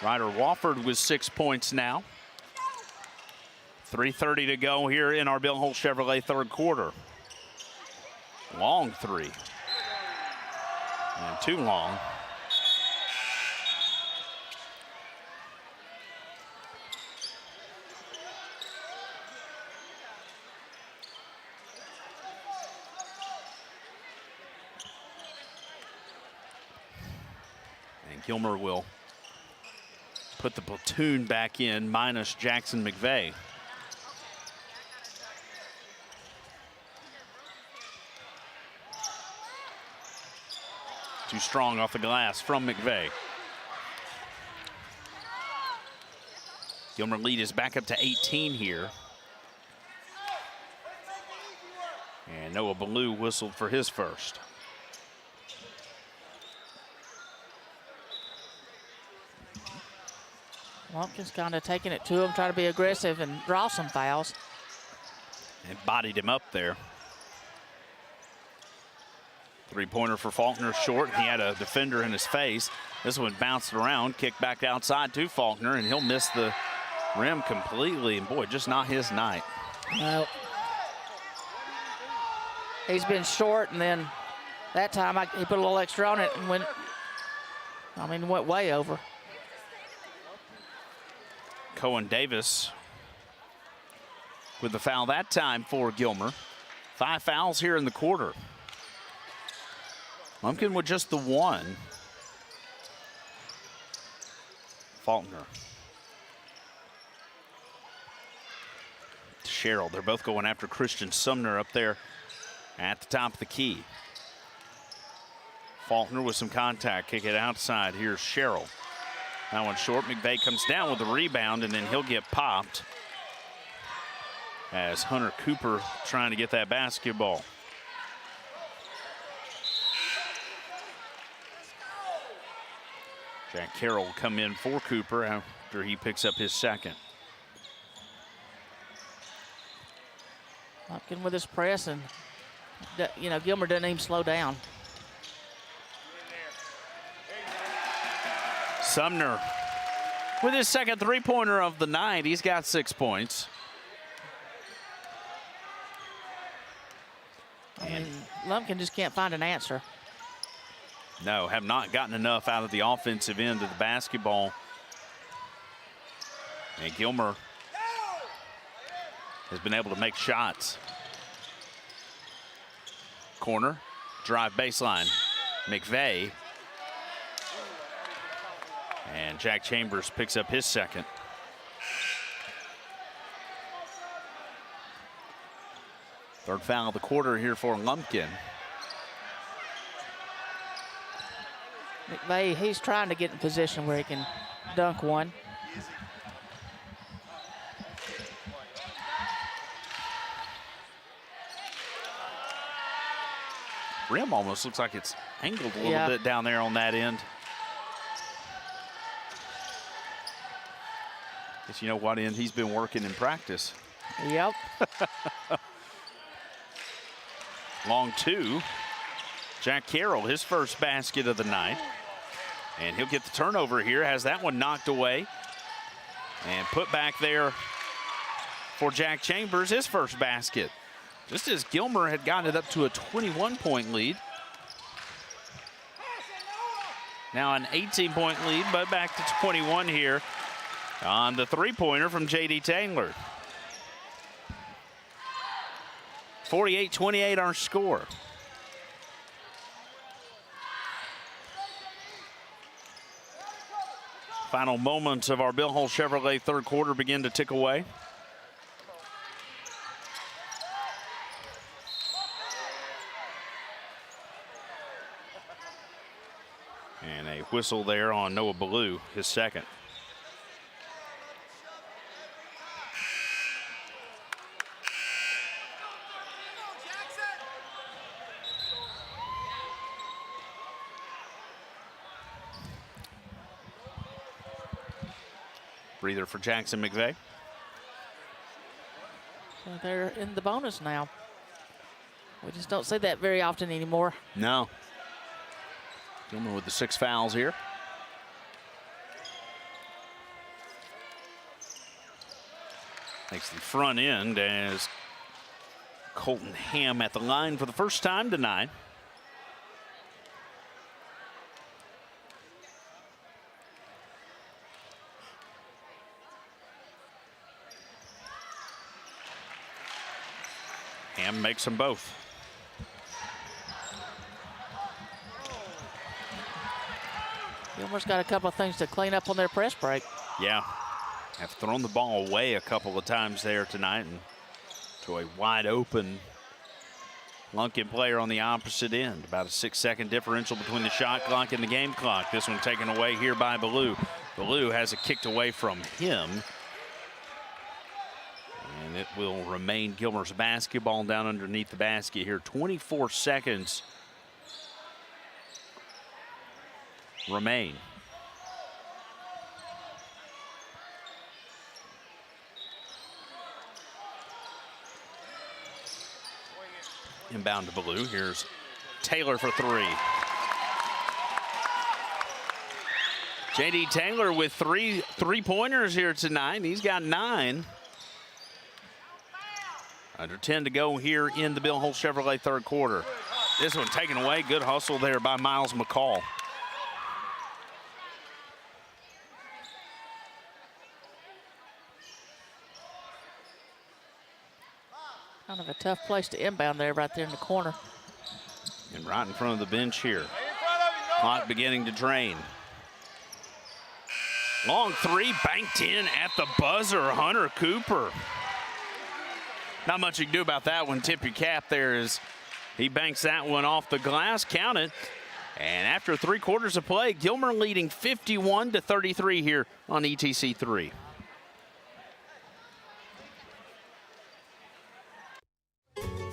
Ryder Wofford with 6 points now. 3:30 to go here in our Bill Holt Chevrolet third quarter. Long three. And too long. And Gilmer will put the platoon back in, minus Jackson McVeigh. Too strong off the glass from McVeigh. Gilmer lead is back up to 18 here. And Noah Ballou whistled for his first.
Lumpkin's kind of taking it to him, trying to be aggressive and draw some fouls.
And bodied him up there. Three-pointer for Faulkner, short. He had a defender in his face. This one bounced around, kicked back outside to Faulkner, and he'll miss the rim completely, and boy, just not his night.
No. He's been short, and then that time he put a little extra on it and went way over.
Cohen Davis with the foul that time for Gilmer. 5 fouls here in the quarter. Lumpkin with just the 1. Faulkner. Sherrill, they're both going after Christian Sumner up there at the top of the key. Faulkner with some contact, kick it outside. Here's Sherrill. That one short. McVeigh comes down with the rebound, and then he'll get popped as Hunter Cooper trying to get that basketball. Jack Carroll will come in for Cooper after he picks up his second.
Lumpkin with his press, and Gilmer doesn't even slow down.
Sumner with his second three-pointer of the night. He's got 6 points.
Lumpkin just can't find an answer.
No, have not gotten enough out of the offensive end of the basketball. And Gilmer has been able to make shots. Corner, drive baseline. McVeigh. And Jack Chambers picks up his second. Third foul of the quarter here for Lumpkin.
McVeigh, he's trying to get in position where he can dunk one.
Rim almost looks like it's angled a little bit down there on that end. Guess you know what end he's been working in practice.
Yep.
Long 2. Jack Carroll, his first basket of the night. And he'll get the turnover here, has that one knocked away. And put back there for Jack Chambers, his first basket. Just as Gilmer had gotten it up to a 21-point lead. Now an 18-point lead, but back to 21 here on the three-pointer from J.D. Taylor. 48-28 our score. Final moments of our Bill Hull Chevrolet third quarter begin to tick away. And a whistle there on Noah Ballou, his second. Breather for Jackson McVeigh.
So they're in the bonus now. We just don't see that very often anymore.
No. Gilmer with the 6 fouls here. Makes the front end as Colton Ham at the line for the first time tonight. Ham makes them both.
Gilmer's got a couple of things to clean up on their press break.
Yeah, have thrown the ball away a couple of times there tonight, and to a wide open Lumpkin player on the opposite end. About a 6-second differential between the shot clock and the game clock. This one taken away here by Ballou. Ballou has it kicked away from him. And it will remain Gilmer's basketball down underneath the basket here. 24 seconds remain. Inbound to Ballou. Here's Taylor for 3. J.D. Taylor with three-pointers here tonight. He's got 9. Under 10 to go here in the Bill Holt Chevrolet third quarter. This one taken away. Good hustle there by Miles McCall.
Kind of a tough place to inbound there, right there in the corner.
And right in front of the bench here. Clock beginning to drain. Long three banked in at the buzzer, Hunter Cooper. Not much you can do about that one. Tip your cap there as he banks that one off the glass. Count it. And after 3 quarters of play, Gilmer leading 51-33 here on ETC 3.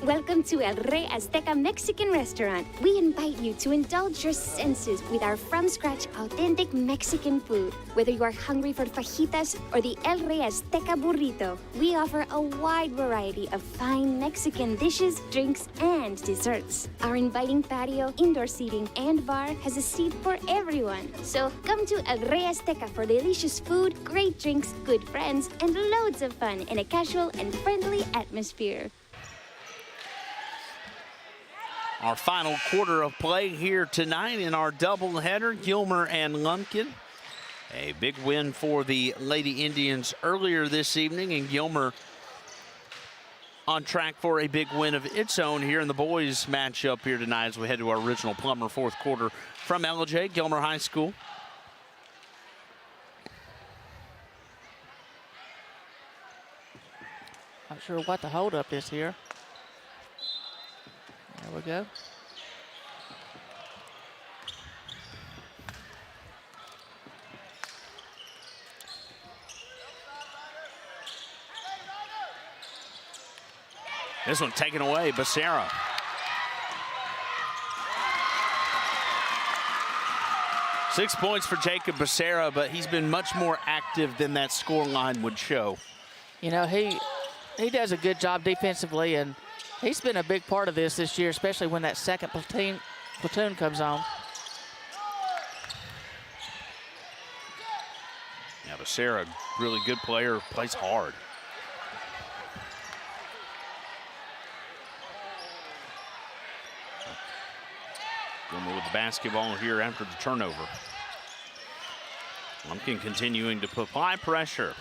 Welcome to El Rey Azteca Mexican Restaurant. We invite you to indulge your senses with our from-scratch authentic Mexican food. Whether you are hungry for fajitas or the El Rey Azteca burrito, we offer a wide variety of fine Mexican dishes, drinks, and desserts. Our inviting patio, indoor seating, and bar has a seat for everyone. So come to El Rey Azteca for delicious food, great drinks, good friends, and loads of fun in a casual and friendly atmosphere.
Our final quarter of play here tonight in our doubleheader, Gilmer and Lumpkin. A big win for the Lady Indians earlier this evening, and Gilmer on track for a big win of its own here in the boys matchup here tonight as we head to our original Plummer fourth quarter from LJ, Gilmer High School.
Not sure what the holdup is here. There we go.
This one taken away, Becerra. Six points for Jacob Becerra, but he's been much more active than that score line would show.
You know, he does a good job defensively, and he's been a big part of this year, especially when that second platoon comes on.
Yeah, Becerra, really good player, plays hard. Gilmer with the basketball here after the turnover. Lumpkin continuing to apply pressure.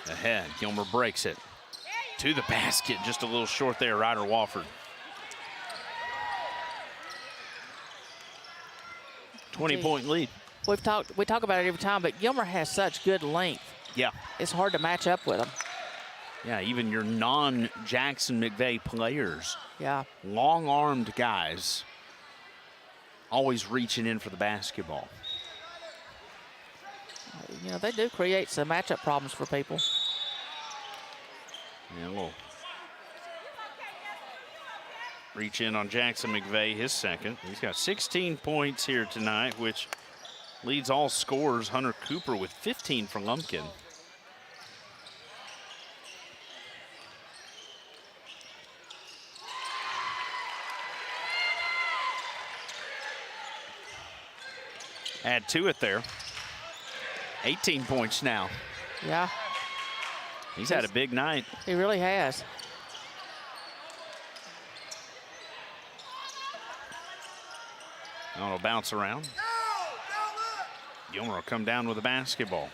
Ahead, Gilmer breaks it. To the basket, just a little short there, Ryder Wofford. 20-point lead.
We talk about it every time, but Gilmer has such good length.
Yeah.
It's hard to match up with him.
Yeah, even your non-Jackson McVeigh players.
Yeah.
Long-armed guys. Always reaching in for the basketball.
You know, they do create some matchup problems for people.
Yeah, we'll reach in on Jackson McVeigh, his second. He's got 16 points here tonight, which leads all scorers. Hunter Cooper with 15 for Lumpkin. Add to it there. 18 points now.
Yeah.
He's had a big night.
He really has.
It'll bounce around. Gilmer will come down with the basketball.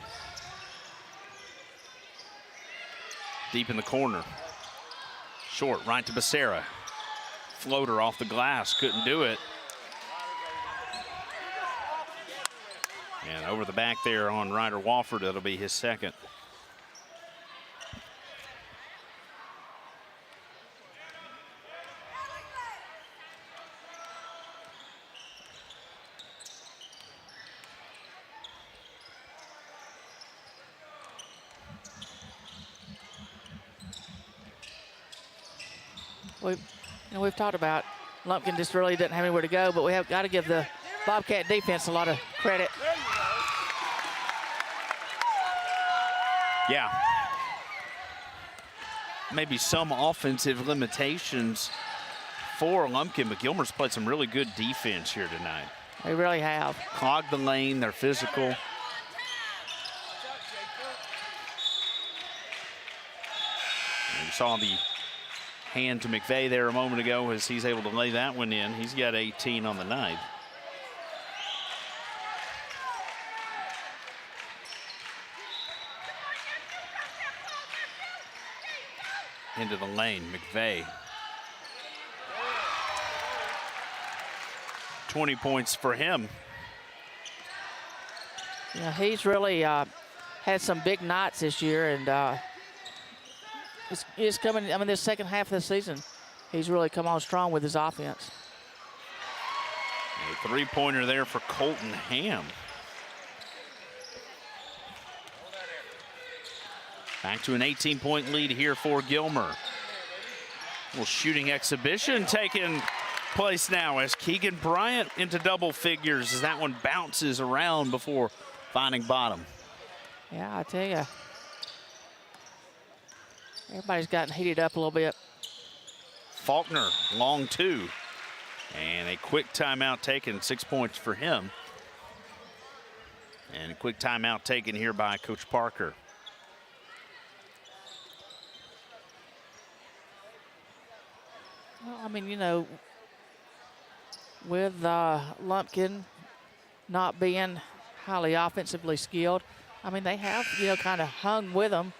Deep in the corner. Short, right to Becerra. Floater off the glass, couldn't do it. And over the back there on Ryder Wofford, that'll be his second.
We've talked about Lumpkin just really doesn't have anywhere to go, but we have got to give the Bobcat defense a lot of credit.
Yeah. Maybe some offensive limitations for Lumpkin, but Gilmer's played some really good defense here tonight.
They really have.
Clog the lane, they're physical. We saw the hand to McVeigh there a moment ago as he's able to lay that one in. He's got 18 on the night. Into the lane, McVeigh. 20 points for him.
Yeah, he's really had some big nights this year, and it's coming. I mean, this second half of the season, he's really come on strong with his offense.
A three-pointer there for Colton Ham. Back to an 18-point lead here for Gilmer. Little shooting exhibition taking place now as Keegan Bryant into double figures as that one bounces around before finding bottom.
Yeah, I tell you, everybody's gotten heated up a little bit.
Faulkner, long two. And a quick timeout taken, 6 points for him. And a quick timeout taken here by Coach Parker.
Well, I mean, you know, with Lumpkin not being highly offensively skilled, I mean, they have, you know, kind of hung with them.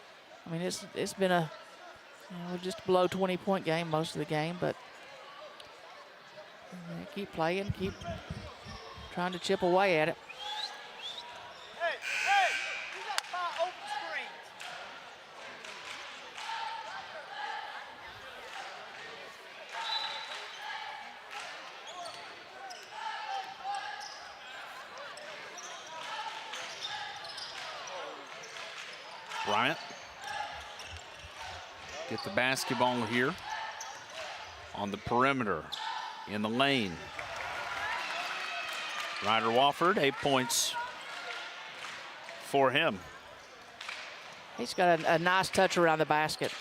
I mean, it's been a, you know, just below 20-point game most of the game, but you know, keep playing, keep trying to chip away at it.
Bryant get the basketball here on the perimeter in the lane. Ryder Wofford, 8 points for him.
He's got a nice touch around the basket.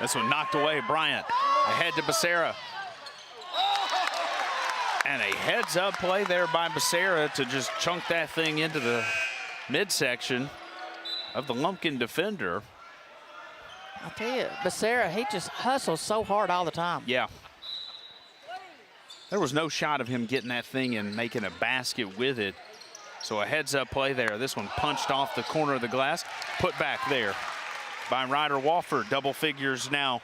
This one knocked away. Bryant ahead to Becerra. And a heads-up play there by Becerra to just chunk that thing into the midsection of the Lumpkin defender.
I'll tell you, Becerra, he just hustles so hard all the time.
Yeah. There was no shot of him getting that thing and making a basket with it. So a heads-up play there. This one punched off the corner of the glass. Put back there by Ryder Wofford. Double figures now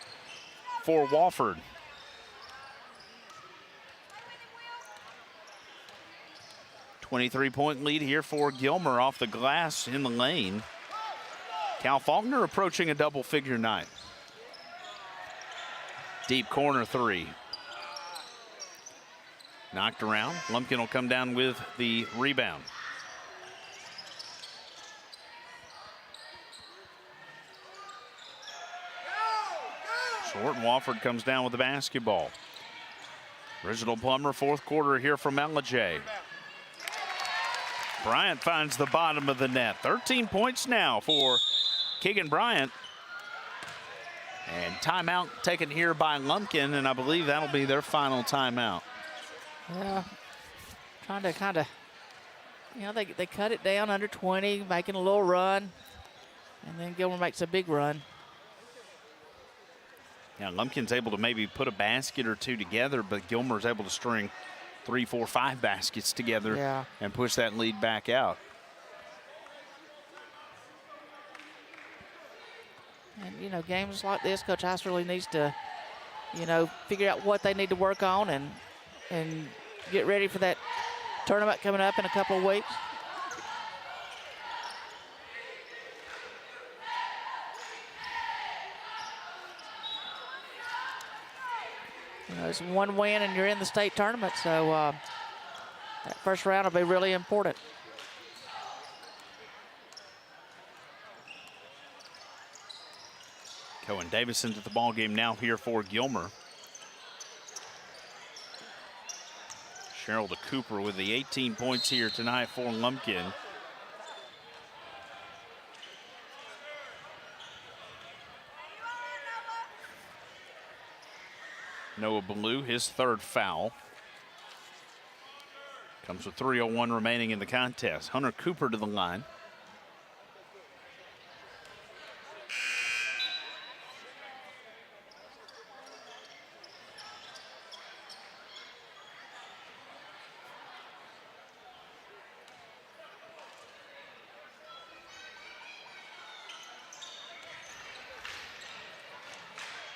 for Wofford. .23-point lead here for Gilmer off the glass in the lane. Cal Faulkner approaching a double figure night. Deep corner three. Knocked around. Lumpkin will come down with the rebound. Short, and Wofford comes down with the basketball. Original Plummer, fourth quarter here from Ellijay. Bryant finds the bottom of the net. 13 points now for Keegan Bryant. And timeout taken here by Lumpkin, and I believe that'll be their final timeout.
Yeah, trying to kind of, you know, they cut it down under 20, making a little run, and then Gilmer makes a big run.
Yeah, Lumpkin's able to maybe put a basket or two together, but Gilmer's able to string 3, 4, 5 baskets together and push that lead back out.
And, you know, games like this, Coach House really needs to, you know, figure out what they need to work on and get ready for that tournament coming up in a couple of weeks. You know, it's one win and you're in the state tournament, so that first round will be really important.
Cohen Davison to the ball game now here for Gilmer. Cheryl de Cooper with the 18 points here tonight for Lumpkin. Noah Ballou, his third foul. Comes with 3:01 remaining in the contest. Hunter Cooper to the line.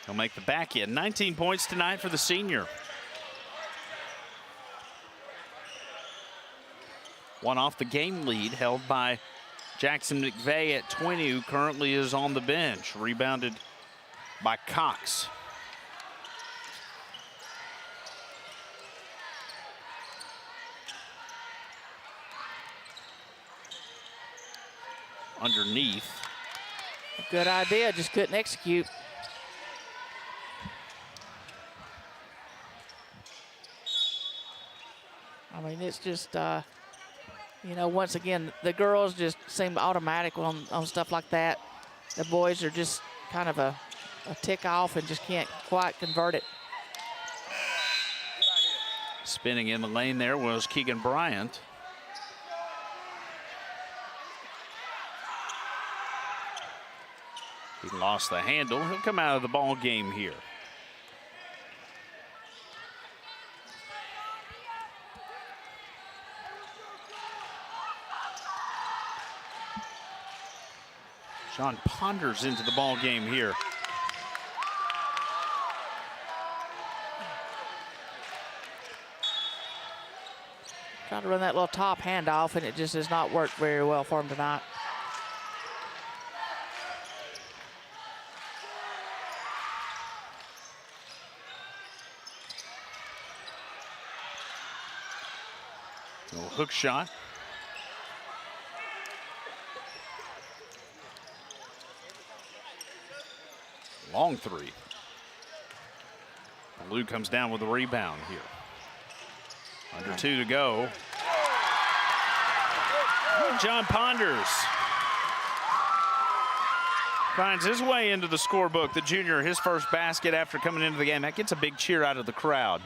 He'll make the back end. 19 points tonight for the senior. One off the game lead held by Jackson McVeigh at 20, who currently is on the bench. Rebounded by Cox. Underneath.
Good idea, just couldn't execute. I mean, it's just, you know, once again, the girls just seem automatic on stuff like that. The boys are just kind of a tick off and just can't quite convert it.
Spinning in the lane there was Keegan Bryant. He lost the handle. He'll come out of the ball game here. Sean Ponders into the ball game here.
Trying to run that little top handoff, and it just has not worked very well for him tonight.
Little hook shot. Long three. Ballou comes down with a rebound here. Under 2 to go. John Ponders finds his way into the scorebook. The junior, his first basket after coming into the game. That gets a big cheer out of the crowd.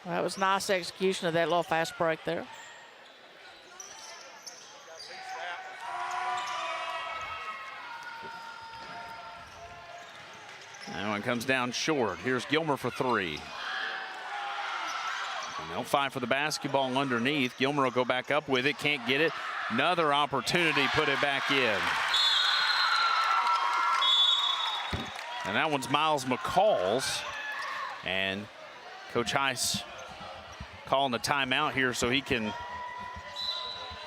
Well, that was nice execution of that little fast break there.
That one comes down short. Here's Gilmer for 3. And they'll fight for the basketball underneath. Gilmer will go back up with it, can't get it. Another opportunity, put it back in. And that one's Miles McCall's. And Coach Heiss calling a timeout here so he can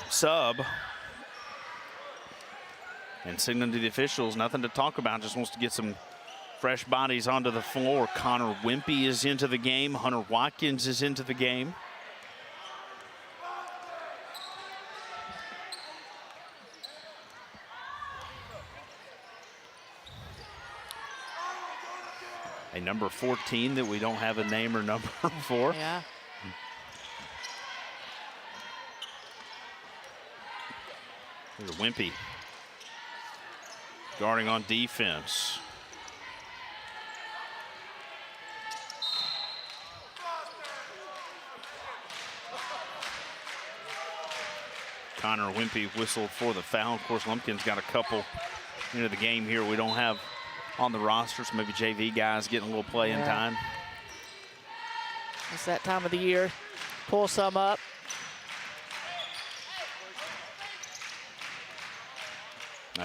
sub. And signaling to the officials, nothing to talk about, just wants to get some fresh bodies onto the floor. Connor Wimpy is into the game. Hunter Watkins is into the game. A number 14 that we don't have a name or number for.
Yeah.
Here's Wimpy guarding on defense. Connor Wimpy whistled for the foul. Of course, Lumpkin's got a couple into the game here we don't have on the roster, so maybe JV guys getting a little playing time.
It's that time of the year. Pull some up.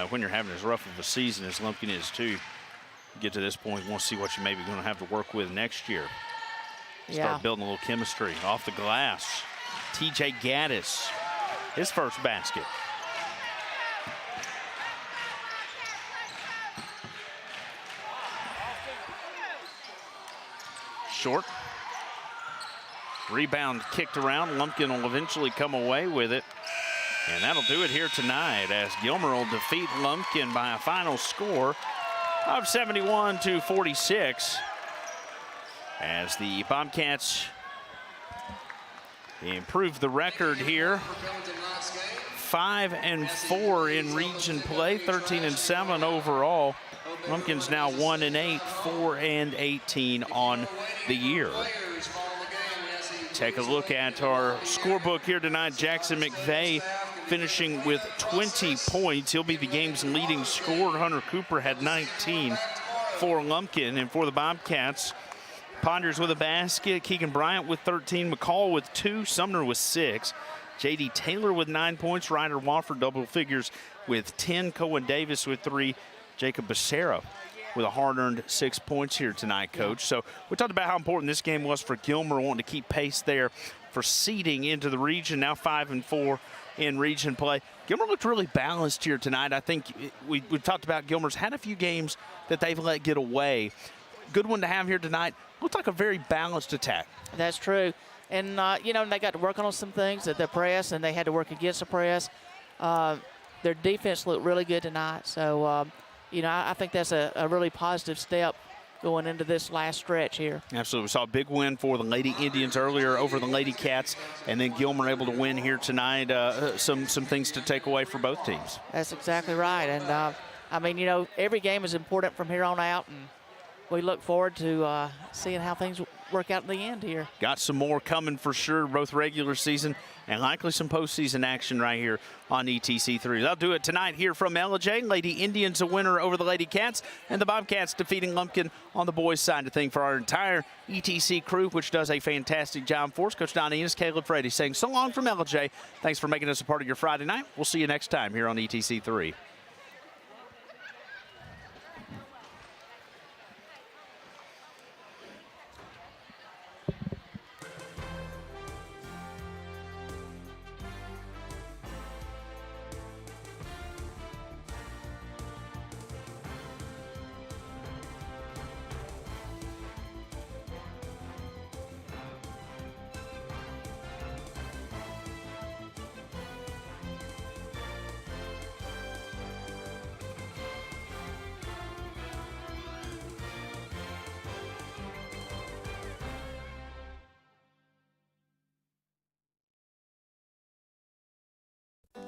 When you're having as rough of a season as Lumpkin is too, you get to this point, you want to see what you maybe going to have to work with next year. Start building a little chemistry. Off the glass, TJ Gaddis, his first basket. Short. Rebound kicked around. Lumpkin will eventually come away with it. And that'll do it here tonight as Gilmer will defeat Lumpkin by a final score of 71-46. As the Bobcats improve the record here. 5-4 in region play, 13-7 overall. Lumpkin's now 1-8, 4-18 on the year. Take a look at our scorebook here tonight. Jackson McVeigh finishing with 20 points. He'll be the game's leading scorer. Hunter Cooper had 19 for Lumpkin. And for the Bobcats, Ponders with a basket, Keegan Bryant with 13, McCall with 2, Sumner with 6, J.D. Taylor with 9 points, Ryder Wofford double figures with 10, Cohen Davis with 3, Jacob Becerra with a hard-earned 6 points here tonight, Coach. So we talked about how important this game was for Gilmer, wanting to keep pace there for seeding into the region, now 5-4 in region play. Gilmer looked really balanced here tonight. I think we've talked about Gilmer's had a few games that they've let get away. Good one to have here tonight. Looked like a very balanced attack.
That's true. And, they got to work on some things at the press, and they had to work against the press. Their defense looked really good tonight. So, I think that's a really positive step going into this last stretch here.
Absolutely. We saw a big win for the Lady Indians earlier over the Lady Cats, and then Gilmer able to win here tonight. Some things to take away for both teams.
That's exactly right. And, every game is important from here on out, and we look forward to seeing how things work out in the end here.
Got some more coming for sure, both regular season and likely some postseason action right here on ETC3. They'll do it tonight here from LJ. Lady Indians a winner over the Lady Cats, and the Bobcats defeating Lumpkin on the boys' side. To thank for our entire ETC crew, which does a fantastic job for us. Coach Don Enos, Caleb Frady saying so long from LJ. Thanks for making us a part of your Friday night. We'll see you next time here on ETC3.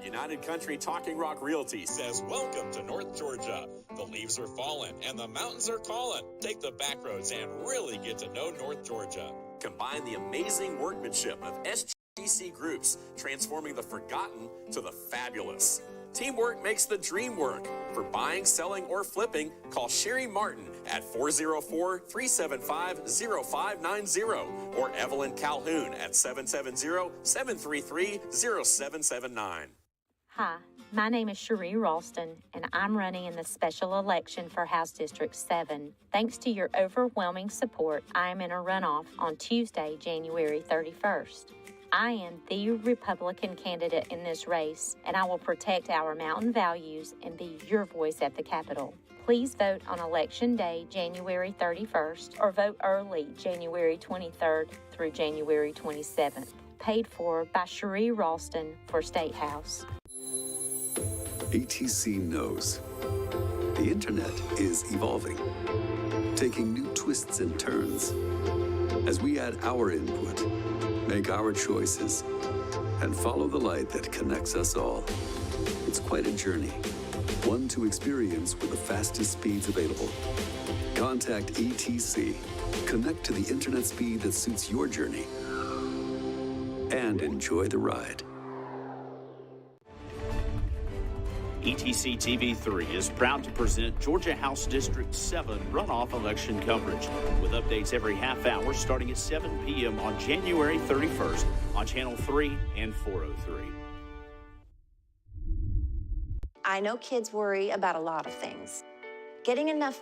United Country Talking Rock Realty says welcome to North Georgia. The leaves are falling and the mountains are calling. Take the back roads and really get to know North Georgia. Combine the amazing workmanship of SGC Groups, transforming the forgotten to the fabulous. Teamwork makes the dream work. For buying, selling, or flipping, call Sherry Martin at 404-375-0590 or Evelyn Calhoun at 770-733-0779.
Hi, my name is Cherie Ralston, and I'm running in the special election for House District 7. Thanks to your overwhelming support, I am in a runoff on Tuesday, January 31st. I am the Republican candidate in this race, and I will protect our mountain values and be your voice at the Capitol. Please vote on Election Day, January 31st, or vote early, January 23rd through January 27th. Paid for by Cherie Ralston for State House.
ATC knows the internet is evolving, taking new twists and turns. As we add our input, make our choices, and follow the light that connects us all. It's quite a journey, one to experience with the fastest speeds available. Contact ATC, connect to the internet speed that suits your journey, and enjoy the ride.
ETC TV3 is proud to present Georgia House District 7 runoff election coverage with updates every half hour starting at 7 p.m. on January 31st on Channel 3 and 403.
I know kids worry about a lot of things. Getting enough